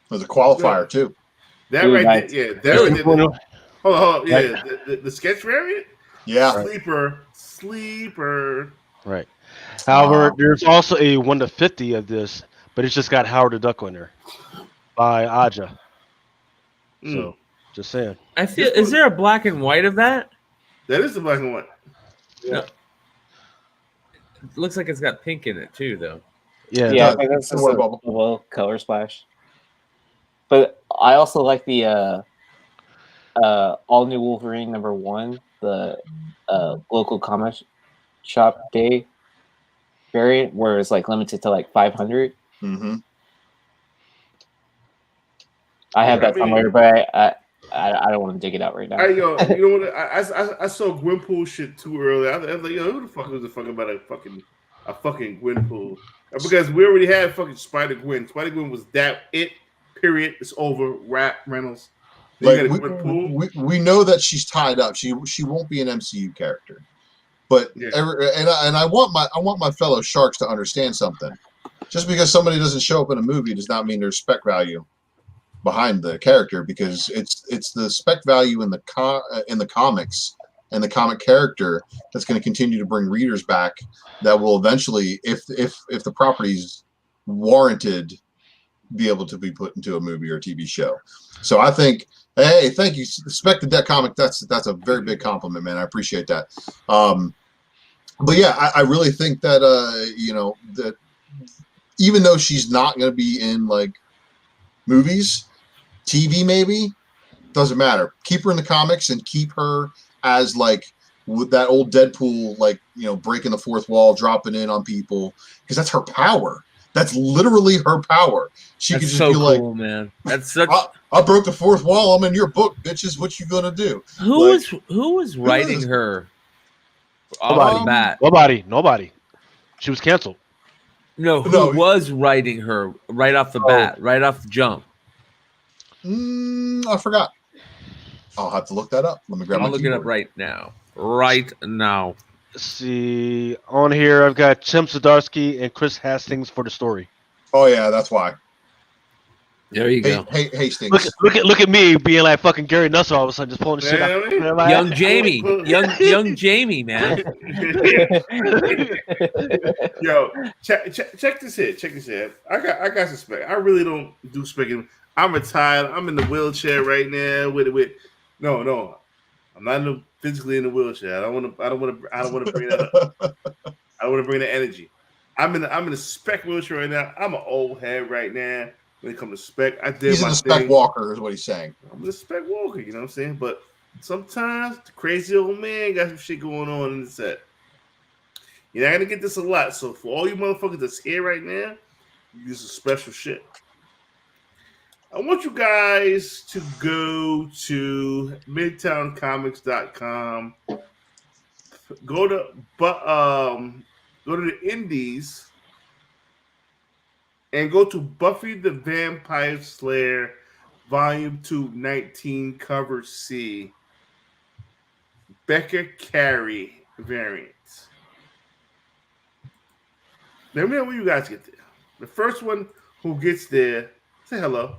There's a qualifier too. That right there, yeah. That right there. Hold on. Yeah, the sketch variant. Yeah. Sleeper. Right. However, there's also a 1/50 of this, but it's just got Howard the Duck on there by Aja. So, just saying. I feel. Is there a black and white of that? That is the black and white. Yeah. No. It looks like it's got pink in it too, though. Yeah, I think that's Don't just worry, a Bubba. little color splash. But I also like the All New Wolverine #1, the local comic shop day variant, where it's like limited to like 500. Mm-hmm. I have that somewhere, but I don't want to dig it out right now. You know what? I saw Gwenpool shit too early. I was like, yo, who the fuck was fucking about a fucking Gwenpool? Because we already had fucking Spider Gwen. Spider Gwen was that it. Period. It's over. Rap Reynolds. Like, we know that she's tied up. She won't be an MCU character. But I want my fellow sharks to understand something. Just because somebody doesn't show up in a movie does not mean there's spec value behind the character, because it's the spec value in the comics and the comic character that's going to continue to bring readers back, that will eventually, if the property's warranted, be able to be put into a movie or a TV show. So I think, hey, thank you, Spec the Deck comic. That's a very big compliment, man. I appreciate that. But yeah, I really think that that even though she's not going to be in like movies, TV maybe, doesn't matter. Keep her in the comics and keep her as like with that old Deadpool, like, breaking the fourth wall, dropping in on people, because that's her power. That's literally her power. She could just so be cool, like, man. That's such. I broke the fourth wall. I'm in your book, bitches. What you gonna do? Who was writing her? Off the bat. Nobody. She was canceled. No, who was writing her right off the bat, right off the jump? I forgot. I'll have to look that up. Let me grab. I'll look it up right now. Right now. Let's see. On here, I've got Tim Zdarsky and Chris Hastings for the story. Oh yeah, that's why. There you go. Hastings. Look at me being like fucking Gary Nussel all of a sudden, just pulling the shit out. Young Jamie, young Jamie, man. Yo, check this here. Check this here. I got some spec. I really don't do specking. I'm retired. I'm in the wheelchair right now. No. I'm not physically in the wheelchair. I don't want to bring that up. I don't want to bring the energy. I'm in a spec wheelchair right now. I'm an old head right now. When it comes to spec, He's in the spec walker, is what he's saying. I'm the spec walker, you know what I'm saying? But sometimes the crazy old man got some shit going on in the set. You're not gonna get this a lot. So for all you motherfuckers that's here right now, use some special shit. I want you guys to go to midtowncomics.com. Go to the indies. And go to Buffy the Vampire Slayer, Volume 2, 19, Cover C. Becca Carey variant. Let me know when you guys get there. The first one who gets there, say hello.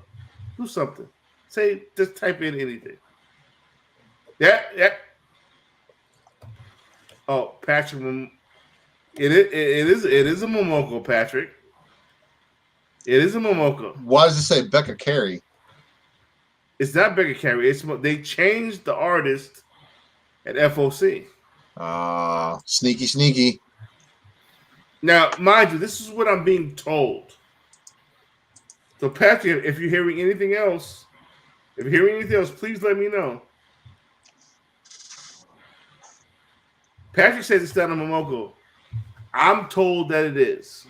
Do something. Just type in anything. Yeah. Oh, Patrick. It is a Momoko, Patrick. It is a Momoko. Why does it say Becca Carey? It's not Becca Carey. They changed the artist at FOC. Sneaky. Now, mind you, this is what I'm being told. So, Patrick, if you're hearing anything else, please let me know. Patrick says it's not a Momoko. I'm told that it is.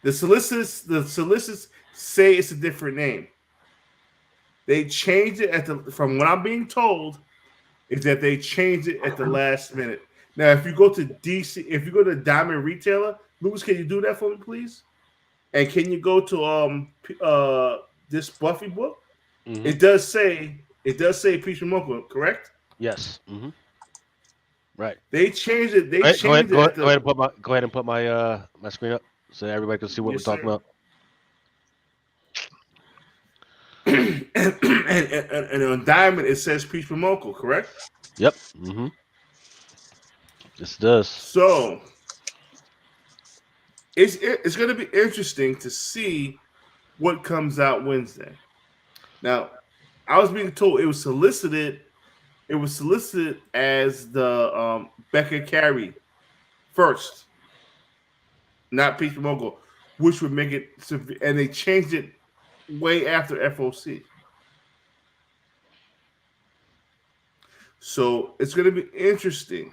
The solicitors say it's a different name. They changed it from what I'm being told is that they changed it at the last minute. Now, if you go to Diamond Retailer, Louis, can you do that for me, please? And can you go to this Buffy book? Mm-hmm. It does say Peach Momoko, correct? Yes. Mm-hmm. Right. They changed it. Go ahead and put my my screen up so everybody can see what we're talking about. and on Diamond it says Peach Momoko, correct? Yep. Mm-hmm. This does. So it's going to be interesting to see what comes out Wednesday. Now, I was being told it was solicited as the Becca Carey first, not Peach Momoko, which would make it severe, and they changed it way after FOC. So it's going to be interesting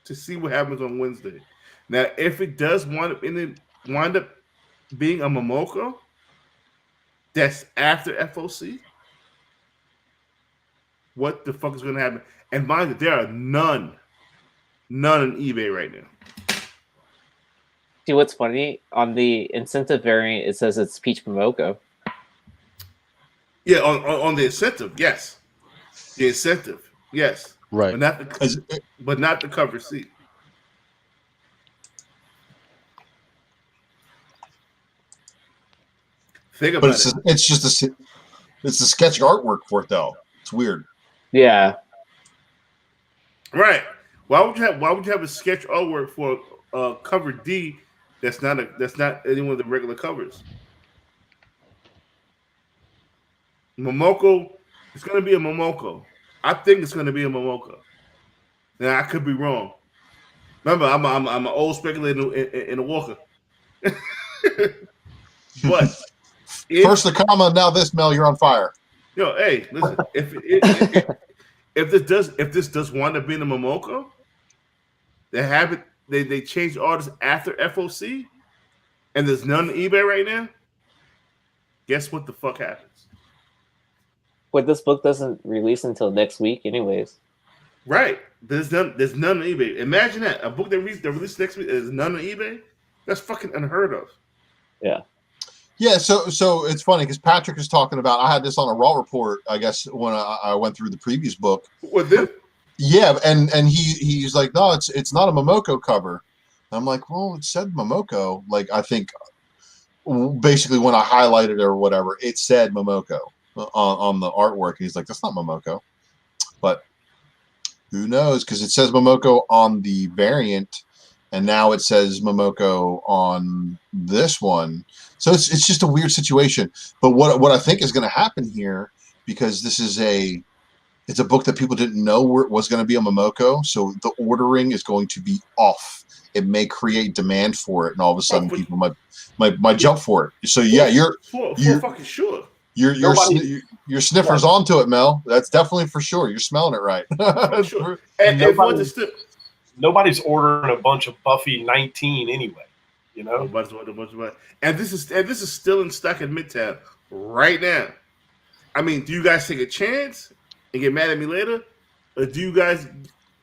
to see what happens on Wednesday. Now, if it does wind up being a Momoko, that's after FOC. What the fuck is going to happen? And mind you, there are none on eBay right now. See what's funny? On the incentive variant, it says it's Peach Momoko. Yeah, on the incentive, yes. The incentive, yes. Right. But not the cover C. Think about it. It's the sketch artwork for it though. It's weird. Yeah. Right. Why would you have a sketch artwork for cover D that's not any one of the regular covers? Momoko, it's gonna be a Momoko. I think it's gonna be a Momoko. Now I could be wrong. Remember, I'm an old speculator in a Walker. But first the comma, now this, Mel, you're on fire. Yo, hey, listen. If this does wind up being a Momoko, they changed artists after FOC, and there's none on eBay right now. Guess what the fuck happens? But this book doesn't release until next week, anyways. Right. There's none on eBay. Imagine that. A book that released next week is none on eBay. That's fucking unheard of. Yeah. Yeah, so it's funny because Patrick is talking about. I had this on a Raw report, I guess, when I went through the previous book. What this? Yeah, and he's like, no, it's not a Momoko cover. I'm like, well, it said Momoko. Like, I think basically when I highlighted it or whatever, it said Momoko on the artwork. And he's like, that's not Momoko. But who knows? Because it says Momoko on the variant, and now it says Momoko on this one. So it's just a weird situation. But what I think is going to happen here, because this is it's a book that people didn't know was going to be a Momoko, so the ordering is going to be off. It may create demand for it, and all of a sudden people might jump for it. So yeah, you're fucking sure. Your sniffer's onto it, Mel. That's definitely for sure. You're smelling it right. Sure. Nobody's ordering a bunch of Buffy 19 anyway. You know, and this is still in stock in Midtown right now. I mean, do you guys take a chance and get mad at me later, or do you guys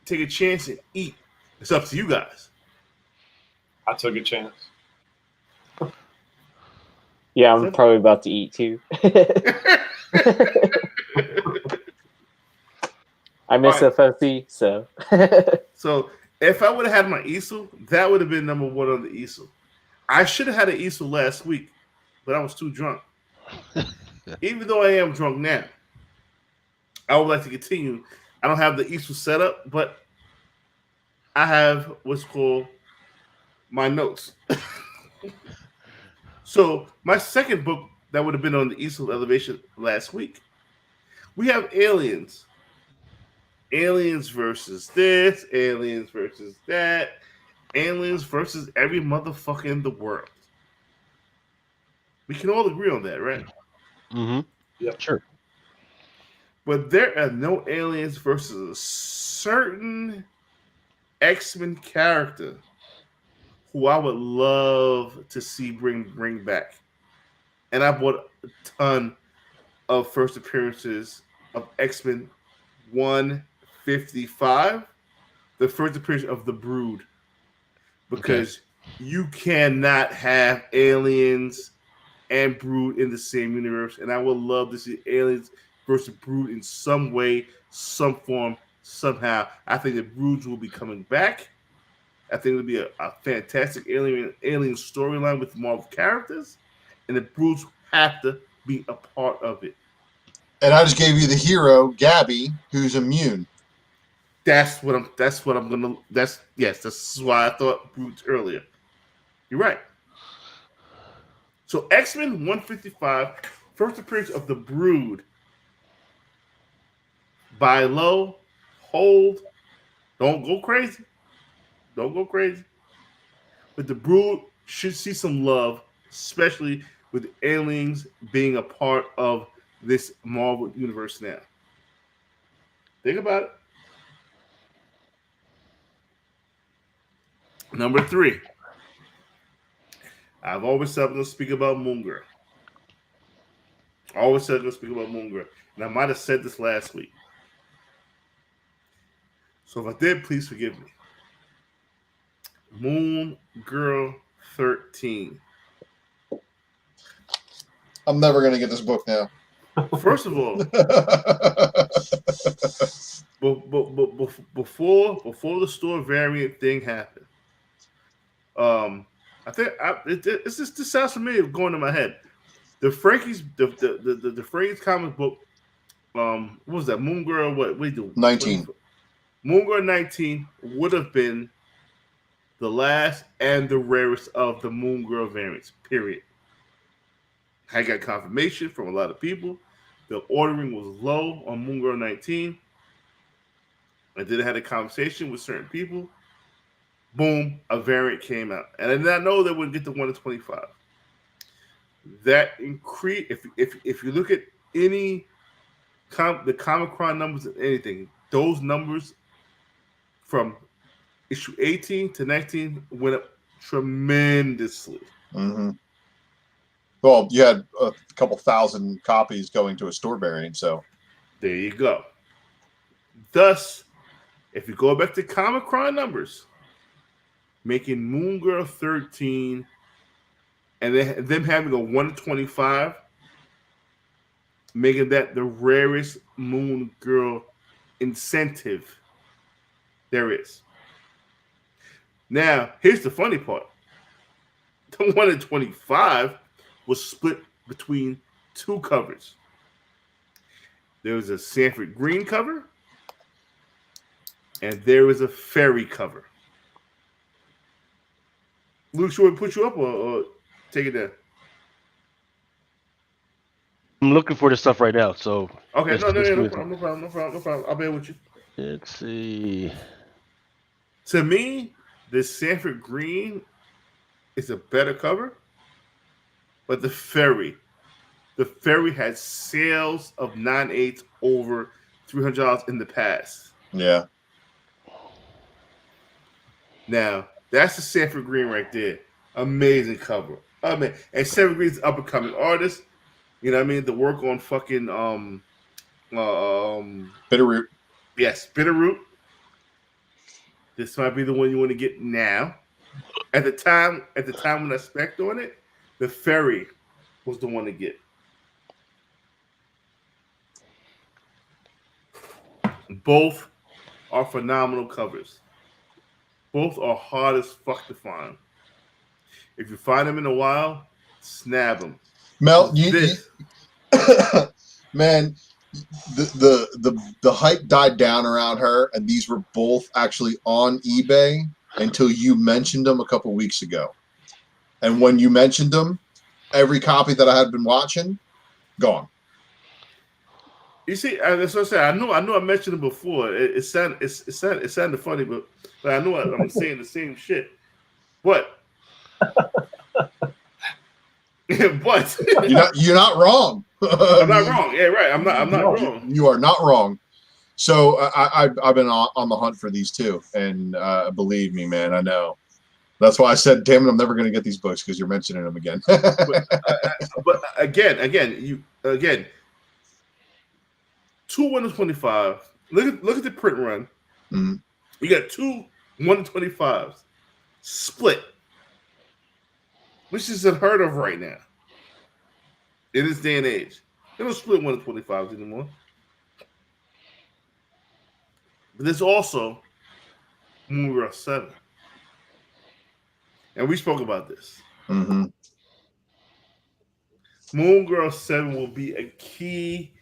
take a chance and eat? It's up to you guys. I took a chance. Yeah, I'm probably about to eat too. I miss FFC, so. So if I would have had my easel, that would have been number one on the easel. I should have had an easel last week, but I was too drunk. Even though I am drunk now, I would like to continue. I don't have the easel set up, but I have what's called my notes. So my second book that would have been on the easel elevation last week, we have Aliens. Aliens versus this, aliens versus that, aliens versus every motherfucker in the world. We can all agree on that, right? Mm-hmm. Yep. Sure. But there are no aliens versus a certain X-Men character who I would love to see bring back. And I bought a ton of first appearances of X-Men 155, the first appearance of the Brood. Because you cannot have aliens and Brood in the same universe. And I would love to see aliens versus Brood in some way, some form, somehow. I think the Broods will be coming back. I think it'll be a fantastic alien storyline with Marvel characters. And the Broods have to be a part of it. And I just gave you the hero, Gabby, who's immune. That's why I thought Broods earlier. You're right. So X-Men 155, first appearance of the Brood. Buy low, hold, don't go crazy. Don't go crazy. But the Brood should see some love, especially with aliens being a part of this Marvel universe now. Think about it. Number 3. I've always said I'm going to speak about Moon Girl. And I might have said this last week. So if I did, please forgive me. Moon Girl 13. I'm never going to get this book now. First of all, before the store variant thing happened, I think this sounds familiar going in my head. The Frankie's the Frankie's comic book. What was that? Moon Girl. What we do? 19. Moon Girl 19 would have been the last and the rarest of the Moon Girl variants. Period. I got confirmation from a lot of people. The ordering was low on Moon Girl 19. I did have a conversation with certain people. Boom, a variant came out. And I did not know they would get to 1 to 25. That increase, if you look at any the Comic-Con numbers of anything, those numbers from issue 18 to 19 went up tremendously. Mm-hmm. Well, you had a couple thousand copies going to a store variant, so there you go. Thus, if you go back to Comic-Con numbers, making Moon Girl 13 and them having a 1 to 25, making that the rarest Moon Girl incentive There is. Now, here's the funny part. The 1 in 25 was split between two covers. There was a Sanford Green cover, and there was a Ferry cover. Luke, should we put you up or take it down? I'm looking for this stuff right now. So Okay, let's- no let's- problem. I'll bear with you. Let's see. To me, this Sanford Green is a better cover, but the Ferry had sales of 9/8 over $300 in the past. Yeah. Now, that's the Sanford Green right there. Amazing cover. I mean, and Sanford Green's an up-and-coming artist. You know what I mean? The work on fucking Bitterroot. yes, Bitterroot. This might be the one you want to get now. At the time when I spec'd on it, the Ferry was the one to get. Both are phenomenal covers. Both are hard as fuck to find. If you find them in a while, snab them. Mel, man, the hype died down around her, and these were both actually on eBay until you mentioned them a couple weeks ago. And when you mentioned them, every copy that I had been watching, gone. You see, that's what I said. I know. I mentioned it before. It sounded funny, but I know I'm saying the same shit. But but You're not wrong. I'm not wrong. Yeah, right. I'm not wrong. You are not wrong. So I've been on the hunt for these too, and believe me, man, I know. That's why I said, "Damn it, I'm never going to get these books because you're mentioning them again." but again, 2 1 to 25. Look at the print run. Mm-hmm. You got 2 1 to 25s split, which is unheard of right now in this day and age. They don't split 1 to 25s anymore. But there's also Moon Girl 7. And we spoke about this. Mm-hmm. Moon Girl 7 will be a key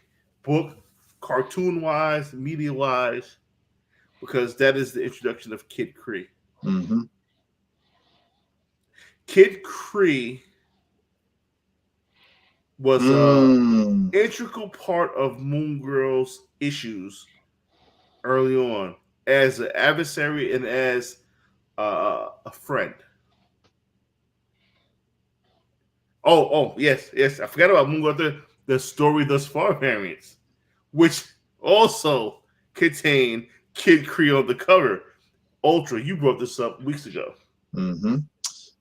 book, cartoon-wise, media-wise, because that is the introduction of Kid Kree. Mm-hmm. Kid Kree was an integral part of Moon Girl's issues early on as an adversary and as a friend. Oh, yes. I forgot about Moon Girl, the story thus far variants, which also contain Kid Kree on the cover. Ultra, you brought this up weeks ago. Mm-hmm.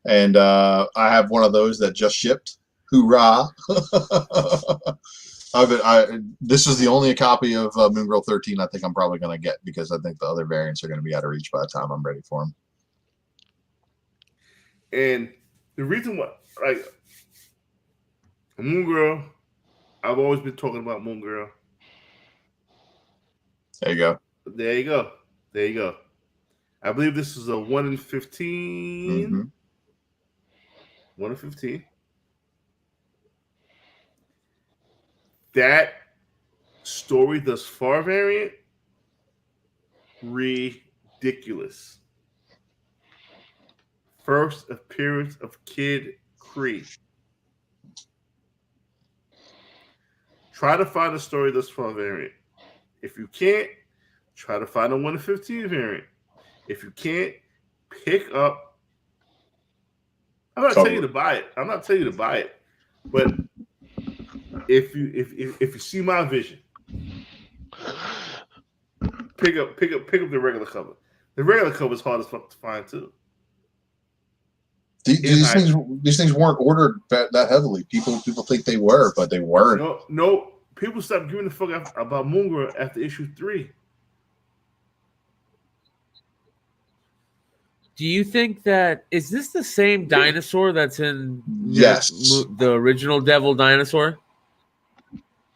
And I have one of those that just shipped. Hoorah! This is the only copy of Moon Girl 13 I think I'm probably going to get because I think the other variants are going to be out of reach by the time I'm ready for them. And the reason why, like, Moon Girl, I've always been talking about Moon Girl. There you go. There you go. I believe this is a 1 in 15. Mm-hmm. 1 in 15. That story thus far variant, ridiculous. First appearance of Kid Kree. Try to find a story thus far variant. If you can't, try to find a 1 in 15 variant. If you can't, pick up. I'm not telling you to buy it. But if you see my vision, pick up the regular cover. The regular cover is hard as fuck to find too. These things weren't ordered that heavily. People think they were, but they weren't. No. People stopped giving a fuck about Moon Girl after issue 3. Do you think that is this the same dinosaur that's in Yes. the original Devil Dinosaur?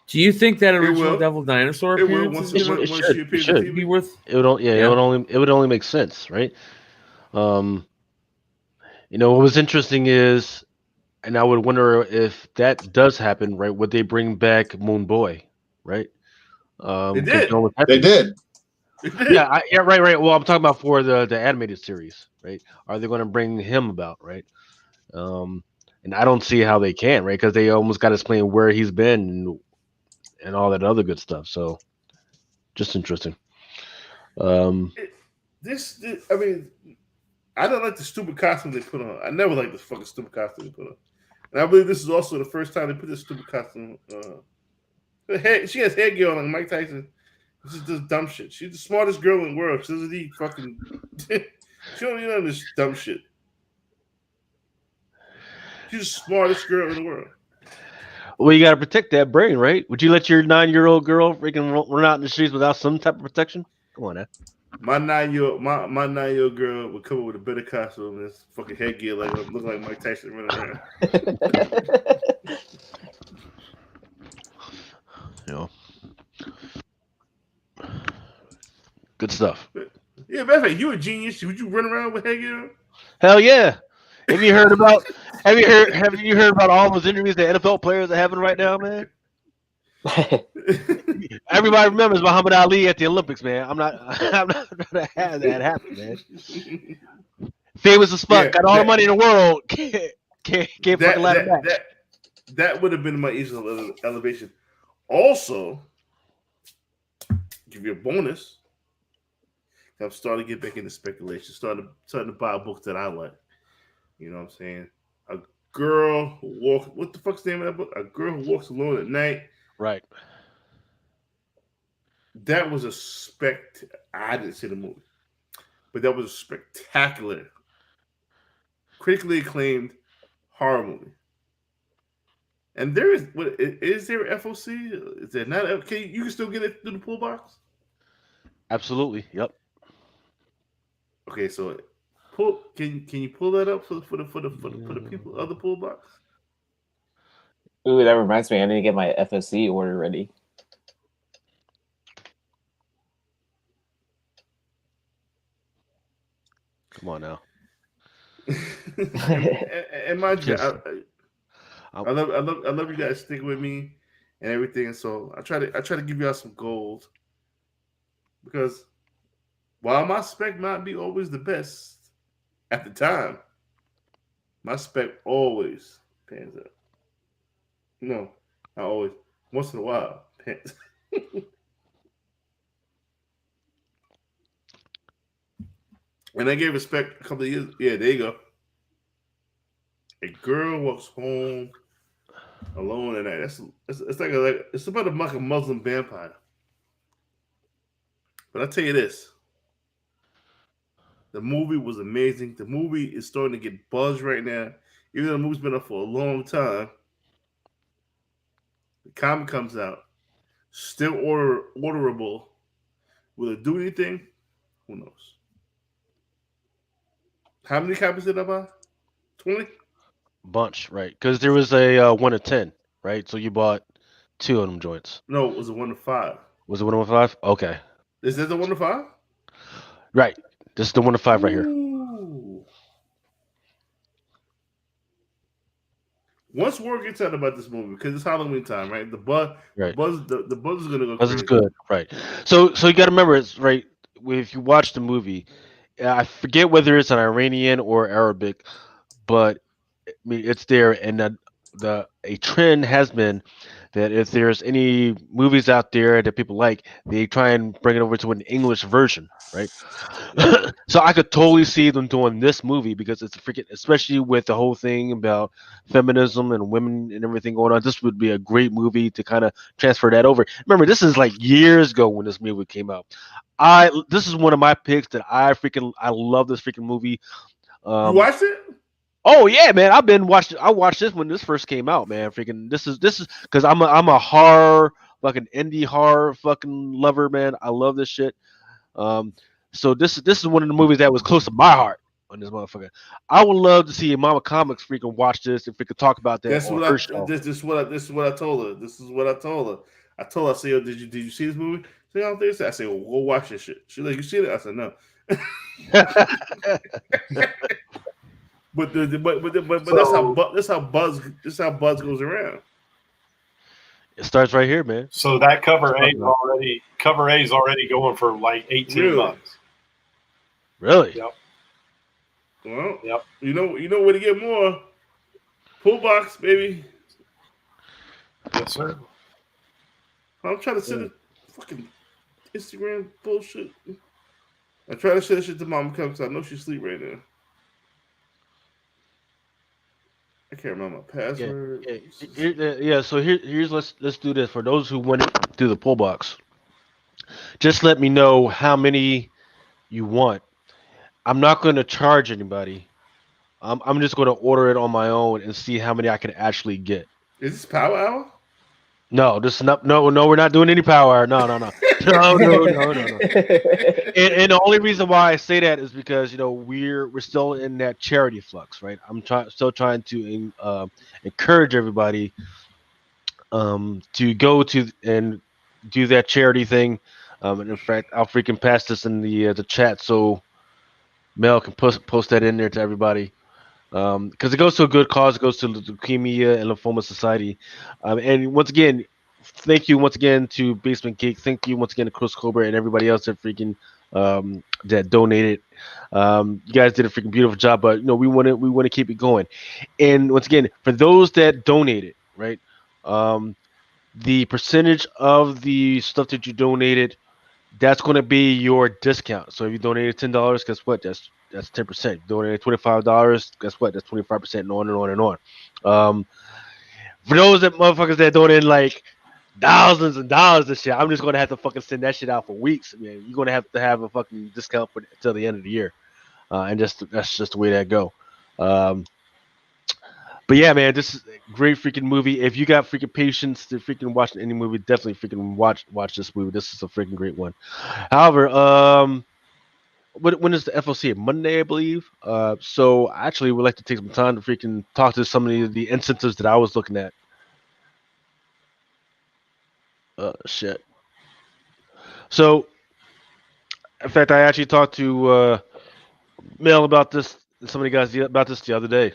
Do you think that original will. Devil Dinosaur It will appearance once is It once should. she It appears on should. be TV. worth? It would. Yeah. It would only make sense, right? What was interesting is, and I would wonder if that does happen, right? Would they bring back Moon Boy, right? They 'Cause did. John was They happy. did. They did. Yeah, right. Well, I'm talking about for the animated series, right? Are they going to bring him about, right? Um, and I don't see how they can, right? Because they almost got to explain where he's been and all that other good stuff. So, just interesting. Um, I mean, I don't like the stupid costume they put on. I never liked this fucking stupid costume they put on. And I believe this is also the first time they put this stupid costume. She has headgear on like Mike Tyson. This is just dumb shit. She's the smartest girl in the world. She doesn't need fucking. She don't need none of this dumb shit. She's the smartest girl in the world. well, you got to protect that brain, right? Would you let your 9-year-old girl freaking run out in the streets without some type of protection? Come on, now. My 9-year-old girl would come up with a better costume and this fucking headgear look like Mike Tyson running around. Good stuff. Yeah, matter of fact, you a genius. Would you run around with headgear? Hell yeah. Have you heard about all those injuries that NFL players are having right now, man? Everybody remembers Muhammad Ali at the Olympics, man. I'm not gonna have that happen, man. Famous as fuck, got all the money in the world, can't fucking let him back. That would have been my easy elevation. Also, give you a bonus. I'm starting to get back into speculation. Starting to buy a book that I like. You know what I'm saying? A girl who walks. What the fuck's the name of that book? A girl who walks alone at night. Right. That was I didn't see the movie, but that was a spectacular, critically acclaimed horror movie. And there is there FOC? Is there not? Okay, you can still get it through the pool box. Absolutely. Yep. Okay, so can you pull that up for the people of the pool box? Ooh, that reminds me. I need to get my FSC order ready. Come on now. and mind you, I love you guys sticking with me and everything. And so I try to give y'all some gold because while my spec might be always the best at the time, my spec always pans out. No, not always. Once in a while, pans. And I gave respect a couple of years. Yeah, there you go. A girl walks home alone at night. It's like it's about a Muslim vampire. But I tell you this, the movie was amazing. The movie is starting to get buzz right now. Even though the movie's been up for a long time, the comic comes out, still orderable. Will it do anything? Who knows? How many copies did I buy? 20? Bunch, right? Because there was a 1 of 10, right? So you bought 2 of them joints. No, it was a 1 to 5. Was it 1 of 5? Okay. Is that the 1 to 5? Right. This is the 1 of 5 right here. Ooh. Once word gets out about this movie, because it's Halloween time, right? The buzz is gonna go. Buzz crazy. is good, right? So you got to remember, it's right. If you watch the movie, I forget whether it's an Iranian or Arabic, but I mean it's there, and a trend has been that if there's any movies out there that people like, they try and bring it over to an English version, right? So I could totally see them doing this movie because it's freaking, especially with the whole thing about feminism and women and everything going on. This would be a great movie to kind of transfer that over. Remember, this is like years ago when this movie came out. This is one of my picks that I love this freaking movie. You watched it? Oh yeah, man! I watched this when this first came out, man. Freaking, this is because I'm a horror fucking indie horror fucking lover, man. I love this shit. So this is one of the movies that was close to my heart. on this motherfucker. I would love to see Mama Comics freaking watch this if we could talk about that Guess on what? her show. This is what I told her. This is what I told her. I told her, I said, "Yo, did you see this movie?" She said, "I don't think so." I said, "Well, go watch this shit." She like, "You see it?" I said, "No." But that's how buzz goes around. It starts right here, man. So that cover A is already going for like $18. Really? Yep. Well, Yep. you know where to get more. Pull box, baby. Yes, sir. I'm trying to send the fucking Instagram bullshit. I try to send shit to Mama because I know she's asleep right now. I can't remember my password. So here's let's do this for those who went through the pull box. Just let me know how many you want. I'm not going to charge anybody. I'm just going to order it on my own and see how many I can actually get. Is this Power Hour? No, this is not. No, we're not doing any power hour. No. No. And the only reason why I say that is because we're still in that charity flux, right? I'm still trying to encourage everybody to go to and do that charity thing. And in fact, I'll freaking pass this in the chat so Mel can post that in there to everybody. Because it goes to a good cause. It goes to the Leukemia and Lymphoma Society. And once again, thank you once again to Basement Geek. Thank you once again to Chris Cobra and everybody else that freaking that donated. You guys did a freaking beautiful job, but we want to keep it going. And once again, for those that donated, right, the percentage of the stuff that you donated, that's going to be your discount. So if you donated $10, guess what? That's 10%. Donated $25, guess what? That's 25%, and on and on and on. For those motherfuckers that donate like thousands of dollars and shit, I'm just gonna have to fucking send that shit out for weeks. Man, you're gonna have a fucking discount until the end of the year, and that's just the way that go. But yeah, man, this is a great freaking movie. If you got freaking patience to freaking watch any movie, definitely freaking watch this movie. This is a freaking great one. However, when is the FOC? Monday, I believe. So I actually would like to take some time to freaking talk to some of the instances that I was looking at. Shit. So, in fact, I actually talked to Mel about this. Somebody guys about this the other day.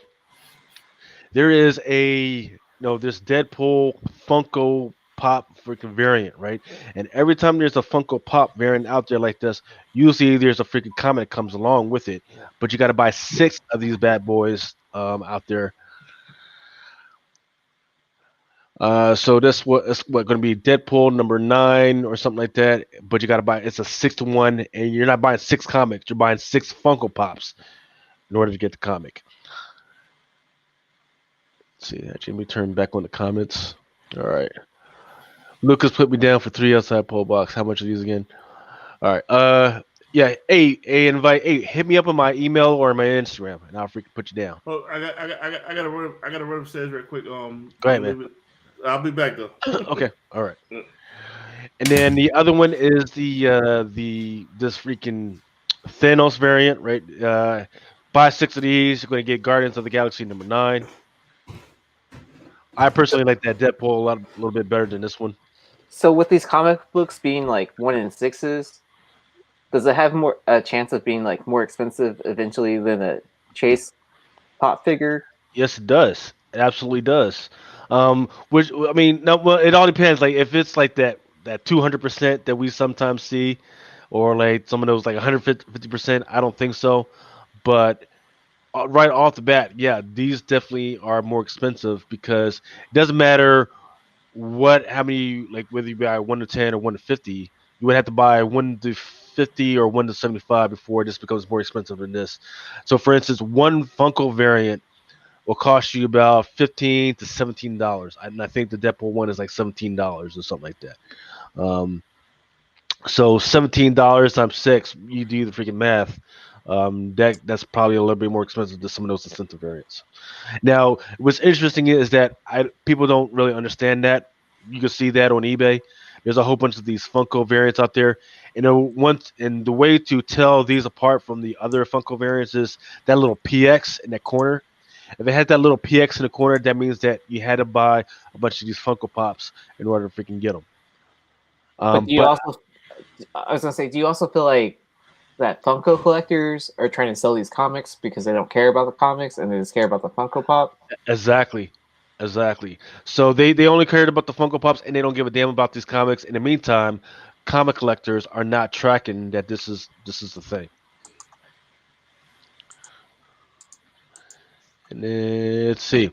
There is this Deadpool Funko Pop freaking variant, right? And every time there's a Funko Pop variant out there like this, usually there's a freaking comic that comes along with it. But you got to buy 6 of these bad boys out there. So it's going to be Deadpool number 9 or something like that. But you got to buy it's a 6-to-1, and you're not buying 6 comics. You're buying 6 Funko Pops in order to get the comic. Let's see, actually, let me turn back on the comments. All right. Lucas put me down for 3 outside poll box. How much are these again? All right. Yeah. Hey, hit me up on my email or my Instagram, and I'll freaking put you down. Oh, I gotta run upstairs real quick. Go ahead, man. I'll be back though. Okay. All right. And then the other one is this freaking Thanos variant, right? Buy 6 of these. You're going to get Guardians of the Galaxy number 9. I personally like that Deadpool a little bit better than this one. So with these comic books being like 1 in 6s, does it have a chance of being like more expensive eventually than a Chase pop figure? Yes, it does. It absolutely does. Which I mean, no, well, it all depends. Like if it's like that 200% that we sometimes see, or like some of those like 150%, I don't think so. But right off the bat, yeah, these definitely are more expensive because it doesn't matter how many, like whether you buy 1 to 10 or 1 to 50, you would have to buy 1 to 50 or 1 to 75 before this becomes more expensive than this. So for instance, one Funko variant will cost you about $15 to $17, and I think the Deadpool one is like $17 or something like that. So $17 times 6, you do the freaking math. That's probably a little bit more expensive than some of those incentive variants. Now, what's interesting is that people don't really understand that. You can see that on eBay there's a whole bunch of these Funko variants out there. And the way to tell these apart from the other Funko variants is that little PX in that corner. If it had that little PX in the corner, that means that you had to buy a bunch of these Funko Pops in order to freaking get them. But do you also, I was gonna say, do you also feel like that Funko collectors are trying to sell these comics because they don't care about the comics and they just care about the Funko Pop? Exactly. So they only cared about the Funko Pops and they don't give a damn about these comics. In the meantime, comic collectors are not tracking that this is the thing. And then let's see.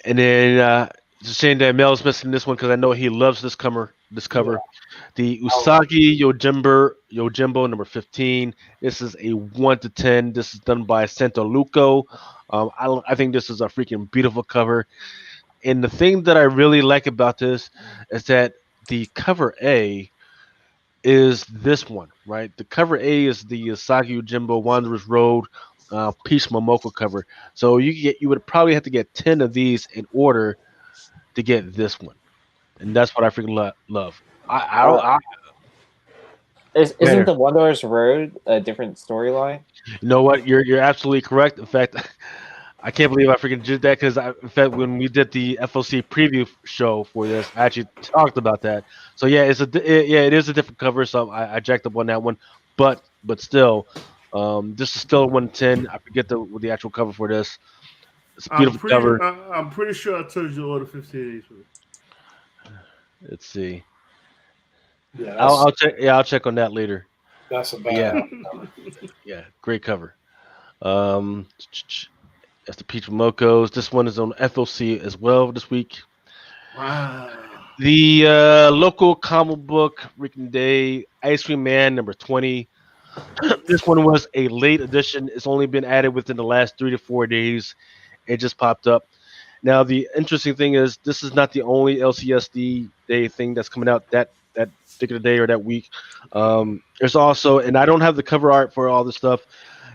And then it's a shame that Mel's missing this one because I know he loves this cover. The Usagi Yojimbo number 15. This is a 1-10. This is done by Santo Luco. I think this is a freaking beautiful cover. And the thing that I really like about this is that the cover A is this one, right? The cover A is the Usagi Yojimbo Wanderer's Road Peach Momoko cover. So you would probably have to get 10 of these in order to get this one. And that's what I freaking love. Isn't the Wanderer's Road a different storyline? You know what? You're absolutely correct. In fact, I can't believe I freaking did that because in fact when we did the FOC preview show for this, I actually talked about that. So yeah, it is a different cover. So I jacked up on that one, but still, this is still a 110. I forget the actual cover for this. It's a beautiful cover. I'm pretty sure I told you to order 15 of these. Let's see. Yeah, I'll check. Yeah, I'll check on that later. That's a bad. Yeah, great cover. That's the Peach Momokos. This one is on FOC as well this week. Wow. The local comic book freaking day Ice Cream Man number 20. This one was a late edition. It's only been added within the last 3 to 4 days. It just popped up. Now the interesting thing is this is not the only LCSD day thing that's coming out that particular day or that week. There's also, and I don't have the cover art for all this stuff.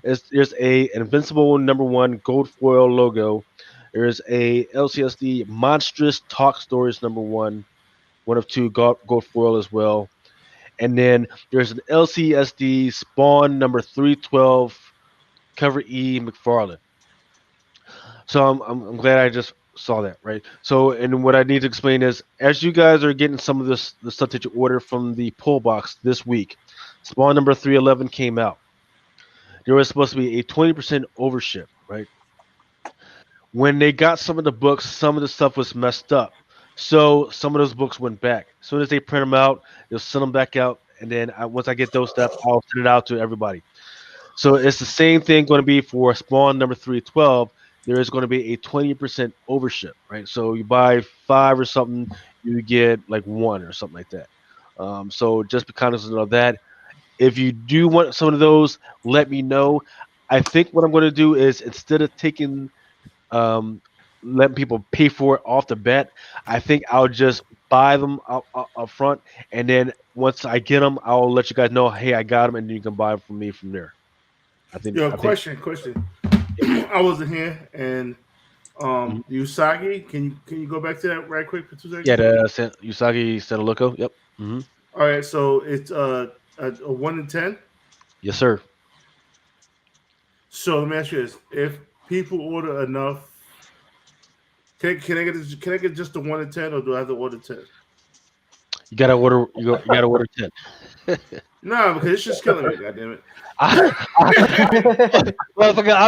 There's a Invincible number 1 gold foil logo. There's a LCSD Monstrous Talk Stories number 1 of 2 gold foil as well. And then there's an LCSD Spawn number 312 cover E McFarlane. So I'm glad I just saw that, right? So, and what I need to explain is, as you guys are getting some of the stuff that you order from the pull box this week, Spawn number 311 came out. There was supposed to be a 20% overship, right? When they got some of the books, some of the stuff was messed up. So some of those books went back. As soon as they print them out, they'll send them back out. And then once I get those stuff, I'll send it out to everybody. So it's the same thing going to be for Spawn number 312. There is going to be a 20% overship, right? So you buy 5 or something, you get like 1 or something like that. So just be cognizant of that. If you do want some of those, let me know. I think what I'm going to do is, instead of taking letting people pay for it off the bat, I think I'll just buy them up front, and then once I get them, I'll let you guys know, hey, I got them, and you can buy them from me from there. I think. Question. I wasn't here, and Usagi, can you go back to that right quick for 2 seconds? Yeah, the Usagi Santo Loco. Yep. Mm-hmm. All right, so it's a 1-10. Yes, sir. So let me ask you this: if people order enough, can I get just the 1-10, or do I have to order 10? You gotta order. You gotta order 10. No, because it's just killing me. Goddamn it! I'm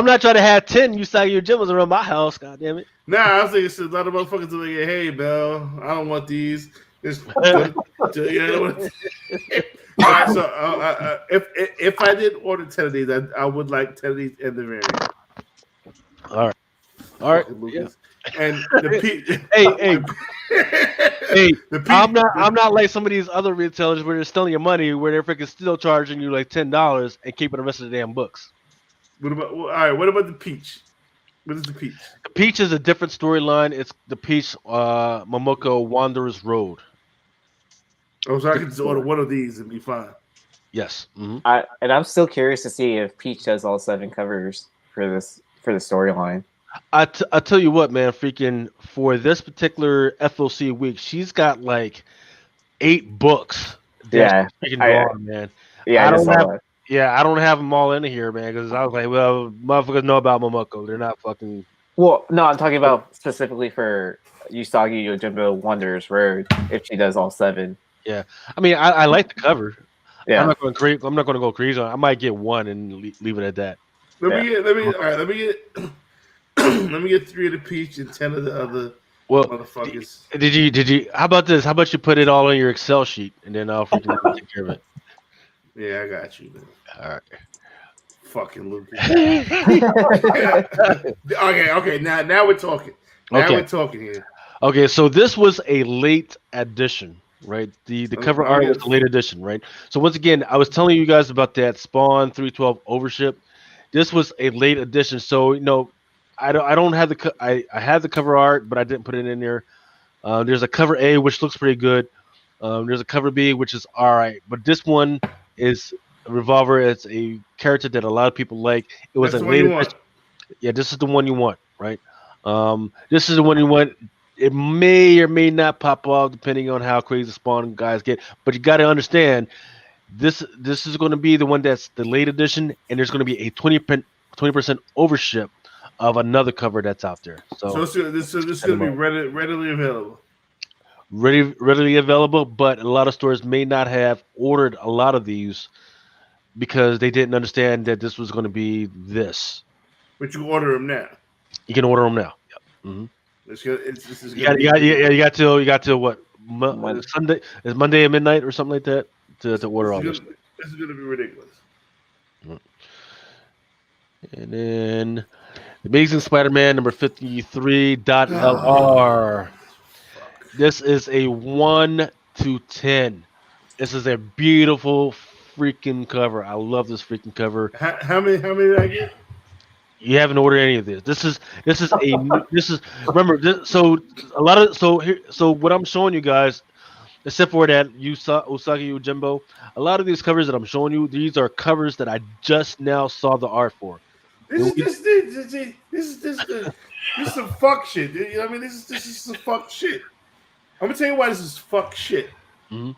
not trying to have 10 Usagi Yojimas around my house. Goddamn it! Nah, I was thinking a lot of motherfuckers are like, "Hey, Bell, I don't want these." Just, right, so if I did order 10 of these, I would like 10 of these in the variant. All right. Yeah. And the hey, I'm not like some of these other retailers where they're stealing your money, where they're freaking still charging you like $10 and keeping the rest of the damn books. What about the peach? What is the peach? The peach is a different storyline. It's the Peach Momoko Wanderer's Road. Oh, so I can just order one of these and be fine. Yes. Mm-hmm. I'm still curious to see if Peach does all 7 covers for the storyline. I tell you what, man, freaking for this particular FOC week, she's got like 8 books. Yeah, Freaking I drawn, man. yeah, I just saw that. Yeah, I don't have them all in here, man, because I was like, well, motherfuckers know about Momoko. They're not fucking. Well, no, I'm talking about specifically for Usagi Yojimbo Wonders Road. If she does all 7, Yeah, I mean, I like the cover. yeah, I'm not going to go crazy on it. I might get one and leave it at that. Let Yeah. me get. All right. Let me get. Let me get 3 of the peach and 10 of the other Well, motherfuckers. did you? How about this? How about you put it all in your Excel sheet and then I'll freaking take care of it. Yeah, I got you, man. All right. Fucking Lucas. Okay. Now we're talking. We're talking here. Okay, so this was a late addition, right? The cover art was a late addition, right? So once again, I was telling you guys about that Spawn 312 overship. This was a late addition, so I don't have I have the cover art, but I didn't put it in there. There's a cover A which looks pretty good. There's a cover B which is all right, but this one is a Revolver. It's a character that a lot of people like. It was That's a the one late you want. Yeah, this is the one you want, right? This is the one you want. It may or may not pop off depending on how crazy Spawn guys get, but you got to understand this is going to be the one that's the late edition, and there's going to be a 20% overship of another cover that's out there. So this is going to be readily available. Readily available, but a lot of stores may not have ordered a lot of these because they didn't understand that this was going to be this. But you can order them now. You can order them now. Yep. Mm-hmm. You got till what? Sunday is Monday at midnight or something like that to order all this. This is going to be ridiculous. And then Amazing Spider-Man number 53.LR. This is a 1 to 10. This is a beautiful freaking cover. I love this freaking cover. How many did I get? You haven't ordered any of this. So what I'm showing you guys, except for that Usagi Yojimbo, a lot of these covers that I'm showing you, these are covers that I just now saw the art for. This is some fuck shit. You know what I mean? This is some fuck shit. I'm gonna tell you why this is fuck shit. Mm-hmm.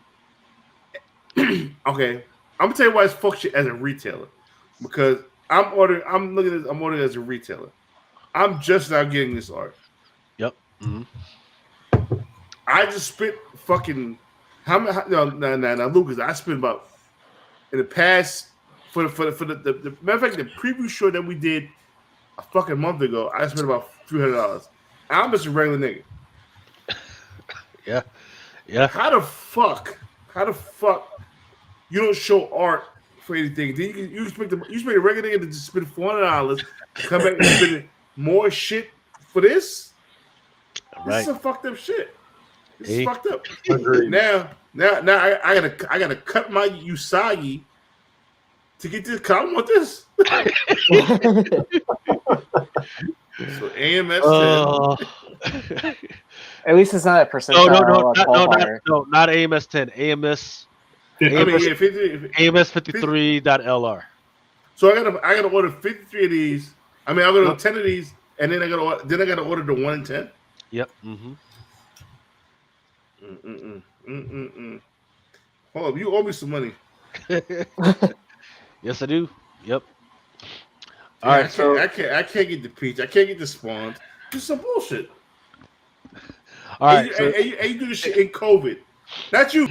Okay, I'm gonna tell you why it's fuck shit as a retailer, because I'm ordering as a retailer. I'm just now getting this art. Yep. Mm-hmm. I just spent fucking Lucas. I spent about in the past for the matter of fact, the preview show that we did a fucking month ago. I spent about $300. I'm just a regular nigga. Yeah. How the fuck you don't show art for anything? Then you expect a regular nigga to just spend $400, come back and spend more shit for this? Right. This is some fucked up shit. This is fucked up. Agreed. Now I gotta cut my Usagi to get this. I don't want this. So AMS 10. At least it's not a percentile. No, not AMS 10. AMS 53.LR. So I gotta order 53 of these. I mean, I gotta order 10 of these, and then I gotta order the 1 in 10. Yep. Mm-hmm. Hold up, you owe me some money. Yes, I do. Yep. All right, I can't get the peach. I can't get the spawns. This is some bullshit. All right, and you do this shit in COVID. Not you.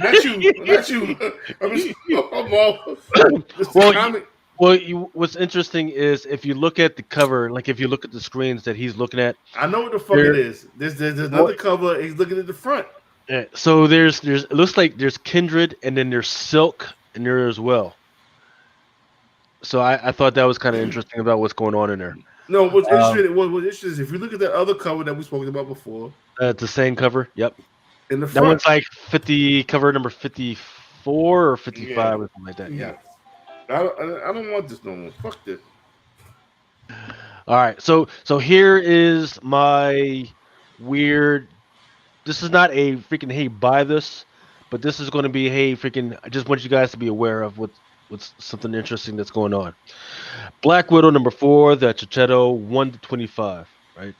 What's interesting is if you look at the cover, like if you look at the screens that he's looking at. I know what the fuck it is. There's another cover. He's looking at the front. Yeah, so there's it looks like there's Kindred and then there's Silk in there as well. So I thought that was kind of interesting about what's going on in there. No, what's interesting is if you look at that other cover that we spoke about before. It's the same cover. Yep. In the front. That one's like cover number 54 or 55 or something like that. Yeah. I don't want this no more. Fuck this. All right. So here is my weird. This is not a freaking hey buy this, but this is going to be hey freaking. I just want you guys to be aware of what's something interesting that's going on. Black Widow number 4, the Chichetto 1 to 25. Right.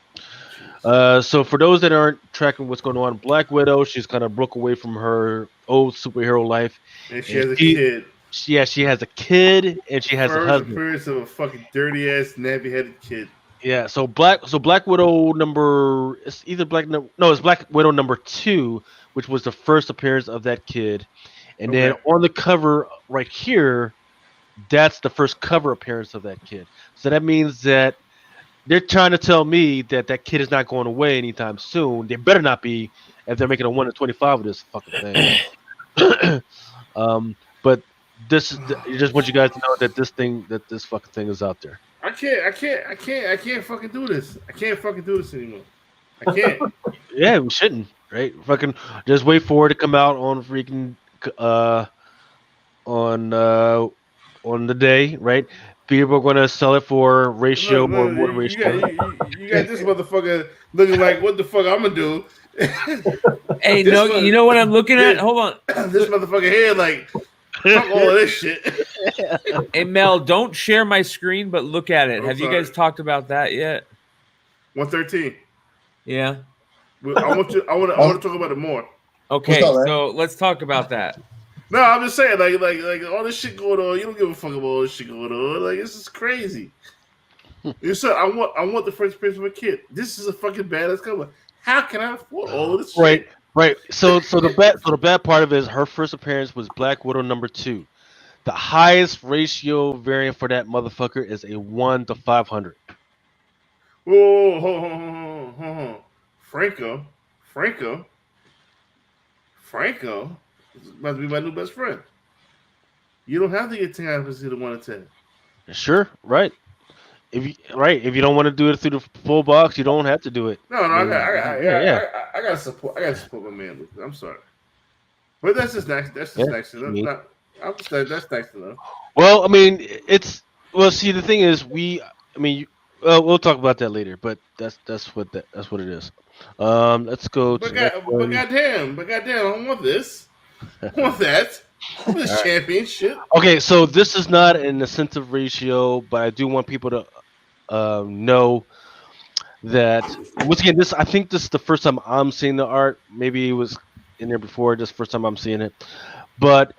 So for those that aren't tracking what's going on, Black Widow, she's kind of broke away from her old superhero life, And she has a kid. she has a kid and she has a First husband. appearance of a fucking dirty ass, nappy headed kid. Yeah, so Black Widow number it's either it's Black Widow number 2, which was the first appearance of that kid, and then Okay. on the cover right here, that's the first cover appearance of that kid. So that means that they're trying to tell me that that kid is not going away anytime soon. They better not be if they're making a 1 in 25 of this fucking thing. But this is I just want you guys to know that this fucking thing is out there. I can't fucking do this. I can't fucking do this anymore. I can't. Yeah, we shouldn't, right? Fucking just wait for it to come out on freaking on the day, right? People are gonna sell it for ratio or more you ratio. you got this motherfucker looking like what the fuck I'm gonna do. Hey, This no, one- you know what I'm looking at? Yeah. Hold on. This motherfucker here, like, fuck all of this shit. Hey, Mel, don't share my screen, but look at it. I'm Have you sorry. guys talked about that yet? 113. Yeah. I want to talk about it more. Okay, What's up, man? so let's talk about that. No, I'm just saying, like all this shit going on. You don't give a fuck about all this shit going on. Like, this is crazy. You said I want the first appearance of a kid. This is a fucking badass cover. How can I afford all of this shit? Right, right. So the bad part of it is her first appearance was Black Widow number 2. The highest ratio variant for that motherfucker is a 1 to 500. Whoa, hold on. Franco is about to be my new best friend. You don't have to get 10 out of the 1 to 10. Sure, right. If you don't want to do it through the full box, you don't have to do it. No, I gotta support my man. Lucas. I'm sorry, but that's just nice. That's just nice to know. That's nice to know. Well, I mean, see, the thing is, we'll talk about that later. But that's what it is. Let's go to. But goddamn, I don't want this. I want that. I want this championship. Okay, so this is not an incentive ratio, but I do want people to know that once again, I think this is the first time I'm seeing the art. Maybe it was in there before. Just first time I'm seeing it, but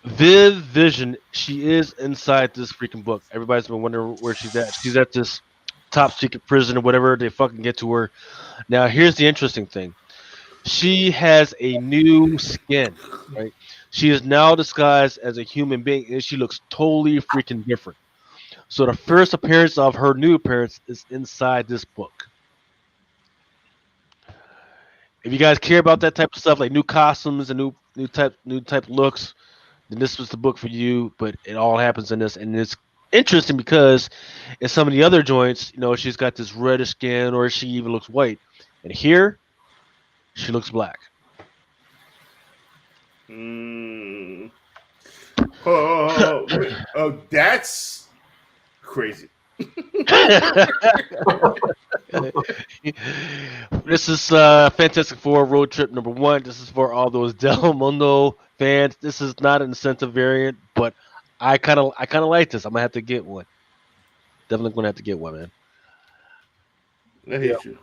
Viv Vision, she is inside this freaking book. Everybody's been wondering where she's at. She's at this top secret prison or whatever they fucking get to her. Now, here's the interesting thing. She has a new skin, right? She is now disguised as a human being, and she looks totally freaking different. So the first appearance of her new appearance is inside this book. If you guys care about that type of stuff, like new costumes and new type looks, then this was the book for you. But it all happens in this, and it's interesting because in some of the other joints, she's got this reddish skin, or she even looks white, and here she looks black. Oh, that's crazy. This is Fantastic Four Road Trip number 1. This is for all those Del Mundo fans. This is not an incentive variant, but I kind of like this. I'm gonna have to get one. Definitely gonna have to get one, man. I hate you.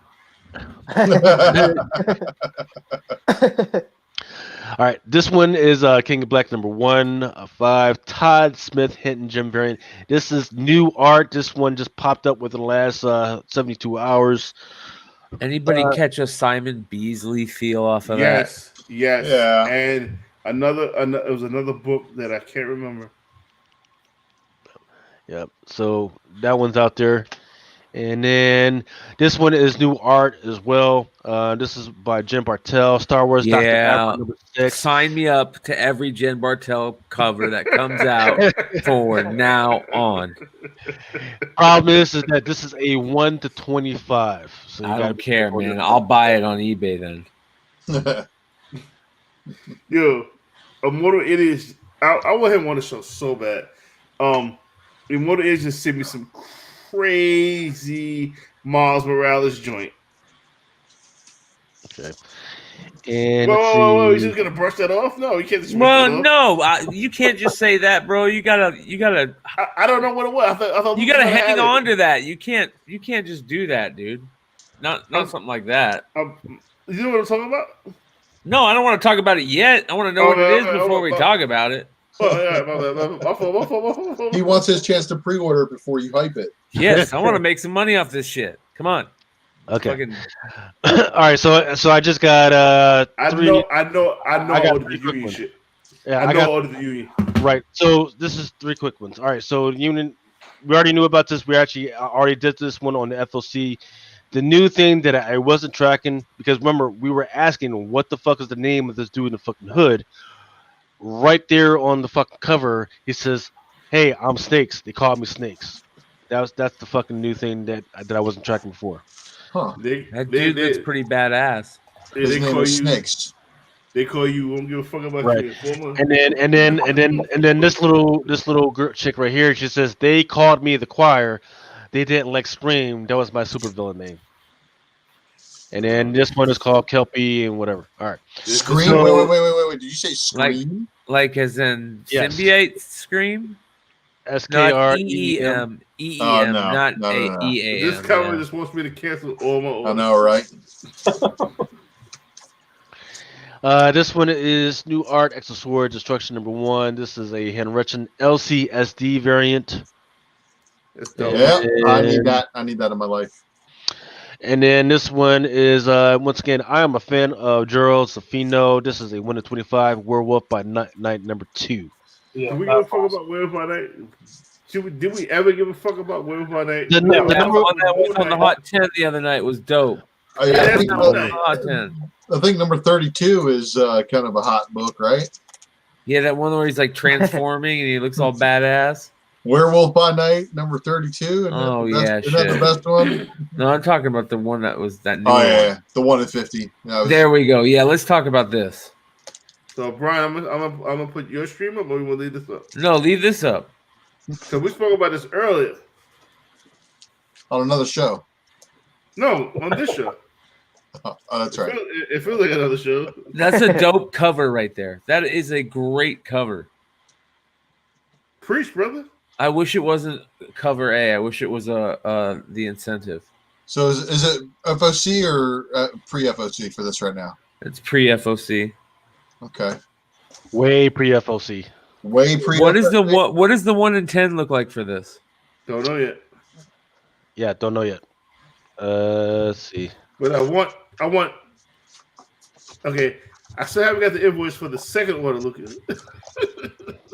All right, this one is King of Black number 1 of 5. Todd Smith Hinton Jim variant. This is new art. This one just popped up within the last 72 hours. Anybody catch a Simon Beasley feel off of that? Yes. Yeah. And it was another book that I can't remember. Yep. So that one's out there. And then this one is new art as well. This is by Jim Bartel, Star Wars. Dr. Aphra, number 6. Sign me up to every Jen Bartel cover that comes out for now on. Problem is that this is a 1 to 25. So I don't care, man. I'll buy it on eBay then. Yo, Immortal Idiots. I want him on the show so bad. Immortal Idiots just sent me some crazy Miles Morales joint. Okay. And whoa, he's just gonna brush that off? No, you can't just brush that off. No, you can't just say that, bro. You gotta. I don't know what it was. I thought you gotta hang on to that. You can't just do that, dude. not something like that. You know what I'm talking about? No, I don't want to talk about it yet. I want to know what it is before we talk about it. My fault. He wants his chance to pre-order before you hype it. Yes, I want to make some money off this shit. Come on. Okay. Fucking... All right. So I just got I three. know got all the three quick union ones. shit. Yeah, I know all the union. Right. So this is three quick ones. All right. So union, we already knew about this. We actually already did this one on the FOC. The new thing that I wasn't tracking, because remember we were asking what the fuck is the name of this dude in the fucking hood. Right there on the fucking cover, he says, "Hey, I'm Snakes. They call me Snakes." That's the fucking new thing that I wasn't tracking before. Huh. That dude looks pretty badass. His name is Snakes. They call you. Won't give a fuck about Right. your former. And then this little girl, chick right here, she says they called me the Choir. They didn't like Scream. That was my supervillain name. And then this one is called Kelpie and whatever. All right. Scream? So- Wait. Did you say Scream? Like as in Yes. symbiote Scream? Not SKREM. EEM, Oh, no. not No. EAM. This cover just wants me to cancel all my orders. I know, right? This one is New Art Exosword Destruction #1. This is a handwritten LCSD variant. It's dope. Yeah, I And- need that. I need that in my life. And then this one is once again, I am a fan of Gerald Safino. This is a 1 to 25 Werewolf by Night #2. Yeah, Did we give a that's fuck awesome. about Werewolf by Night? Did we ever give a fuck about Werewolf by Night? The That number- one that was on the Hot 10 the other night was dope. I Yeah, think, that's The nice. Hot 10. I think number 32 is kind of a hot book, right? Yeah, that one where he's like transforming and he looks all badass. Werewolf by Night, number 32. And Oh, is that the shit. best one? No, I'm talking about the one that was that new Oh, one. yeah. The one at 50. There we go. Yeah, let's talk about this. So Brian, I'm gonna put your stream up, or we want to leave this up? No, leave this up. So we spoke about this earlier. On another show. No, on this show. Oh, that's right. It feels like another show. That's a dope cover right there. That is a great cover. Preach, brother. I wish it wasn't cover A. I wish it was the incentive. So is it FOC or pre-FOC for this right now? It's pre-FOC. Okay. Way pre-FOC. Way pre. What does the 1 in 10 look like for this? Don't know yet. Yeah, don't know yet. Let's see. But I want. Okay, I still haven't got the invoice for the second order. Lucas.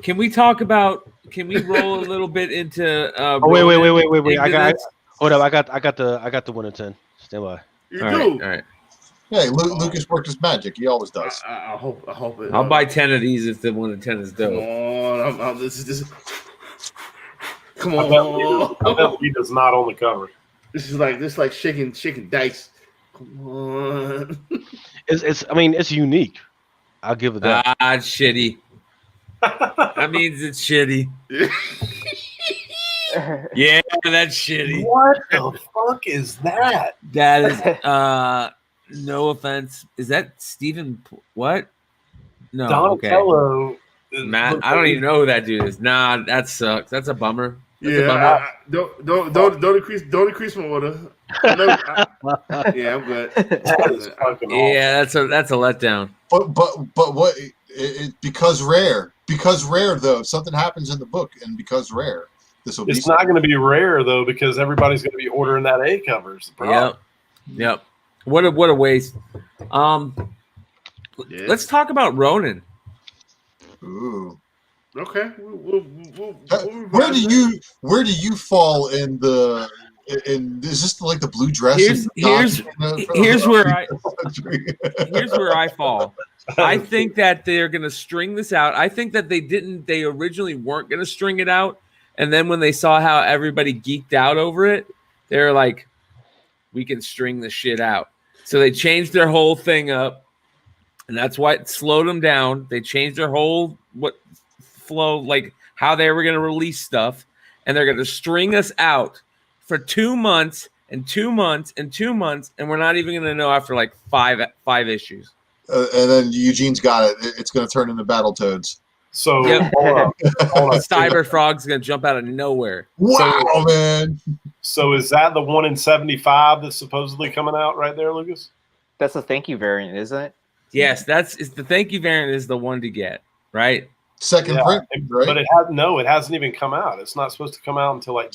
Can we talk about? Can we roll a little bit into? Oh, wait. into I got. this? Hold up. I got the 1 in 10. Stand by. You All do. right. Hey, Lucas worked his magic. He always does. I hope it. I'll buy 10 of these if the 1 in 10 is Come dope. on, this is. Come I bet on. he does not own the cover. This is like shaking dice. Come on. It's unique. I'll give it that. It's shitty. That means it's shitty. Yeah, that's shitty. What the fuck is that? That is no offense. Is that Stephen? What? No. Okay. Donatello. Matt, I don't even know who that dude is. Nah, that sucks. That's a bummer. That's a bummer. Don't increase my order. Yeah, I'm good. That is fucking awesome. Yeah, that's a letdown. But what? Because rare though. If something happens in the book, and because rare, this will be. It's not going to be rare though because everybody's going to be ordering that A covers. Yep. What a waste. Let's talk about Ronin. Ooh. Okay. Where do you fall in the? Is this like the blue dress? Here's where I fall. I think that they're gonna string this out. I think that they originally weren't gonna string it out, and then when they saw how everybody geeked out over it, they're like, we can string the shit out. So they changed their whole thing up, and that's why it slowed them down. They changed their whole flow, like how they were gonna release stuff, and they're gonna string us out for 2 months and 2 months and 2 months, and we're not even going to know after like five issues. And then Eugene's got it. It's going to turn into Battletoads. So Yep. hold on. Cyber Frog's gonna jump out of nowhere. Wow, man. So is that the 1 in 75 that's supposedly coming out right there, Lucas? That's a thank you variant, isn't it? Yes, it's the thank you variant is the one to get, right? Second print, right? But it hasn't even come out. It's not supposed to come out until like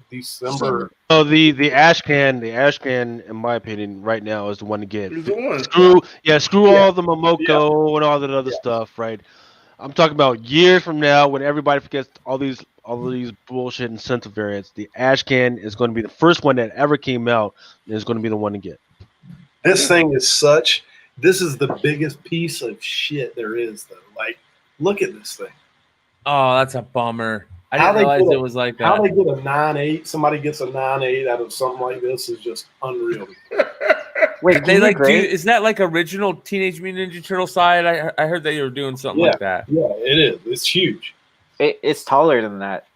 December. So the ash can, in my opinion, right now is the one to get. It's the one. Screw all the Momoko and all that other stuff, right? I'm talking about years from now when everybody forgets all these bullshit incentive variants. The ash can is going to be the first one that ever came out, and is going to be the one to get. This thing is this is the biggest piece of shit there is, though. Like, look at this thing. Oh, that's a bummer. I How didn't they realize get it was like How that. they get a 9.8, somebody gets a 9.8 out of something like this is just unreal. Wait, Did can they you like do? grade? Is that like original Teenage Mutant Ninja Turtle side? I heard they were doing something like that. Yeah, it is. It's huge. It's taller than that.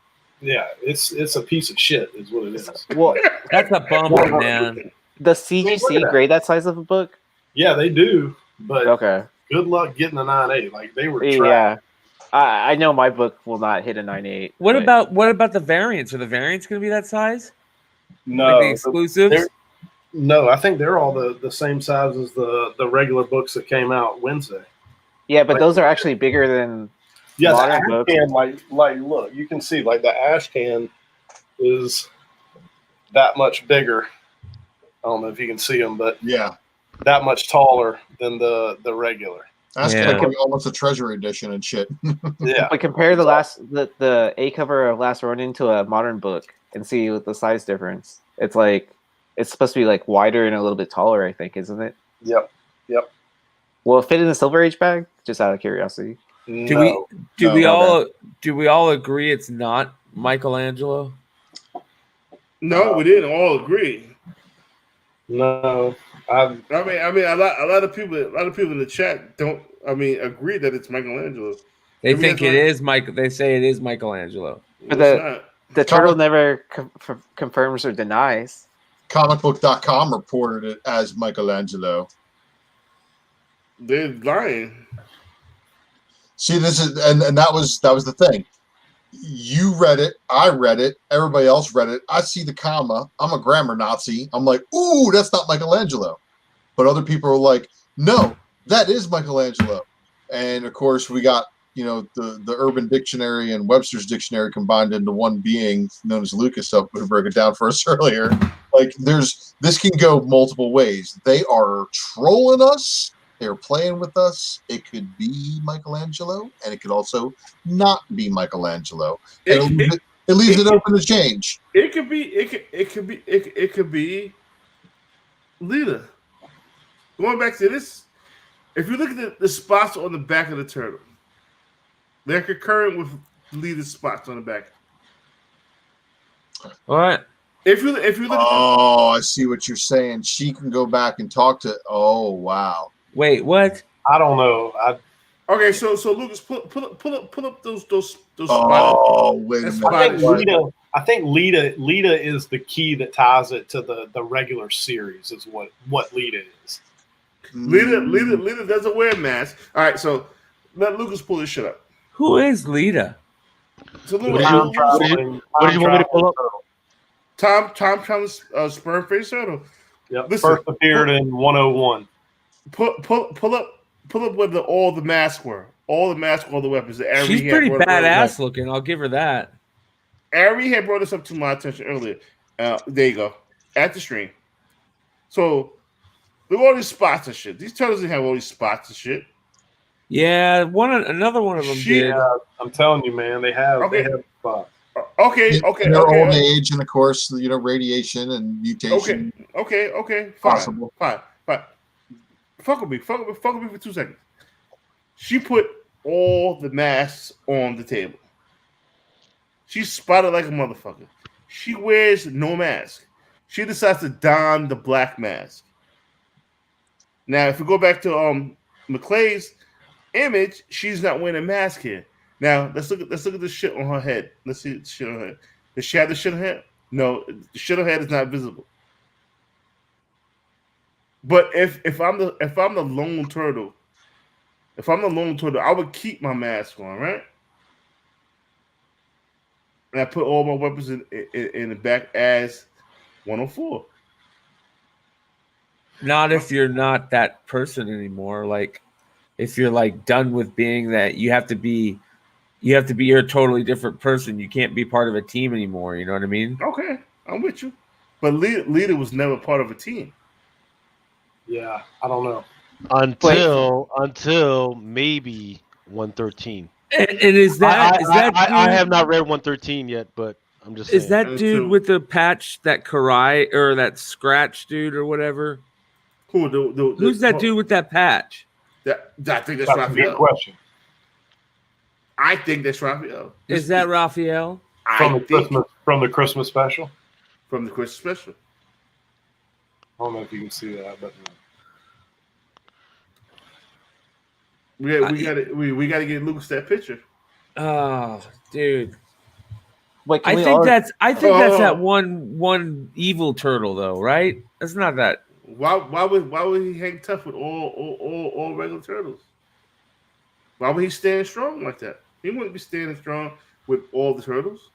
Yeah, it's a piece of shit, is what it is. Well, That's a bummer, man. does look at CGC that. grade that size of a book? Yeah, they do, but Okay. good luck getting a 9.8. Like they were trapped. Yeah. I know my book will not hit a 9.8. What but- about the variants? Are the variants going to be that size? No, Like the exclusives? they're- no, I think they're all the same size as the regular books that came out Wednesday. Yeah, but those are actually bigger than Yeah, the modern ash books. can, like look, you can see like the ash can is that much bigger. I don't know if you can see them, but Yeah. that much taller than the regular. That's Yeah. like almost a treasury edition and shit. Yeah, But compare the A cover of Last Ronin to a modern book and see the size difference. It's like it's supposed to be like wider and a little bit taller, I think, isn't it? yep. Will it fit in the Silver Age bag? Just out of curiosity. No, Do No, we all agree it's not Michelangelo? No, we didn't all agree. no. I mean, a lot of people in the chat don't. I mean, agree that it's Michelangelo. They Maybe think that's it why- is Mike. They say it is Michelangelo. But It's not. The turtle never confirms or denies. Comicbook.com reported it as Michelangelo. They're lying. See, this is and that was the thing. You read it, I read it, everybody else read it. I see the comma. I'm a grammar Nazi. I'm like, ooh, that's not Michelangelo. But other people are like, no, that is Michelangelo. And of course, we got the Urban Dictionary and Webster's Dictionary combined into one being known as Lucas. So who broke it down for us earlier. Like, this can go multiple ways. They are trolling us. They're playing with us. It could be Michelangelo, and it could also not be Michelangelo. And it leaves it open to change. It could be. It could be. Lita. Going back to this, if you look at the spots on the back of the turtle, they're concurrent with Lita's spots on the back. What? If you look Oh, I see what you're saying. She can go back and talk to. Oh, wow. Wait, what? I don't know. okay, so Lucas, pull up those spots. Oh, wait a That's minute. I think Lita is the key that ties it to the regular series. Is what Lita is. Lita doesn't wear a mask. All right, so let Lucas pull this shit up. Who is Lita? So What did you want me to pull up? Tom Thomas sperm face turtle. Yep. Listen, First appeared in 101. Pull up where all the masks were. All the masks, all the weapons. She's pretty badass looking. I'll give her that. Ari had brought this up to my attention earlier. There you go. At the stream. So look at all these spots and shit. These turtles didn't have all these spots and shit. Yeah, another one of them did. I'm telling you, man, they have spots. Okay. In their old age, and of course, radiation and mutation. Okay. Possible. Fine. Fuck with me for 2 seconds. She put all the masks on the table. She's spotted like a motherfucker. She wears no mask. She decides to don the black mask. Now, if we go back to McClay's image, she's not wearing a mask here. Now, let's look at this shit on her head. Let's see the shit on her head. Does she have the shit on her head? No, the shit on her head is not visible. But if I'm the lone turtle if I'm the Lone Turtle, I would keep my mask on, right? And I put all my weapons in the back as 104. Not if you're not that person anymore. Like if you're like done with being that, you have to be you're a totally different person. You can't be part of a team anymore. You know what I mean? Okay, I'm with you. But leader was never part of a team. Yeah, I don't know. Until maybe 113. And is that I dude- have not read 113 yet, but I'm just is saying. that dude with the patch, that Karai or that Scratch dude or whatever? Who? Who's that dude with that patch? I think that's That's a good Raphael. question. I think that's Raphael. Is that Raphael? From I the think Christmas special. from the Christmas special. I don't know if you can see that, but We got to get Lucas that picture. Oh, dude. Wait, I we think all- that's Oh. that one evil turtle though, right? That's not that. Why would he hang tough with all regular turtles? Why would he stand strong like that? He wouldn't be standing strong with all the turtles.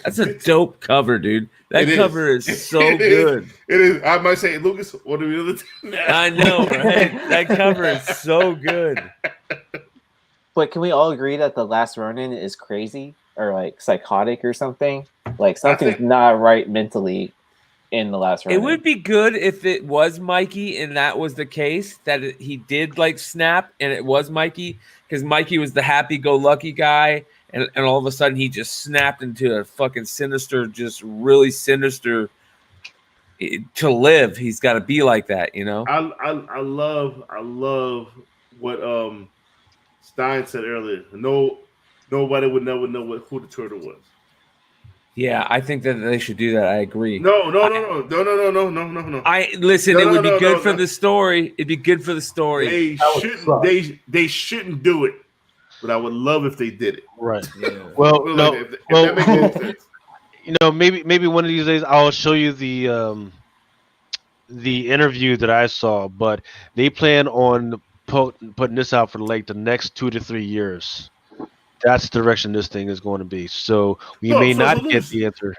That's a dope cover, dude. That It cover is so It good. It is. I might say, Lucas, what are we other two? I know, right? That cover is so good. But can we all agree that the last Ronin is crazy or like psychotic or something? Like something's think- not right mentally in the last Ronin. It would be good if it was Mikey and that was the case, that he did like snap and it was Mikey, because Mikey was the happy-go-lucky guy, and all of a sudden he just snapped into a fucking sinister, just really sinister. To live, he's got to be like that, you know. I love what Stein said earlier. Nobody would never know who the turtle was. Yeah, I think that they should do that. I agree. No. I listen. No, It would no, be good no, for no. the story. It'd be good for the story. They That would shouldn't. suck. They shouldn't do it. But I would love if they did it. Right. Yeah. Well, Like, no. if Well, that makes any sense. you know, maybe one of these days I'll show you the interview that I saw, but they plan on putting this out for like the next 2 to 3 years. That's the direction this thing is going to be. So we may not get the answer.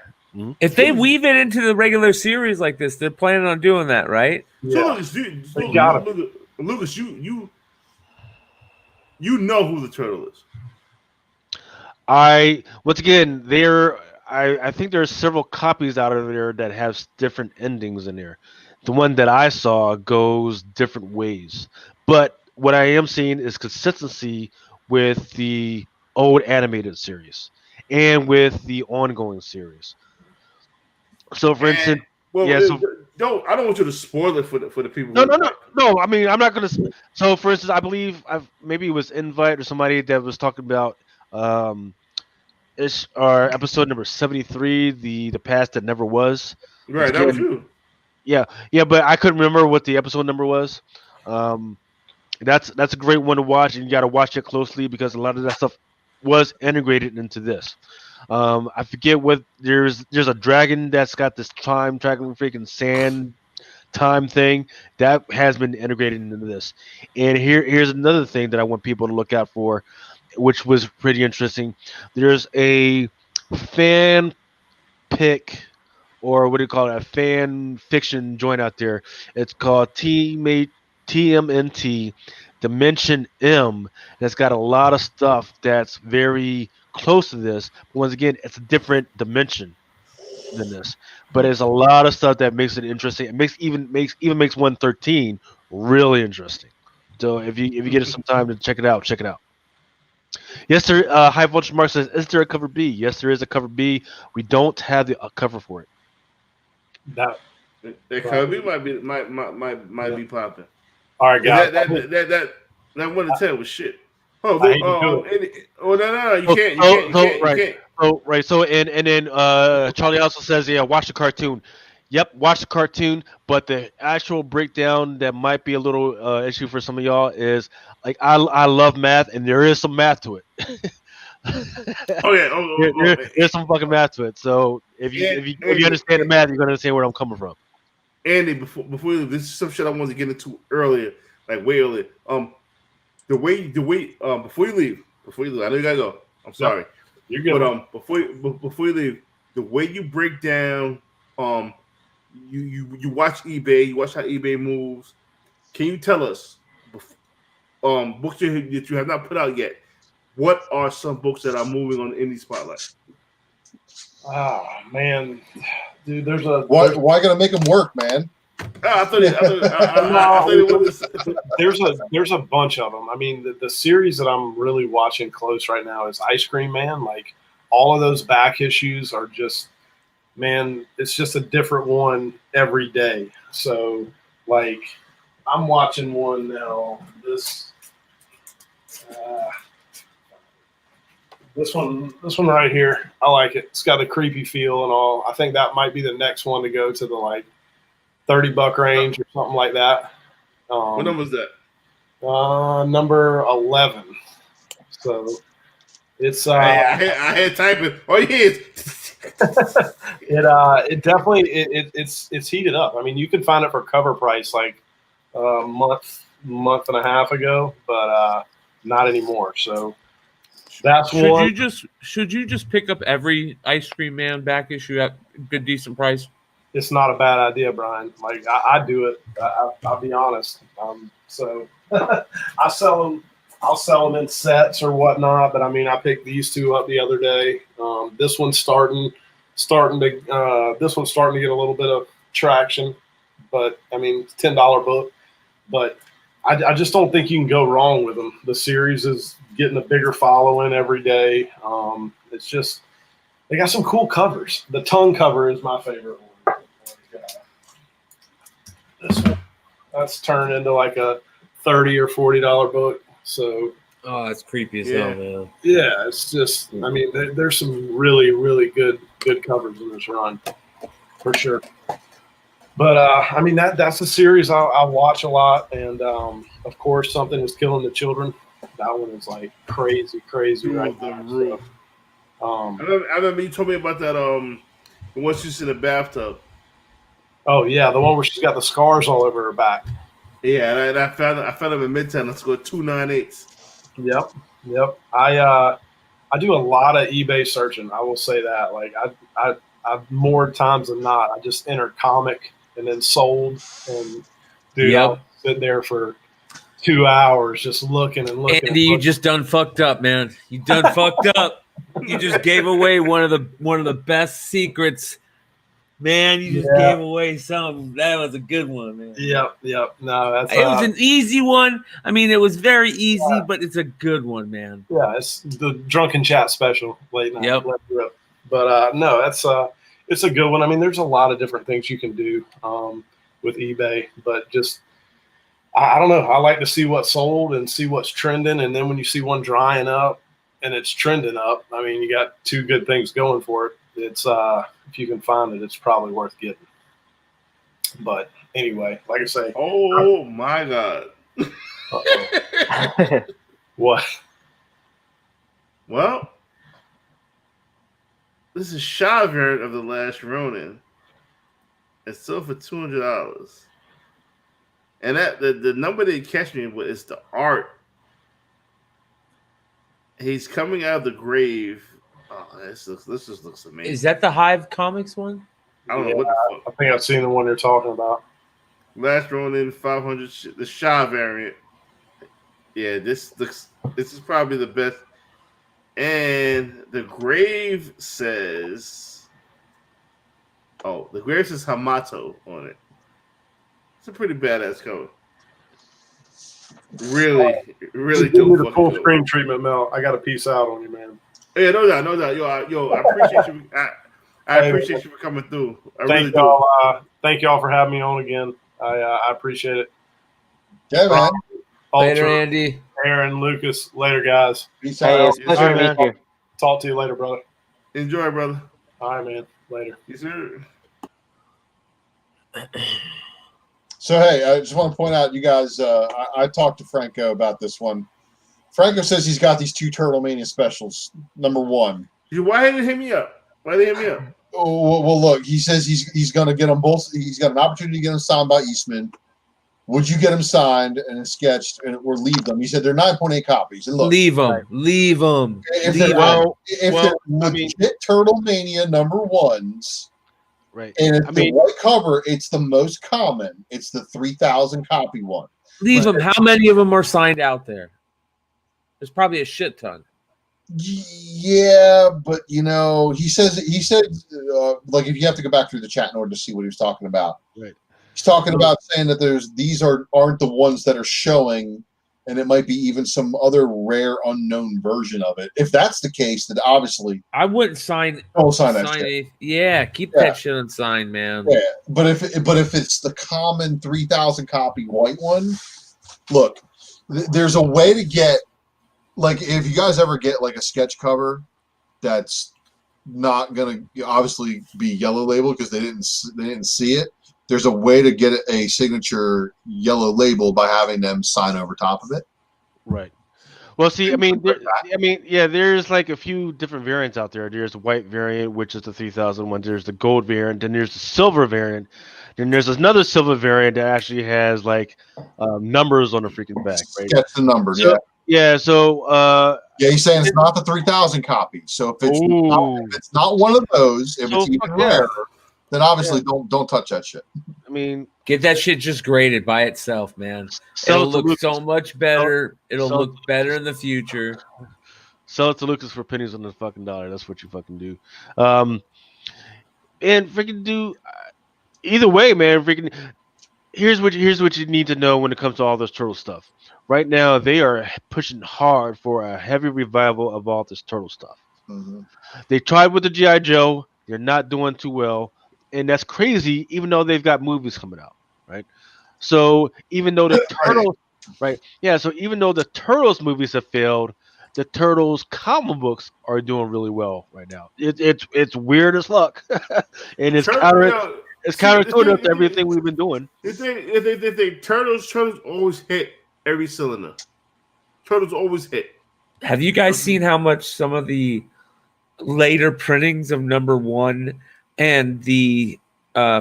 If they weave it into the regular series like this, they're planning on doing that, right? yeah. So got it. Lucas, you know who the turtle is. Once again, I think there are several copies out of there that have different endings in there. The one that I saw goes different ways, but what I am seeing is consistency with the old animated series and with the ongoing series. So, for instance, Well, yeah, so- I don't want you to spoil it for the people. no. I mean, I'm not gonna. So, for instance, I believe maybe it was Invite or somebody that was talking about it's our episode number 73, the past that never was. Right, that was you. Yeah, but I couldn't remember what the episode number was. That's a great one to watch, and you got to watch it closely because a lot of that stuff was integrated into this. I forget what there's a dragon that's got this time traveling freaking sand time thing that has been integrated into this. And here's another thing that I want people to look out for, which was pretty interesting. There's a fan pick, or what do you call it, a fan fiction joint out there. It's called TMNT Dimension M. That's got a lot of stuff that's very close to this. But once again, it's a different dimension than this. But there's a lot of stuff that makes it interesting. It makes 113 really interesting. So if you get some time to check it out, check it out. Yes, there. High Voltage Mark says, "Is there a cover B?" Yes, there is a cover B. We don't have the cover for it. That, That cover might be popping. all right, guys. That 1 to 10 was shit. Oh, I hate to no, you can't. So and then Charlie also says, yeah, watch the cartoon. Yep, watch the cartoon, but the actual breakdown that might be a little issue for some of y'all is like I love math and there is some math to it. Oh yeah, There's some fucking math to it. So if you understand the math, you're gonna understand where I'm coming from. Andy, before we leave, this is some shit I wanted to get into earlier, like way early. The way before you leave, I know you gotta go. I'm sorry. You're good. But before you leave, the way you break down, you watch eBay, you watch how eBay moves. Can you tell us, books that you have not put out yet? What are some books that are moving on the indie spotlight? Oh man, dude, there's a Why gonna make them work, man? I thought it was. there's a bunch of them. I mean, the series that I'm really watching close right now is Ice Cream Man. Like all of those back issues are just, man, it's just a different one every day. So like I'm watching one now. This one right here, I like it. It's got a creepy feel and all. I think that might be the next one to go to the like $30 range or something like that. What number was that? Number 11. So it's I had typing. Oh yes. it definitely it's heated up. I mean, you can find it for cover price like a month and a half ago, but not anymore. So that's one. Should you just pick up every Ice Cream Man back issue at a good decent price? It's not a bad idea, Brian. Like I do it. I'll be honest. So I'll sell them in sets or whatnot. But I mean, I picked these two up the other day. This one's starting to get a little bit of traction. But I mean, it's $10 book. But I just don't think you can go wrong with them. The series is getting a bigger following every day. It's just they got some cool covers. The tongue cover is my favorite one. This one, that's turned into like a $30 or $40 book. So, oh, it's creepy as hell, man. Yeah, it's just. I mean, there's some really, really good covers in this run, for sure. But I mean, that's a series I watch a lot, and of course, Something Is Killing the Children. That one is like crazy right now. So, I remember you told me about that. When she's in the bathtub. Oh yeah, the one where she's got the scars all over her back. Yeah, and I found them in Midtown. Let's go 298. Yep. I do a lot of eBay searching. I will say that. Like I more times than not, I just enter comic and then sold, and dude, I'll sit there for 2 hours just looking and looking. Andy, you just done fucked up, man. You done fucked up. You just gave away one of the best secrets. Man, you just gave away some. That was a good one, man. Yep. No, that's it was an easy one. I mean, it was very easy, but it's a good one, man. Yeah, it's the Drunken Chat special late night. Yep. But no, that's it's a good one. I mean, there's a lot of different things you can do with eBay, but just I don't know. I like to see what's sold and see what's trending, and then when you see one drying up and it's trending up, I mean, you got two good things going for it. It's if you can find it, it's probably worth getting. But anyway, like I say, oh my god, what? Well, this is Shaw variant of The Last Ronin. It's sold for $200, and that the number that catch me with is the art. He's coming out of the grave. Oh, this just looks amazing. Is that the Hive Comics one? I don't know what the fuck. I think I've seen the one you're talking about. Last Ronin 500, the Shaw variant. Yeah, this is probably the best. And the grave says, Hamato on it. It's a pretty badass cover. Really Give me the full screen treatment, Mel. I got to peace out on you, man. Yeah, no doubt. Yo, I appreciate you. I appreciate you for coming through. Thank y'all for having me on again. I appreciate it. Yeah, man. Later, Andy. Aaron, Lucas. Later, guys. Peace out. It's a pleasure to meet you. Talk to you later, brother. Enjoy, brother. All right, man. Later. Yes, sir. So, hey, I just want to point out, you guys, I talked to Franco about this one. Franco says he's got these 2 Turtle Mania specials. Number 1. Why didn't he hit me up? Oh, well, look, he says he's going to get them both. He's got an opportunity to get them signed by Eastman. would you get them signed and sketched or leave them? He said they're 9.8 copies. And look, Leave them. Leave them. if they're legit Turtle Mania #1s, right? and it's the white cover, it's the most common. It's the 3,000 copy one. Leave them. How many of them are signed out there? There's probably a shit ton. Yeah, but he said like if you have to go back through the chat in order to see what he was talking about. Right. He's talking about saying that these aren't the ones that are showing, and it might be even some other rare unknown version of it. If that's the case, then obviously I wouldn't sign. Don't sign that shit. Yeah, keep that shit unsigned, man. Yeah, but if it's the common 3,000 copy white one, look, there's a way to get, like, if you guys ever get like a sketch cover that's not gonna obviously be yellow label because they didn't see it. There's a way to get a signature yellow label by having them sign over top of it. Right. Well, see, there's like a few different variants out there. There's the white variant, which is the 3,000 one. There's the gold variant. Then there's the silver variant. Then there's another silver variant that actually has like numbers on the freaking back. Right. Sketch the numbers. So, yeah. So. He's saying it's not the 3,000 copies. So if it's not one of those, if it's even rarer, then obviously don't touch that shit. I mean, get that shit just graded by itself, man. It'll look so much better. It'll look better in the future. Sell it to Lucas for pennies on the fucking dollar. That's what you fucking do. And freaking do either way, man. Freaking here's what you need to know when it comes to all this turtle stuff. Right now, they are pushing hard for a heavy revival of all this turtle stuff. Mm-hmm. They tried with the G.I. Joe. They're not doing too well. And that's crazy, even though they've got movies coming out, right? So even though the Turtles, right? Yeah, so even though the Turtles movies have failed, the Turtles comic books are doing really well right now. It's weird as fuck, and it's counterintuitive to everything we've been doing. The Turtles always hit every cylinder. Turtles always hit. Have you guys seen how much some of the later printings of #1 and the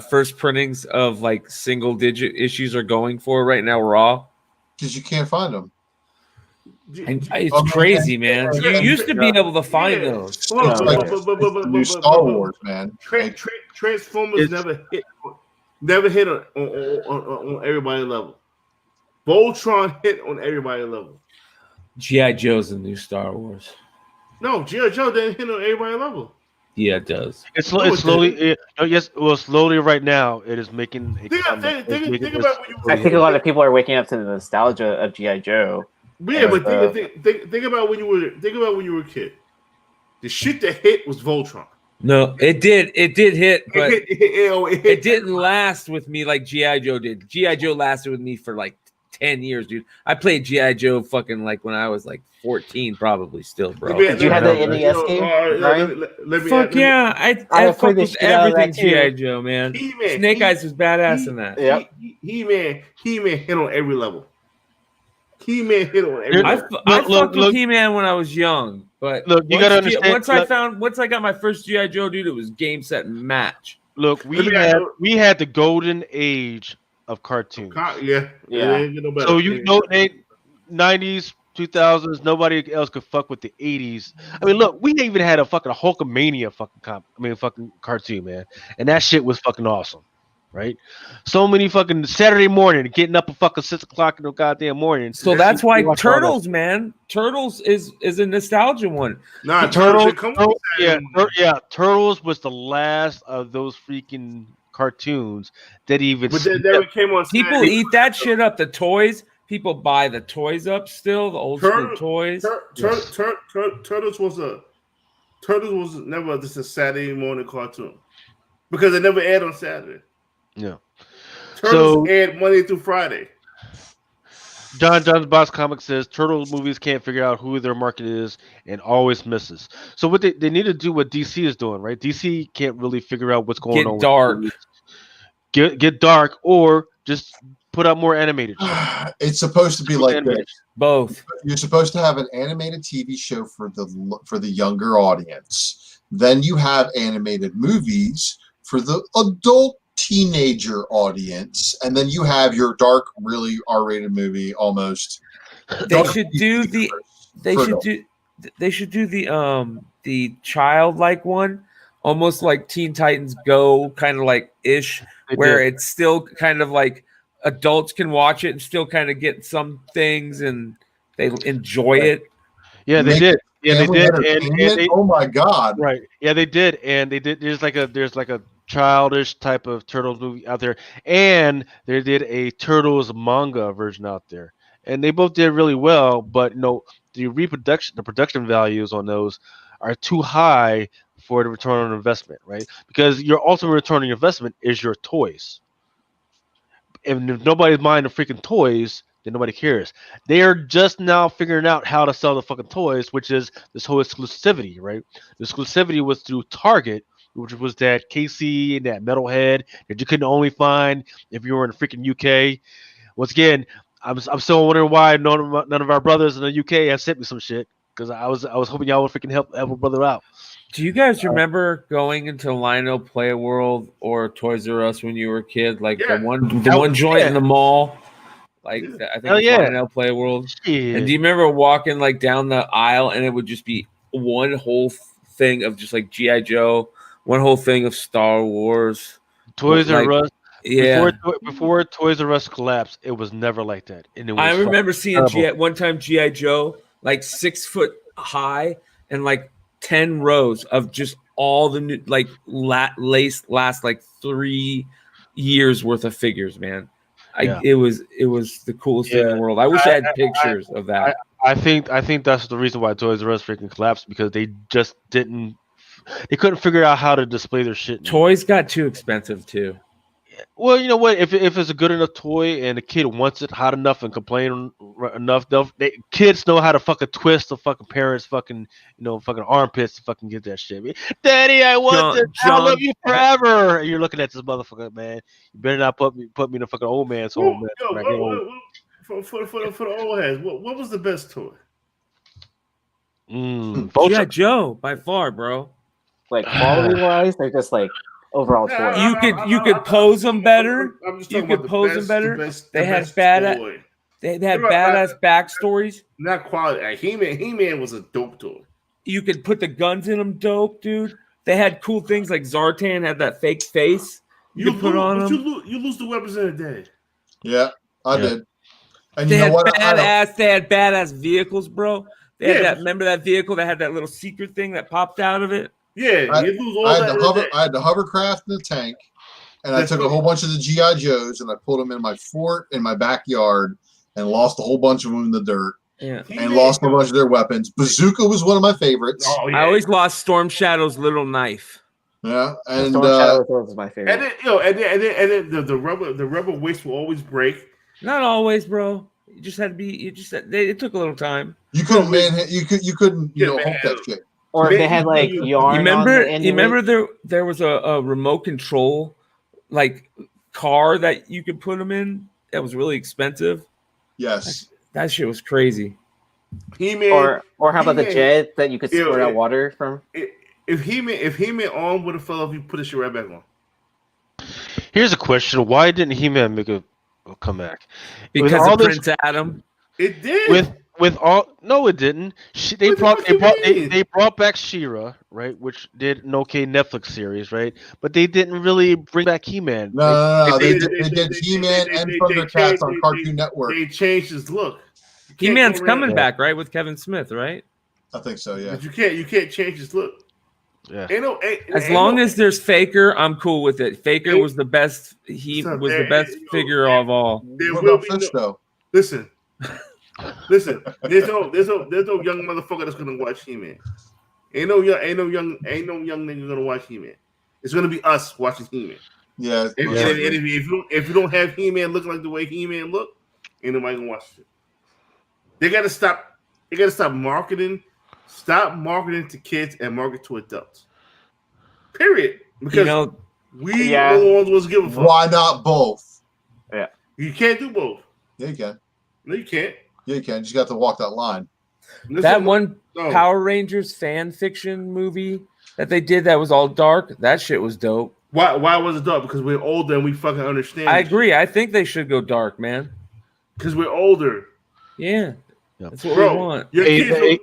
first printings of like single digit issues are going for right now raw? Because you can't find them. And it's crazy, man. You used to be able to find those. It's the new Star Wars, man. Transformers never hit on everybody's level. Voltron hit on everybody's level. G.I. Joe's the new Star Wars. No, G.I. Joe didn't hit on everybody's level. Yeah, it does. It's slowly. Slowly right now it is making. Think about when you. I think a lot of people are waking up to the nostalgia of G.I. Joe. Yeah, but think about when you were a kid. The shit that hit was Voltron. No, it did hit, but it didn't last with me like G.I. Joe did. G.I. Joe lasted with me for like 10 years, dude. I played G.I. Joe fucking like when I was like 14 probably still, bro. Did you have the NES game, right? Fuck yeah. I fucked with everything G.I. Joe, man. Snake Eyes was badass in that. Yeah. He-Man hit on every level. He-Man hit on every level. I fucked with He-Man when I was young, but look, you gotta understand. Once I got my first G.I. Joe, dude, it was game, set, and match. Look, we had the golden age of cartoons. Yeah. So you know, 90s, 2000s, nobody else could fuck with the 80s. I mean, look, we even had a fucking Hulkamania fucking cartoon, man, and that shit was fucking awesome, right? So many fucking Saturday morning, getting up at fucking 6 o'clock in the goddamn morning. So that's why Turtles, man. Turtles is a nostalgia one. Nah, Turtles was the last of those freaking cartoons that even. But they never came on. People Saturday. Eat that shit up. The toys. People buy the toys up still. The old school toys. Turtles was never just a Saturday morning cartoon because it never aired on Saturday. Yeah. Turtles aired Monday through Friday. John's Box Comics says Turtles movies can't figure out who their market is and always misses. So what they need to do what DC is doing, right? DC can't really figure out what's going on. Get dark, or just put out more animated shows. It's supposed to be like this. Both. You're supposed to have an animated TV show for the younger audience. Then you have animated movies for the adult teenager audience, and then you have your dark, really R-rated movie almost. They Dark should do the. They for should adults. do. They should do the childlike one, almost like Teen Titans Go, kind of like ish, They where did. it's still kind of like adults can watch it and still kind of get some things and they enjoy it. Yeah, they Make did. Yeah, they family did. And entertainment? they, Oh my god! right. Yeah, they did. And they did. There's like a childish type of Turtles movie out there, and they did a Turtles manga version out there, and they both did really well. But the production values on those are too high for the return on investment, right? Because your ultimate return on your investment is your toys. And if nobody's buying the freaking toys, then nobody cares. They are just now figuring out how to sell the fucking toys, which is this whole exclusivity, right? The exclusivity was through Target, which was that KC and that metalhead that you couldn't only find if you were in the freaking UK. Once again, I'm still wondering why none of our brothers in the UK have sent me some shit because I was hoping y'all would freaking help a brother out. Do you guys remember going into Lionel Play World or Toys R Us when you were a kid? Like Yeah. the one joint in the mall? Like Yeah. I think Hell it's yeah. Lionel Play World. And do you remember walking like down the aisle and it would just be one whole thing of just like G.I. Joe, one whole thing of Star Wars. Toys R Us. Yeah. Before Toys R Us collapsed, it was never like that. And it was I remember seeing terrible. one time G.I. Joe like 6 foot high and like 10 rows of just all the new like last like 3 years worth of figures, man. It was the coolest thing in the world. I wish I had pictures of that. I think that's the reason why Toys R Us freaking collapsed, because they just they couldn't figure out how to display their shit. Toys got too expensive too. Well, you know what? If it's a good enough toy and the kid wants it hot enough and complain enough, kids know how to fucking twist the fucking parents' fucking fucking armpits to fucking get that shit. Daddy, I want this. I love you forever. And you're looking at this motherfucker, man. You better not put me in a fucking old man's home. For the old heads, what was the best toy? Yeah, Joe, by far, bro. Like quality wise, they're just like overall toy. You could pose them better. I'm just You talking could about pose them better. They had badass. They had badass backstories. Not quality. He-Man was a dope toy. You could put the guns in them, dope, dude. They had cool things like Zartan had that fake face. You could put on them. You lose the weapons in a day. Yeah, I did. And they you know had what? badass. They had badass vehicles, bro. They had that. Remember that vehicle that had that little secret thing that popped out of it? Yeah, you lose all that. I had the hovercraft and the tank, and I took a whole bunch of the G.I. Joes and I put them in my fort in my backyard and lost a whole bunch of them in the dirt. Yeah, and lost a bunch of their weapons. Bazooka was one of my favorites. Oh, yeah. I always lost Storm Shadow's little knife. Yeah, and Storm Shadow was my favorite. And then the rubber waist will always break. Not always, bro. You just had to be. It took a little time. You couldn't couldn't hold that shit. Or if they had like yarn. You remember there was a remote control like car that you could put them in that was really expensive. Yes, that shit was crazy. Or how about the jet that you could squirt out water from? If He-Man arm would have fell off, you put his shit right back on. Here's a question: why didn't He-Man make a comeback? Because of Prince Adam. It did. No, it didn't. They brought back She-Ra, right? Which did an okay Netflix series, right? But they didn't really bring back He-Man. No. They did He-Man and Thundercats on Cartoon Network. They changed his look. He-Man's coming back, right, with Kevin Smith, right? I think so, yeah. But you can't change his look. Yeah. As long as there's Faker, I'm cool with it. Faker was the best. He was the best figure of all. What about Fish, though? Listen. There's no young motherfucker that's gonna watch He-Man. Ain't no young nigga gonna watch He-Man. It's gonna be us watching He-Man. Yeah. If you don't have He-Man looking like the way He-Man look, ain't nobody gonna watch it. They gotta stop. They gotta stop marketing. Stop marketing to kids and market to adults. Period. Because we are the ones who give a fuck. Why not both? Yeah. You can't do both. Yeah, you can. No, you can't. Yeah, you can. You just got to walk that line. That one Power Rangers fan fiction movie that they did that was all dark, that shit was dope. Why was it dark? Because we're older and we fucking understand. I this shit. agree. I think they should go dark, man. Because we're older. Yeah, Yeah. that's what Bro, we want. your Hey, kids, hey.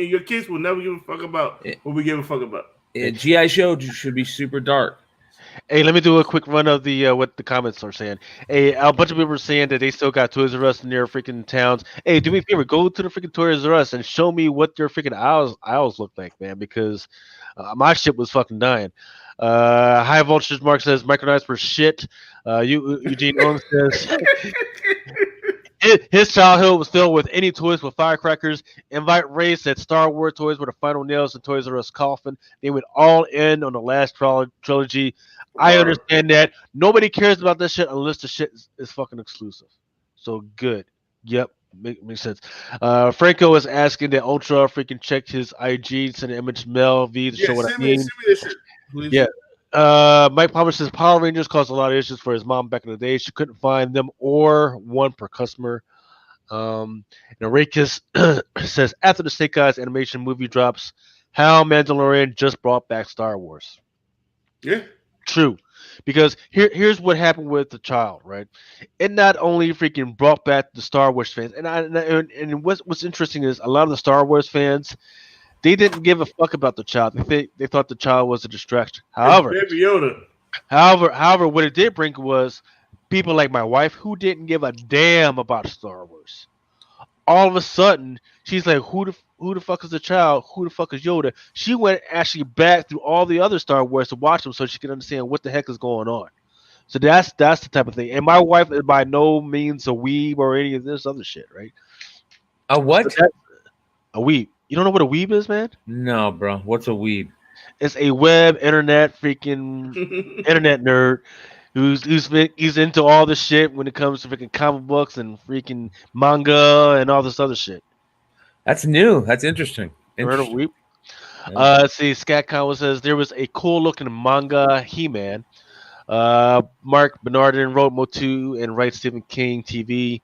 your kids will never give a fuck about what we give a fuck about. Yeah, GI Show should be super dark. Hey, let me do a quick run of the what the comments are saying. Hey, a bunch of people are saying that they still got Toys R Us in their freaking towns. Hey, do me a favor, go to the freaking Toys R Us and show me what their freaking aisles look like, man, because my shit was fucking dying. High voltage Mark says micronized were shit. Eugene Owens says his childhood was filled with any toys with firecrackers. Invite Ray said Star Wars toys were the final nails in Toys R Us coffin. They went all in on the last trilogy. I understand that. Nobody cares about this shit unless the shit is fucking exclusive. So good. Yep. Makes sense. Franco is asking that Ultra freaking check his IG, send an image mail V to show what I mean. Send me this shit, please. Yeah. Mike Palmer says Power Rangers caused a lot of issues for his mom back in the day. She couldn't find them or one per customer. And Rakis says after the Snake Eyes animation movie drops, how Mandalorian just brought back Star Wars. Yeah. True, because here's what happened with the child, right? It not only freaking brought back the Star Wars fans, and what's interesting is a lot of the Star Wars fans, they didn't give a fuck about the child. They thought the child was a distraction. It's Baby Yoda. However, what it did bring was people like my wife who didn't give a damn about Star Wars. All of a sudden, she's like, who the fuck is the child? Who the fuck is Yoda? She went actually back through all the other Star Wars to watch them so she could understand what the heck is going on. So that's the type of thing. And my wife is by no means a weeb or any of this other shit, right? A what? So a weeb. You don't know what a weeb is, man? No, bro. What's a weeb? It's a web internet freaking internet nerd he's into all this shit when it comes to freaking comic books and freaking manga and all this other shit. That's new. That's interesting. Interesting. Let's see. Scatcon says there was a cool looking manga He-Man. Mark Bernardin wrote Motu and writes Stephen King TV.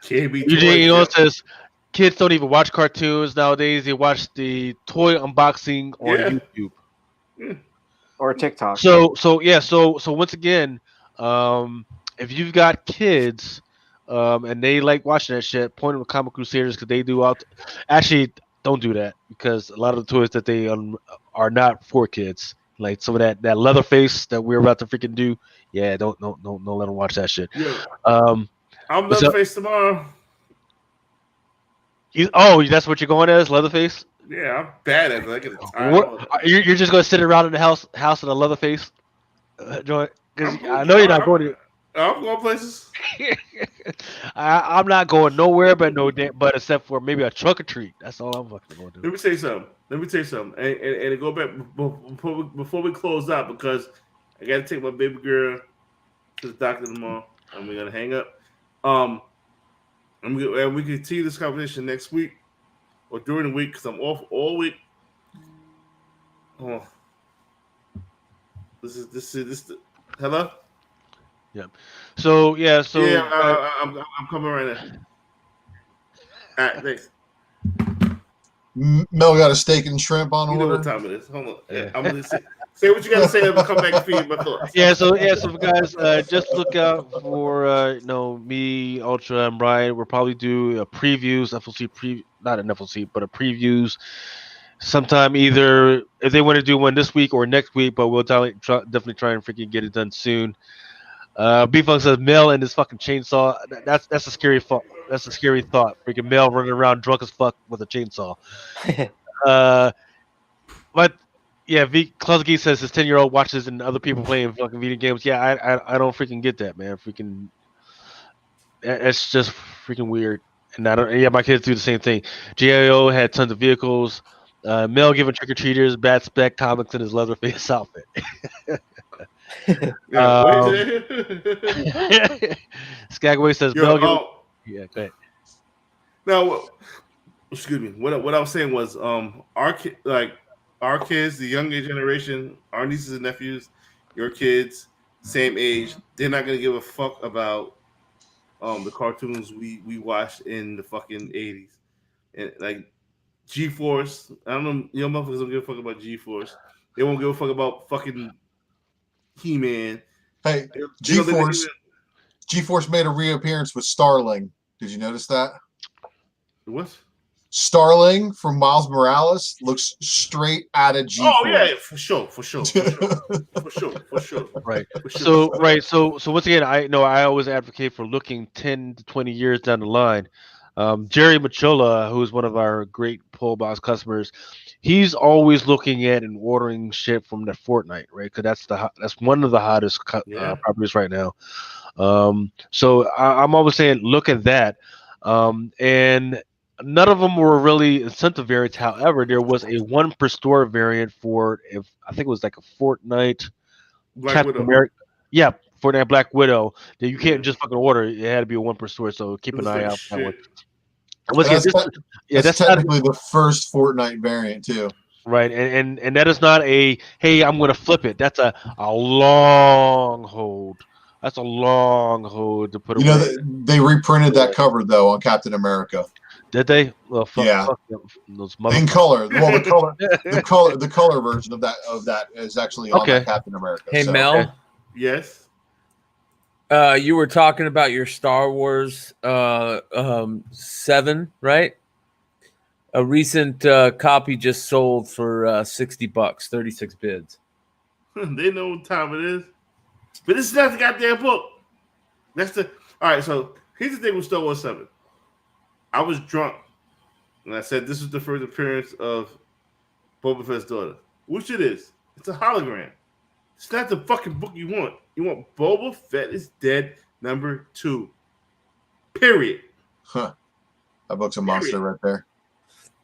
Eugene says kids don't even watch cartoons nowadays. They watch the toy unboxing on YouTube. Yeah. Or TikTok. So once again, if you've got kids and they like watching that shit, point them to Comic Crusaders because they do actually don't do that because a lot of the toys that they are not for kids. Like some of that Leatherface that we're about to freaking do. Yeah, don't let them watch that shit. Yeah. I'm Leatherface tomorrow. That's what you're going as, Leatherface? Yeah, I'm bad at it. You're just gonna sit around in the house in a Leatherface joint? Because I know you're not going to. I'm going places. I'm not going nowhere, but except for maybe a truck or treat. That's all I'm fucking going to do. Let me tell you something. And to go back before we close out because I got to take my baby girl to the doctor tomorrow, and we're gonna hang up. And we continue this conversation next week or during the week because I'm off all week. Oh, this is hello. Yeah. So I'm coming right now. All right, thanks. Mel got a steak and shrimp on order. You know what time it is. Hold on. Yeah, I'm gonna say what you gotta say. I'm gonna come back and feed my thoughts. So guys, just look out for me, Ultra, and Brian. We'll probably do a previews, not an FLC, but a previews sometime either if they want to do one this week or next week. But we'll definitely try and freaking get it done soon. B-Funk says Mel and his fucking chainsaw. That's a scary thought. That's a scary thought. Freaking Mel running around drunk as fuck with a chainsaw. But yeah, Kluzgy says his 10-year-old watches and other people playing fucking video games. Yeah, I don't freaking get that, man. Freaking, it's just freaking weird. And my kids do the same thing. GIO had tons of vehicles. Mel giving trick or treaters bad spec comics in his Leatherface outfit. Skagway says Mel. Go ahead. Now, excuse me. What I was saying was, our kids, the younger generation, our nieces and nephews, your kids, same age, they're not gonna give a fuck about the cartoons we watched in the fucking 80s. And like G-Force, I don't know, motherfuckers don't give a fuck about G-Force. They won't give a fuck about fucking He-Man. Hey, They gonna G-Force. make G-Force made a reappearance with Starling. Did you notice that? what? Starling from Miles Morales looks straight out of G-Force. Oh yeah, for sure. Right. For sure. So once again, I always advocate for looking 10 to 20 years down the line. Jerry Machola, who's one of our great pull box customers, he's always looking at and ordering shit from the Fortnite, right? Because that's one of the hottest Yeah. properties right now. So I'm always saying look at that. And none of them were really incentive variants. However, there was a one per store variant for, if I think it was like a Fortnite Black Captain Widow. America. Yeah, Fortnite Black Widow. That you can't Yeah. just fucking order. It had to be a one per store. So keep It an looks eye like out for that one. shit. Once again, That's that's not technically the first Fortnite variant too. right, and that is not a hey, I'm gonna flip it. That's a long hold. That's a long hold to put You know, away. they reprinted that cover though on Captain America. Did they? Well, fuck, Yeah. fuck them, those In motherfuckers. color. Well, the color version of that is actually on Okay. that Captain America. Hey, so. Mel. Okay. Yes. You were talking about your Star Wars 7, right? A recent copy just sold for $60, 36 bids. They know what time it is. But this is not the goddamn book. That's the all right. So here's the thing with Star Wars 7. I was drunk, and I said this is the first appearance of Boba Fett's daughter, which it is. It's a hologram. It's not the fucking book you want. You want Boba Fett is dead #2. Period. Huh. That book's a monster right there.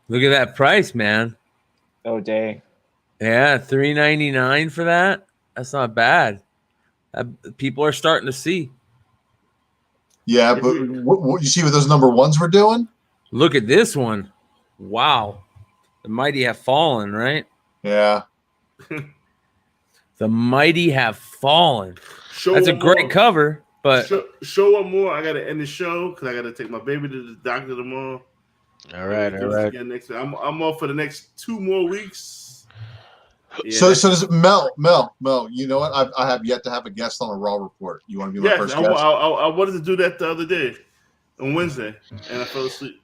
Look at that price, man. Oh, dang. Yeah, $3.99 for that. That's not bad. People are starting to see. Yeah, but what you see what those number ones were doing? Look at this one. Wow. The mighty have fallen, right? Yeah. The mighty have fallen. Show That's a one great more. cover, but Show one more. I gotta end the show because I gotta take my baby to the doctor tomorrow. All right. Again next week. I'm off for the next 2 more weeks. Yeah, So does it, Mel, you know what? I have yet to have a guest on a Raw report. You want to be my first guest? I wanted to do that the other day on Wednesday, and I fell asleep.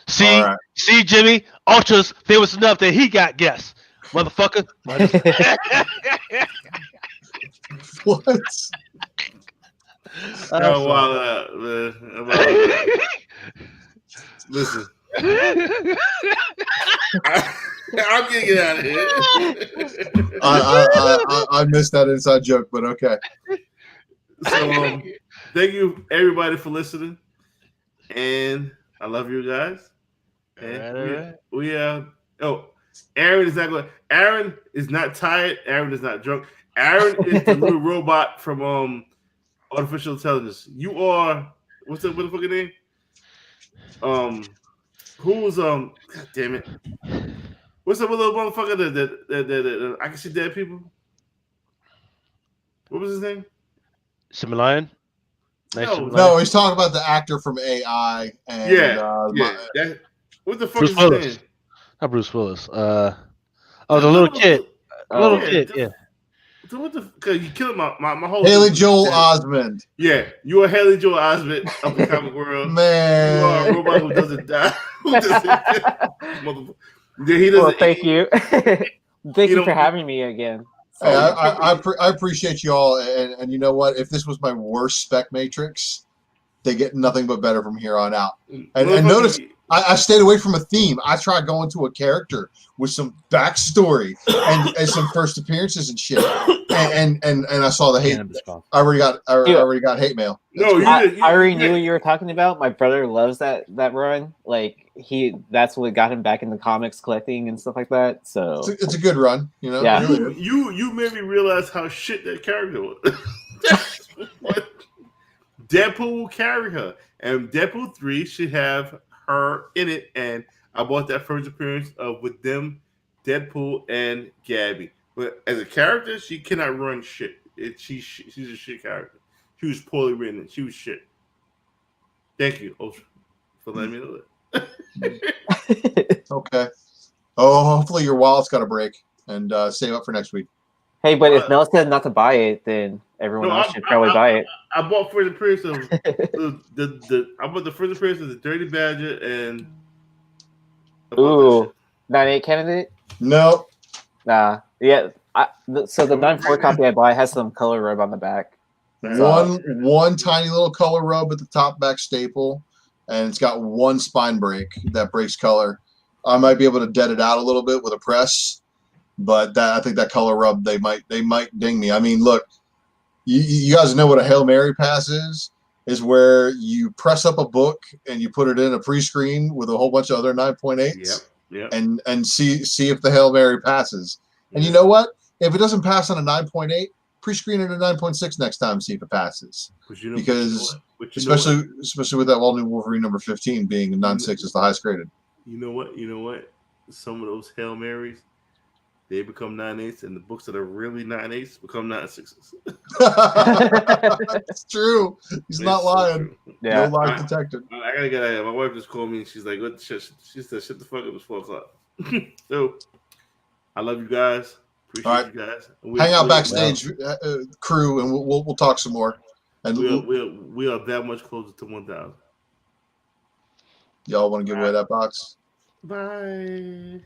See, All right. see, Jimmy, Ultra's famous enough that he got guests, motherfucker. What? Listen. I'm getting out of here. I missed that inside joke, but okay. So thank you everybody for listening, and I love you guys. And Aaron is not going. Aaron is not tired. Aaron is not drunk. Aaron is the little robot from artificial intelligence. You are what the fucking name? Who was God damn it? What's up with little motherfucker that I can see dead people? What was his name? Similian? No, he's talking about the actor from AI. And, what the fuck Bruce is his Willis. name? Not Bruce Willis. The little kid. Yeah. So what the? Cause you killed my whole. Haley Joel Osment. Yeah, you are Haley Joel Osment of the comic world. Man, you are a robot who doesn't die. Well, thank you. Thank you for having me again. Hey, I appreciate you all, and you know what? If this was my worst spec matrix, they get nothing but better from here on out. And notice, I stayed away from a theme. I tried going to a character with some backstory and some first appearances and shit. And I saw the hate. I already got hate mail. I already knew what you were talking about. My brother loves that run. Like that's what got him back into comics collecting and stuff like that. So it's a good run, you know. Yeah. You made me realize how shit that character was. Deadpool will carry her, and Deadpool 3 should have her in it. And I bought that first appearance with them, Deadpool and Gabby. But as a character, she cannot run shit. She's a shit character. She was poorly written. She was shit. Thank you, Ultra, for letting me know that. Okay. Oh, hopefully your wallet's got a break and save up for next week. Hey, but if Mel said not to buy it, then everyone else should probably buy it. I bought first appearance of I bought the first appearance of the Dirty Badger and Ooh, 9.8 candidate? No. Nah. Yeah. So the 9.4 copy I buy has some color rub on the back. One tiny little color rub at the top back staple, and it's got one spine break that breaks color. I might be able to dead it out a little bit with a press, but I think that color rub they might ding me. I mean, look, you guys know what a Hail Mary pass is where you press up a book and you put it in a pre-screen with a whole bunch of other 9.8s. Yep. And see if the Hail Mary passes. And you know what? If it doesn't pass on a 9.8, pre-screen it at 9.6 next time, see if it passes. Because especially with that all-new Wolverine number 15 being 9.6 is the highest graded. You know what? Some of those Hail Marys, they become 9.8s, and the books that are really 9.8s become 9.6s. It's true. He's not lying. Yeah. No lie detected. I gotta get out of here. My wife just called me and she's like, "What the shit?" She said, "Shut the fuck up. It's 4:00." So, I love you guys. Appreciate you guys. Hang out backstage, crew, and we'll talk some more. And we are that much closer to 1,000. Y'all want to give away that box? Bye.